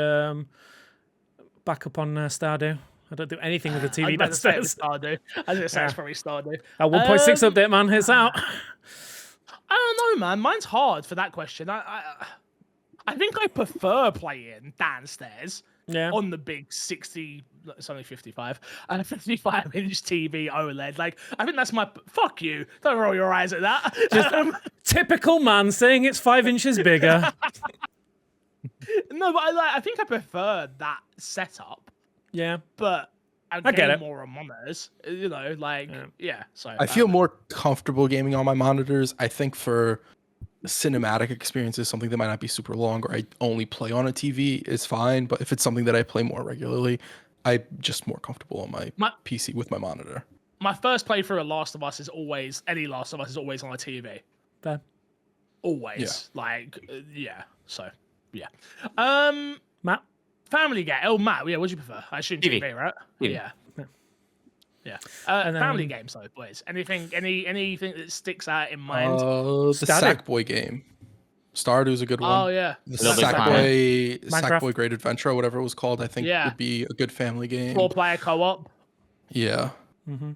back up on Stardew. I don't do anything with the TV downstairs. Stardew. I was going to say it's probably Stardew. 1.6 update, man. It's out. I don't know, man. Mine's hard for that question. I think I prefer playing downstairs on the big 60, it's only 55, and a 55-inch TV OLED. Like, I think that's my... Fuck you. Don't roll your eyes at that. Just typical man saying it's 5 inches bigger. No, but I think I prefer that setup. Yeah. But I get game it. more on monitors. You know, like, yeah. So I feel more comfortable gaming on my monitors. I think for cinematic experiences, something that might not be super long or I only play on a TV is fine. But if it's something that I play more regularly, I'm just more comfortable on my PC with my monitor. My first playthrough of Last of Us is always, any Last of Us is always on a TV. Fair. Always. Yeah. Yeah. So, yeah. Matt? Family game. Oh, Matt, yeah, what do you prefer? I assume TV. TV, right? TV. Yeah. Yeah. And then- family games, though, boys. Anything that sticks out in mind? The Sackboy game. Stardew's a good one. Oh, yeah. The Little Big Sackboy Great Adventure, whatever it was called, I think would be a good family game. 4-player co-op. Yeah. Mm-hmm.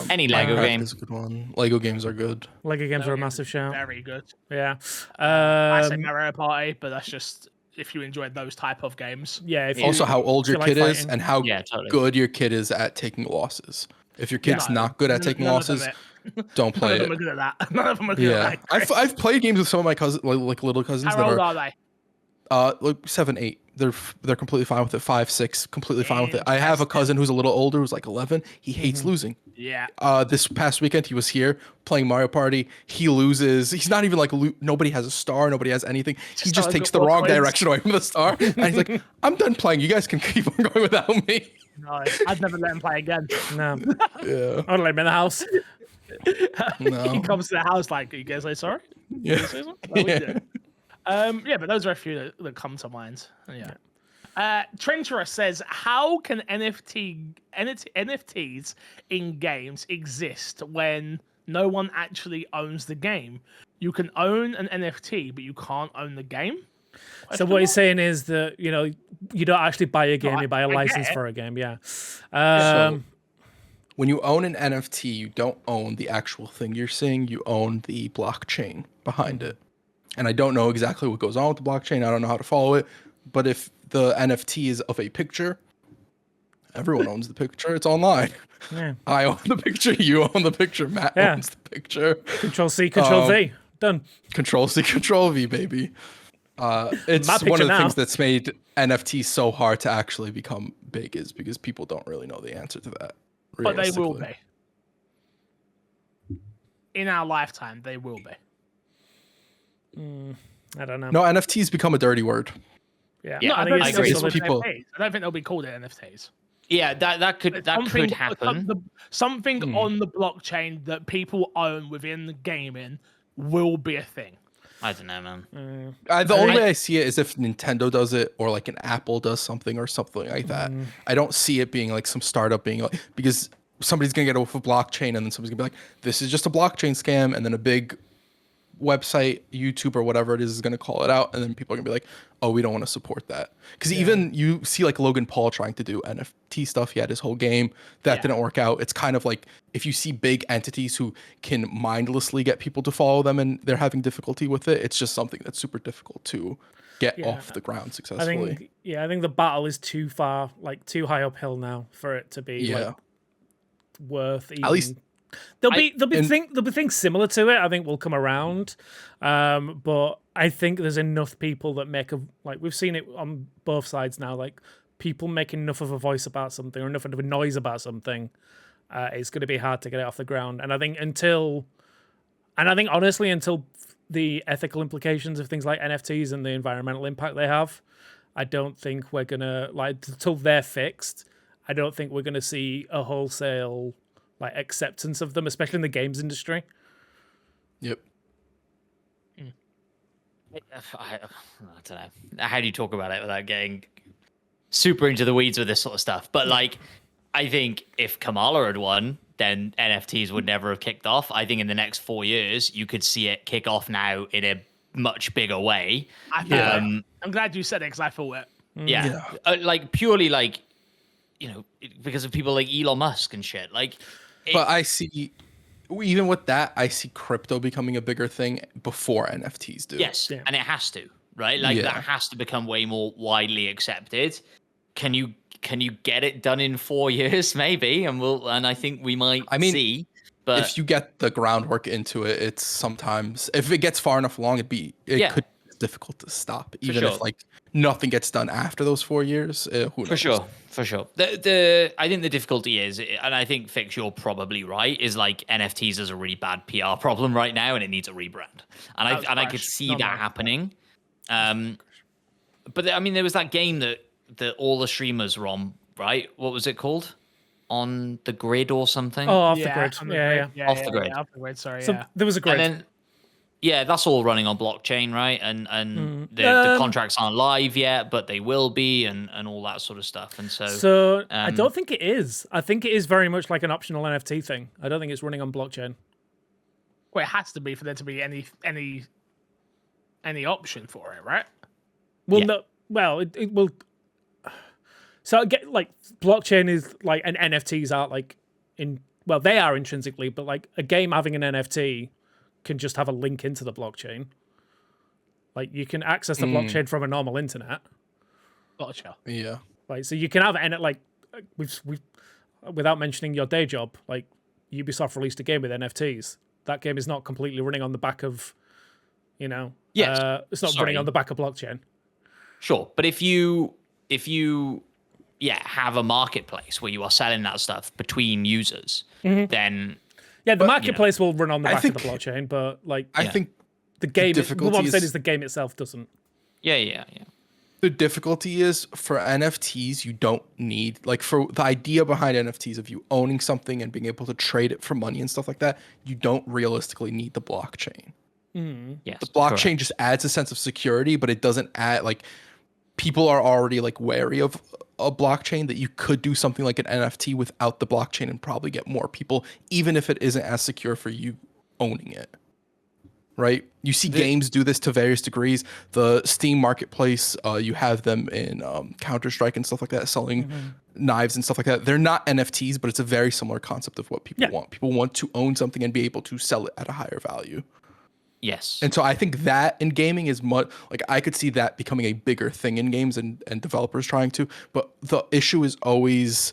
Any Lego Minecraft game. is a good one. Lego games are good. Lego games are a Lego massive shout. Very good. Yeah. I say Mario Party, but that's just if you enjoyed those type of games. Yeah. If Also, how old your like kid is fighting. and how Totally. good your kid is at taking losses. If your kid's No, not good at taking none of them losses, are- don't None play of them are it. good at that. None of them are good Yeah, at that. I've played games with some of my cousins, like little cousins How that old are are they? like 7, 8. They're completely fine with it. 5, 6, completely fine with it. I have a cousin who's a little older, who's like 11. He hates losing. Yeah. This past weekend he was here playing Mario Party. He loses. He's not even like nobody has a star. Nobody has anything. He just takes the wrong direction away from the star, and he's like, "I'm done playing. You guys can keep on going without me." No, I'd never let him play again. No. Yeah. I'd let him in the house. No. He comes to the house like, you guys say sorry? Yeah. Say something? No, we do. Yeah, but those are a few that come to mind. Yeah. Trencherer says, how can NFTs in games exist when no one actually owns the game? You can own an NFT, but you can't own the game? So what he's saying is that, you know, you don't actually buy a game, No, you buy a I license get it. for a game, yeah. So when you own an NFT, you don't own the actual thing you're seeing. You own the blockchain behind it. And I don't know exactly what goes on with the blockchain. I don't know how to follow it. But if the NFT is of a picture, everyone owns the picture. It's online. Yeah. I own the picture. You own the picture. Matt Yeah. owns the picture. Control C, Control V. Done. Control C, Control V, baby. It's My one picture of the now. things that's made NFTs so hard to actually become big is because people don't really know the answer to that. But they will realistically. be. In our lifetime, they will be. I don't know. No, NFTs become a dirty word. Yeah. Yeah, I I think agree. it's Because solid. people- NFTs. I don't think they'll be called NFTs. Yeah, that could happen. Something on the blockchain that people own within the gaming will be a thing. I don't know, man. The only way I see it is if Nintendo does it or like an Apple does something or something like that. I don't see it being like some startup being like, because somebody's going to get off a blockchain and then somebody's going to be like, this is just a blockchain scam. And then a big website, YouTube or whatever it is going to call it out. And then people are going to be like, oh, we don't want to support that. Because even you see like Logan Paul trying to do NFT stuff. He had his whole game that didn't work out. It's kind of like if you see big entities who can mindlessly get people to follow them and they're having difficulty with it, it's just something that's super difficult to get off the ground successfully. I think the battle is too far, like too high uphill now for it to be like, worth even. At least there'll be things similar to it. I think will come around, but I think there's enough people that make a like we've seen it on both sides now. Like people make enough of a voice about something or enough of a noise about something, it's going to be hard to get it off the ground. And I think honestly, until the ethical implications of things like NFTs and the environmental impact they have, I don't think we're gonna until they're fixed. I don't think we're gonna see a wholesale acceptance of them, especially in the games industry. Yep. I don't know. How do you talk about it without getting super into the weeds with this sort of stuff? But I think if Kamala had won, then NFTs would never have kicked off. I think in the next 4 years, you could see it kick off now in a much bigger way. I'm glad you said it because I thought it. Yeah. Purely because of people like Elon Musk and shit. But I see, even with that, I see crypto becoming a bigger thing before NFTs do. Yes, and it has to, right? That has to become way more widely accepted. Can you get it done in 4 years? Maybe, and I think we might see. But if you get the groundwork into it, it's sometimes, if it gets far enough along, it could be difficult to stop, even if nothing gets done after those 4 years. Who knows? For sure. I think the difficulty is, and I think Fix, you're probably right, is NFTs is a really bad PR problem right now, and it needs a rebrand. And I could see that happening. But there was that game that all the streamers were on, right? What was it called? On the Grid or something? Oh, Off the Grid. Yeah. Off the Grid. Off the Grid, sorry, So there was a grid. And then, that's all running on blockchain, right? And the contracts aren't live yet, but they will be, and all that sort of stuff. And so I don't think it is. I think it is very much like an optional NFT thing. I don't think it's running on blockchain. Well, it has to be for there to be any option for it, right? Well, no. Well, it will. So get blockchain is and NFTs are they are intrinsically, but a game having an NFT can just have a link into the blockchain. You can access the blockchain from a normal internet. Gotcha. Yeah. So you can have we've without mentioning your day job, Ubisoft released a game with NFTs. That game is not completely running on the back of, it's not running on the back of blockchain. Sure, but if you have a marketplace where you are selling that stuff between users, then the marketplace will run on the back of the blockchain, but I think the game. What I'm saying is the game itself doesn't. Yeah. The difficulty is for NFTs, you don't need for the idea behind NFTs of you owning something and being able to trade it for money and stuff like that. You don't realistically need the blockchain. Yes, the blockchain just adds a sense of security, but it doesn't add people are already wary of a blockchain, that you could do something like an NFT without the blockchain and probably get more people, even if it isn't as secure for you owning it. Right? You see games do this to various degrees. The Steam marketplace, you have them in Counter-Strike and stuff like that, selling knives and stuff like that. They're not NFTs, but it's a very similar concept of what people want. People want to own something and be able to sell it at a higher value. Yes. And so I think that in gaming is much I could see that becoming a bigger thing in games and developers trying to. But the issue is always,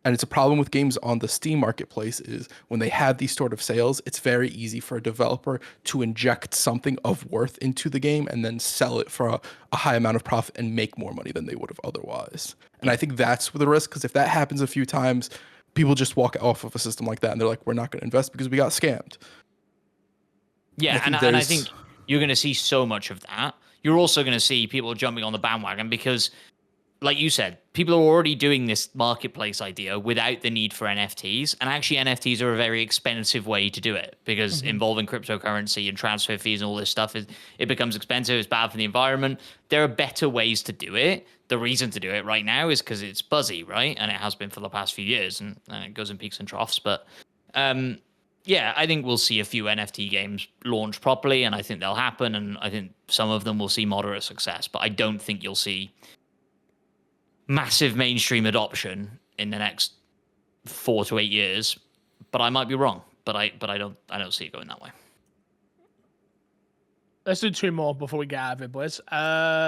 and it's a problem with games on the Steam marketplace, is when they have these sort of sales, it's very easy for a developer to inject something of worth into the game and then sell it for a high amount of profit and make more money than they would have otherwise. And I think that's the risk, because if that happens a few times, people just walk off of a system like that and they're like, we're not going to invest because we got scammed. Yeah, and I think you're going to see so much of that. You're also going to see people jumping on the bandwagon because, like you said, people are already doing this marketplace idea without the need for NFTs. And actually, NFTs are a very expensive way to do it because involving cryptocurrency and transfer fees and all this stuff, it becomes expensive. It's bad for the environment. There are better ways to do it. The reason to do it right now is because it's buzzy, right? And it has been for the past few years, and it goes in peaks and troughs. But I think we'll see a few NFT games launch properly, and I think they'll happen, and I think some of them will see moderate success, but I don't think you'll see massive mainstream adoption in the next 4 to 8 years. But I might be wrong. But I don't see it going that way. Let's do 2 more before we get out of it, boys.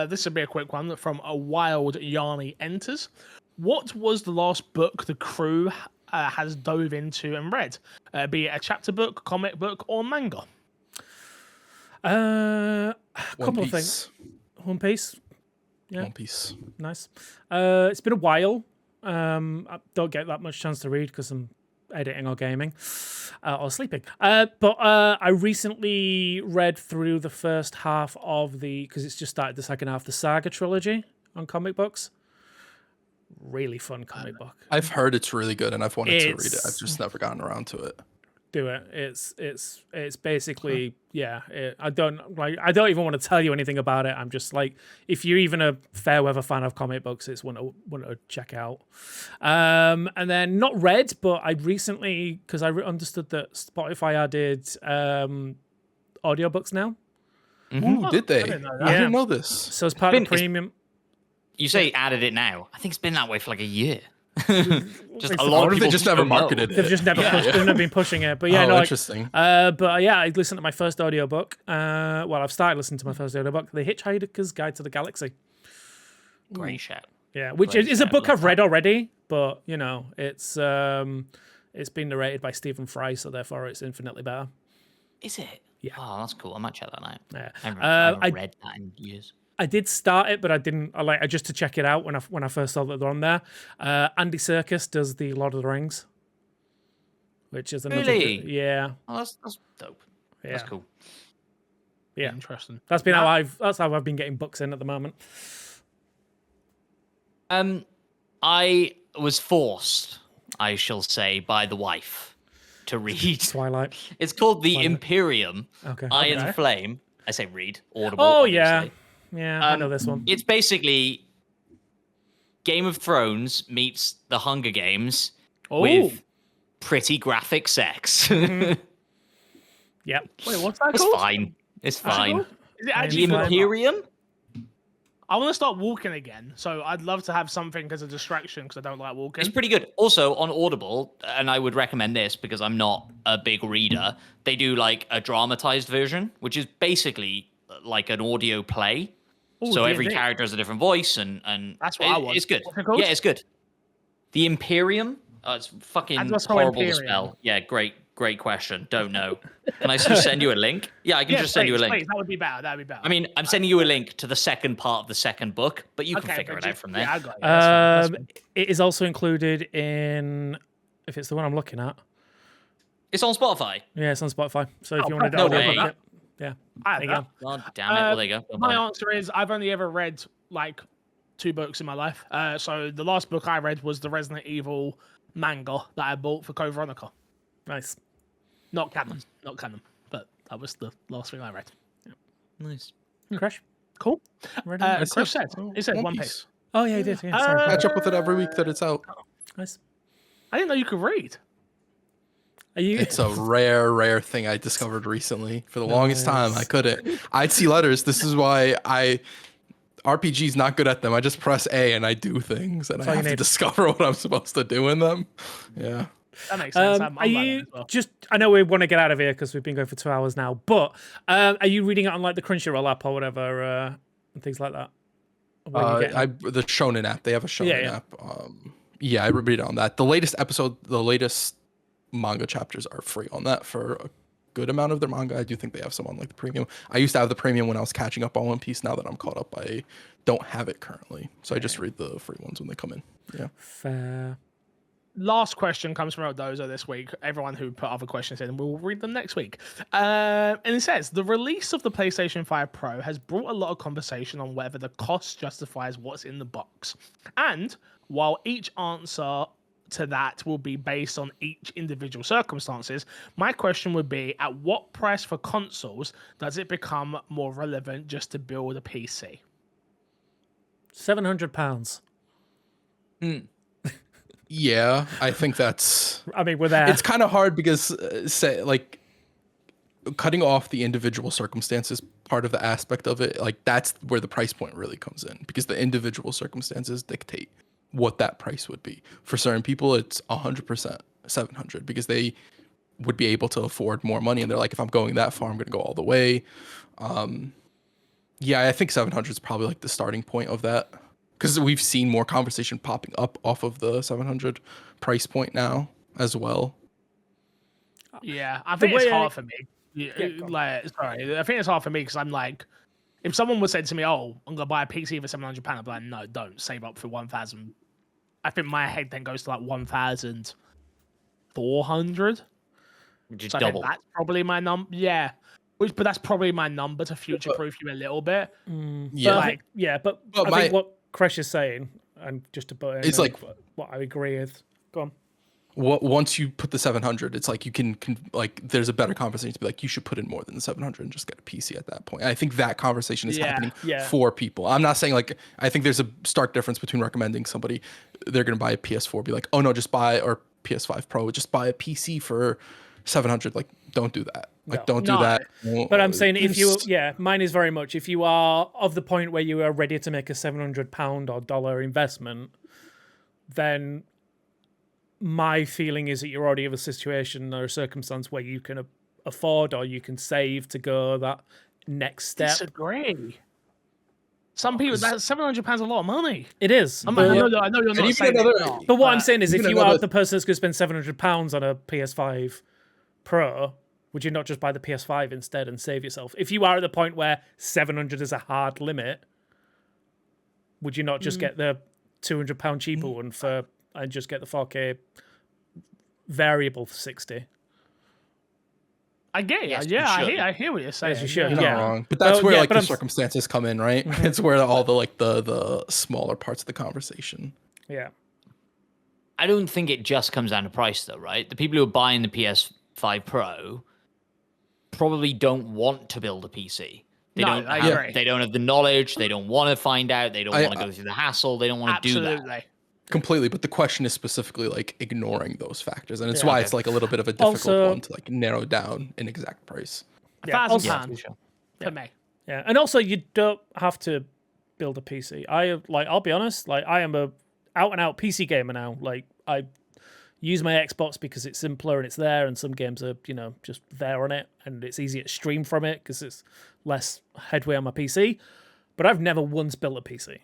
This will be a quick one from a Wild Yarny Enters. What was the last book the crew has dove into and read, be it a chapter book, comic book, or manga? A couple of things. One Piece. One Piece. Nice. It's been a while. I don't get that much chance to read because I'm editing or gaming or sleeping. But I recently read through the first half of because it's just started the second half, the Saga trilogy on comic books. Really fun comic book. I've heard it's really good, and I've wanted to read it. I've just never gotten around to it. Do it. It's basically I don't even want to tell you anything about it. I'm just like, if you're even a fair weather fan of comic books, it's one to check out. And then not read, but I recently, because I understood that Spotify added audiobooks now. Ooh, did they? I didn't know this. So as part of the premium. You say added it now. I think it's been that way for like a year. Just a lot of people just never marketed it. They've just never they've never been pushing it. But yeah, interesting. But yeah, I listened to my first audiobook. I've started listening to my first audiobook, The Hitchhiker's Guide to the Galaxy. Great shout. Yeah, which is a book I've read already, but it's been narrated by Stephen Fry, so therefore it's infinitely better. Is it? Yeah. Oh, that's cool. I might check that out. Yeah. I haven't read that in years. I did start it, but I didn't. I just to check it out when I first saw that they're on there. Andy Serkis does the Lord of the Rings, which is another. Really? Yeah. Oh, that's dope. Yeah. That's cool. Yeah, interesting. That's how I've been getting books in at the moment. I was forced, I shall say, by the wife to read Twilight. It's called The Imperium. Okay. Iron Flame. I say read. Audible. Oh obviously. Yeah, I know this one. It's basically Game of Thrones meets The Hunger Games with pretty graphic sex. Yep. Wait, what's that It's called? fine. It's fine. Is it actually The Imperium? I want to start walking again, so I'd love to have something as a distraction because I don't like walking. It's pretty good. Also, on Audible, and I would recommend this because I'm not a big reader, they do like a dramatized version, which is basically like an audio play. Ooh, so every D&D. character has a different voice, and That's what I want. It's good. What's it called? Yeah, it's good. The Imperium? It's fucking How do I spell horrible to Imperium? spell. Yeah, great question. Don't know. Can I just send you a link? Yeah, I can just send you a link. Please, that would be better. That would be better. I mean, I'm sending you a link to the second part of the second book, but you can figure it out from there. Yeah, I got it. That's fine. It is also included in, if it's the one I'm looking at. It's on Spotify. Yeah, it's on Spotify. So if you want to no download way. it, yeah. I There have you that. go. God damn it. Well, there you go. My answer is I've only ever read like 2 books in my life. So the last book I read was the Resident Evil manga that I bought for Code Veronica. Nice. Not canon, but that was the last thing I read. Yeah. Nice. Crash. Cool. Ready? Chris said, he said One Piece. Oh yeah, he did. Yeah, sorry. Catch up with it every week that it's out. Nice. I didn't know you could read. Are you? It's a rare thing I discovered recently. For the longest time, I couldn't. I'd see letters. This is why RPG's not good at them. I just press A and I do things, and I have to discover what I'm supposed to do in them. Yeah. That makes sense. Are you just? I know we want to get out of here because we've been going for 2 hours now. But are you reading it on like the Crunchyroll app or whatever, and things like that? The Shonen app. They have a Shonen app. I read it on that. The latest manga chapters are free on that for a good amount of their manga. I do think they have some on like the premium. I used to have the premium when I was catching up on One Piece. Now that I'm caught up, I don't have it currently. So I just read the free ones when they come in. Yeah. Fair. Last question comes from Odozo this week. Everyone who put other questions in, we'll read them next week. And it says, the release of the PlayStation 5 Pro has brought a lot of conversation on whether the cost justifies what's in the box. And while each answer to that will be based on each individual circumstances, my question would be, at what price for consoles does it become more relevant just to build a PC? £700. Yeah, I think that's. I mean, we're there. It's kind of hard because, cutting off the individual circumstances, part of the aspect of it, like that's where the price point really comes in, because the individual circumstances dictate what that price would be. For certain people, it's 100% 700 because they would be able to afford more money, and they're like, if I'm going that far, I'm going to go all the way. Yeah, I think 700 is probably like the starting point of that, because we've seen more conversation popping up off of the 700 price point now as well. Yeah, I think it's hard for me. I think it's hard for me because I'm like, If someone was said to me, "Oh, I'm gonna buy a PC for £700," I'd be like, "No, don't save up for 1,000." I think my head then goes to like 1,400. Which is So double. that's probably my number. Yeah, but that's probably my number to future-proof you a little bit. Yeah, But I think what Kresh is saying, and just to put in, it's like what I agree with. Go on. Once you put the 700, it's like you can like there's a better conversation to be like you should put in more than the 700 and just get a PC at that point. I think that conversation is happening for people. I'm not saying like I think there's a stark difference between recommending somebody they're going to buy a PS4 be like, "Oh no, just buy or PS5 Pro, just buy a PC for 700." Like don't do that. Like don't do that. But I'm saying if you mine is very much if you are of the point where you are ready to make a £700 or dollar investment, then my feeling is that you're already in a situation or a circumstance where you can afford or you can save to go that next step. Disagree. Some people, that £700 a lot of money. It is. I know you're not saying it, but what I'm saying is if you are the person that's going to spend £700 on a PS5 Pro, would you not just buy the PS5 instead and save yourself? If you are at the point where 700 is a hard limit, would you not just get the £200 cheaper one and just get the 4K variable for 60? I get it. Yeah, I hear what you're saying. Yes, you should. You're not wrong. But that's where the circumstances come in, right? It's where all the like the smaller parts of the conversation. Yeah. I don't think it just comes down to price though, right? The people who are buying the PS5 Pro probably don't want to build a PC. They don't have the knowledge. They don't want to find out. They don't want to go through the hassle. They don't want to do that. Completely, but the question is specifically like ignoring those factors, and it's why it's like a little bit of a difficult one to like narrow down an exact price. £1,000 for me. Yeah, and also you don't have to build a PC. I'll be honest, like I am a out and out PC gamer now. Like I use my Xbox because it's simpler and it's there, and some games are just there on it, and it's easier to stream from it because it's less headway on my PC. But I've never once built a PC.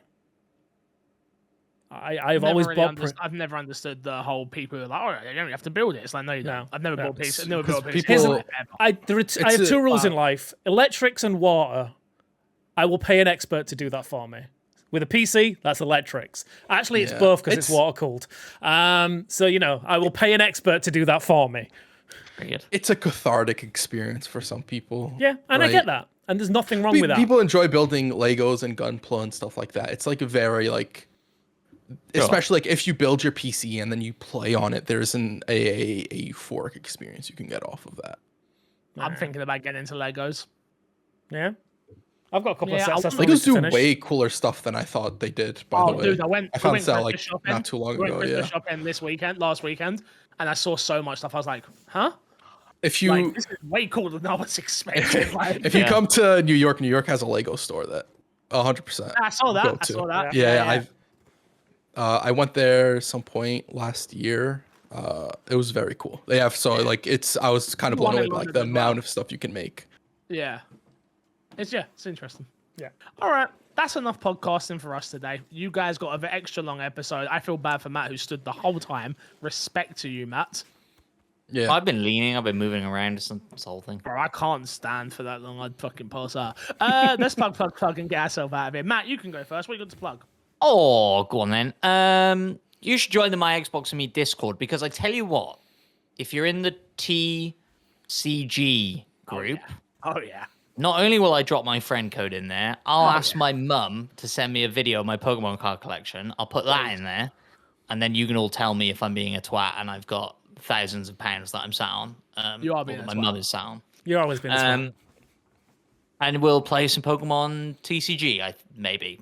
I've always bought. I've never understood the whole people who are like, "Oh, you don't have to build it." It's like, no, you don't. I've never built a PC. I've never built a PC. I have two rules in life: electrics and water. I will pay an expert to do that for me. With a PC, that's electrics. Actually, it's both because it's water cooled. So I will pay an expert to do that for me. It's a cathartic experience for some people. Yeah, and I get that, and there's nothing wrong with that. People enjoy building Legos and Gunpla and stuff like that. It's like a very like. Especially like if you build your PC and then you play on it, there's a euphoric experience you can get off of that. I'm thinking about getting into Legos. Yeah, I've got a couple of sets. Legos do way cooler stuff than I thought they did. By the way, dude, I found this out like not too long ago. Yeah, shopping last weekend, and I saw so much stuff. I was like, huh? If you this is way cooler than I was expecting. If you come to New York has a Lego store that 100%. I saw that. Yeah. I went there some point last year. It was very cool. They have I was kind of blown away by like the amount of stuff you can make. Yeah. It's interesting. Yeah. All right. That's enough podcasting for us today. You guys got an extra long episode. I feel bad for Matt who stood the whole time. Respect to you, Matt. Yeah. I've been leaning. I've been moving around. This whole thing. Bro, I can't stand for that long. I'd fucking pass out. Let's plug and get ourselves out of here. Matt, you can go first. What you got to plug? Oh, go on then. You should join the My Xbox and Me Discord because I tell you what, if you're in the TCG group, oh yeah, not only will I drop my friend code in there, I'll ask my mum to send me a video of my Pokemon card collection. I'll put that in there, and then you can all tell me if I'm being a twat and I've got thousands of pounds that I'm sat on. You are being a my twat. mum is sat on. You're always being a twat. And we'll play some Pokemon TCG, maybe.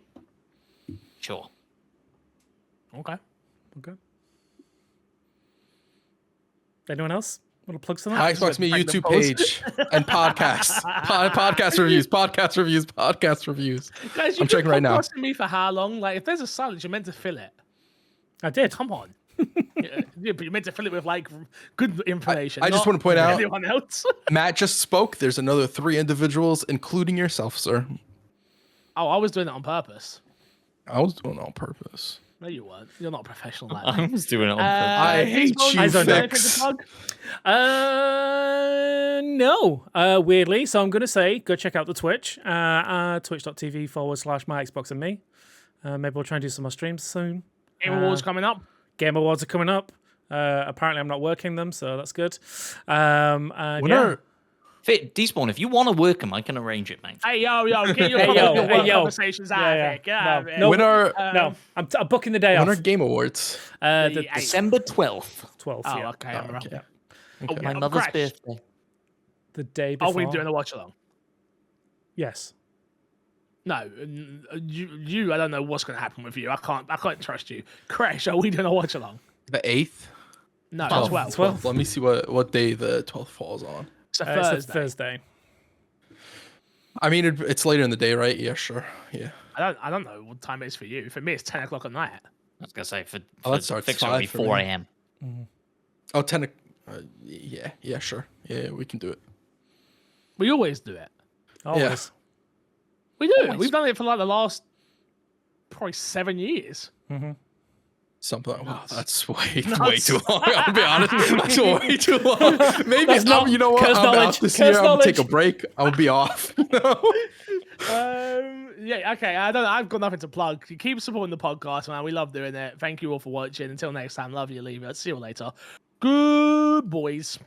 Sure. Okay. Anyone else want to plug something? Xbox Me YouTube page and podcast. Podcast reviews. Guys, I'm checking right now. Me for how long? Like, if there's a silence, you're meant to fill it. I did. Come on. Yeah, but you're meant to fill it with like good information. I just want to point out. Anyone else? Matt just spoke. There's another 3 individuals, including yourself, sir. Oh, I was doing that on purpose. I was doing it on purpose. No, you weren't. You're not a professional. Like I was doing it on I hate you, Fix. No, weirdly. So I'm going to say, go check out the Twitch, twitch.tv/my Xbox and me. Maybe we'll try and do some more streams soon. Game Awards coming up. Game Awards are coming up. Apparently, I'm not working them, so that's good. Despawn, if you want to work them, I can arrange it, mate. Hey, yo, get your conversations out of here. Get out of here. No, I'm booking the day off. When are Game Awards? December 12th. 12th, Oh, yeah. okay. I'm okay. Okay. My mother's Crash. birthday. The day before. Are we doing a watch along? Yes. No, you. I don't know what's going to happen with you. I can't trust you. Crash. Are we doing a watch along? The 8th? No, 12th. 12th. Let me see what day the 12th falls on. It's a Thursday. It's a Thursday. I mean, it's later in the day, right? Yeah, sure. Yeah. I don't know what time it is for you. For me, it's 10 o'clock at night. I was going to say, for that starts Fix, it'll 5 be for 4 me. a.m. Oh, 10. Yeah, sure. Yeah, we can do it. We always do it. Always. We do. Always. We've done it for like the last probably 7 years. Something like Nuts. that's way too long. I'll be honest. That's way too long. Maybe That's not- you know what? curse I'm knowledge. out this Curse year. I'm gonna take a knowledge. break. I'll be off. Yeah, okay. I've got nothing to plug. Keep supporting the podcast, man. We love doing it. Thank you all for watching. Until next time, love you, leave it. See you later. Good boys.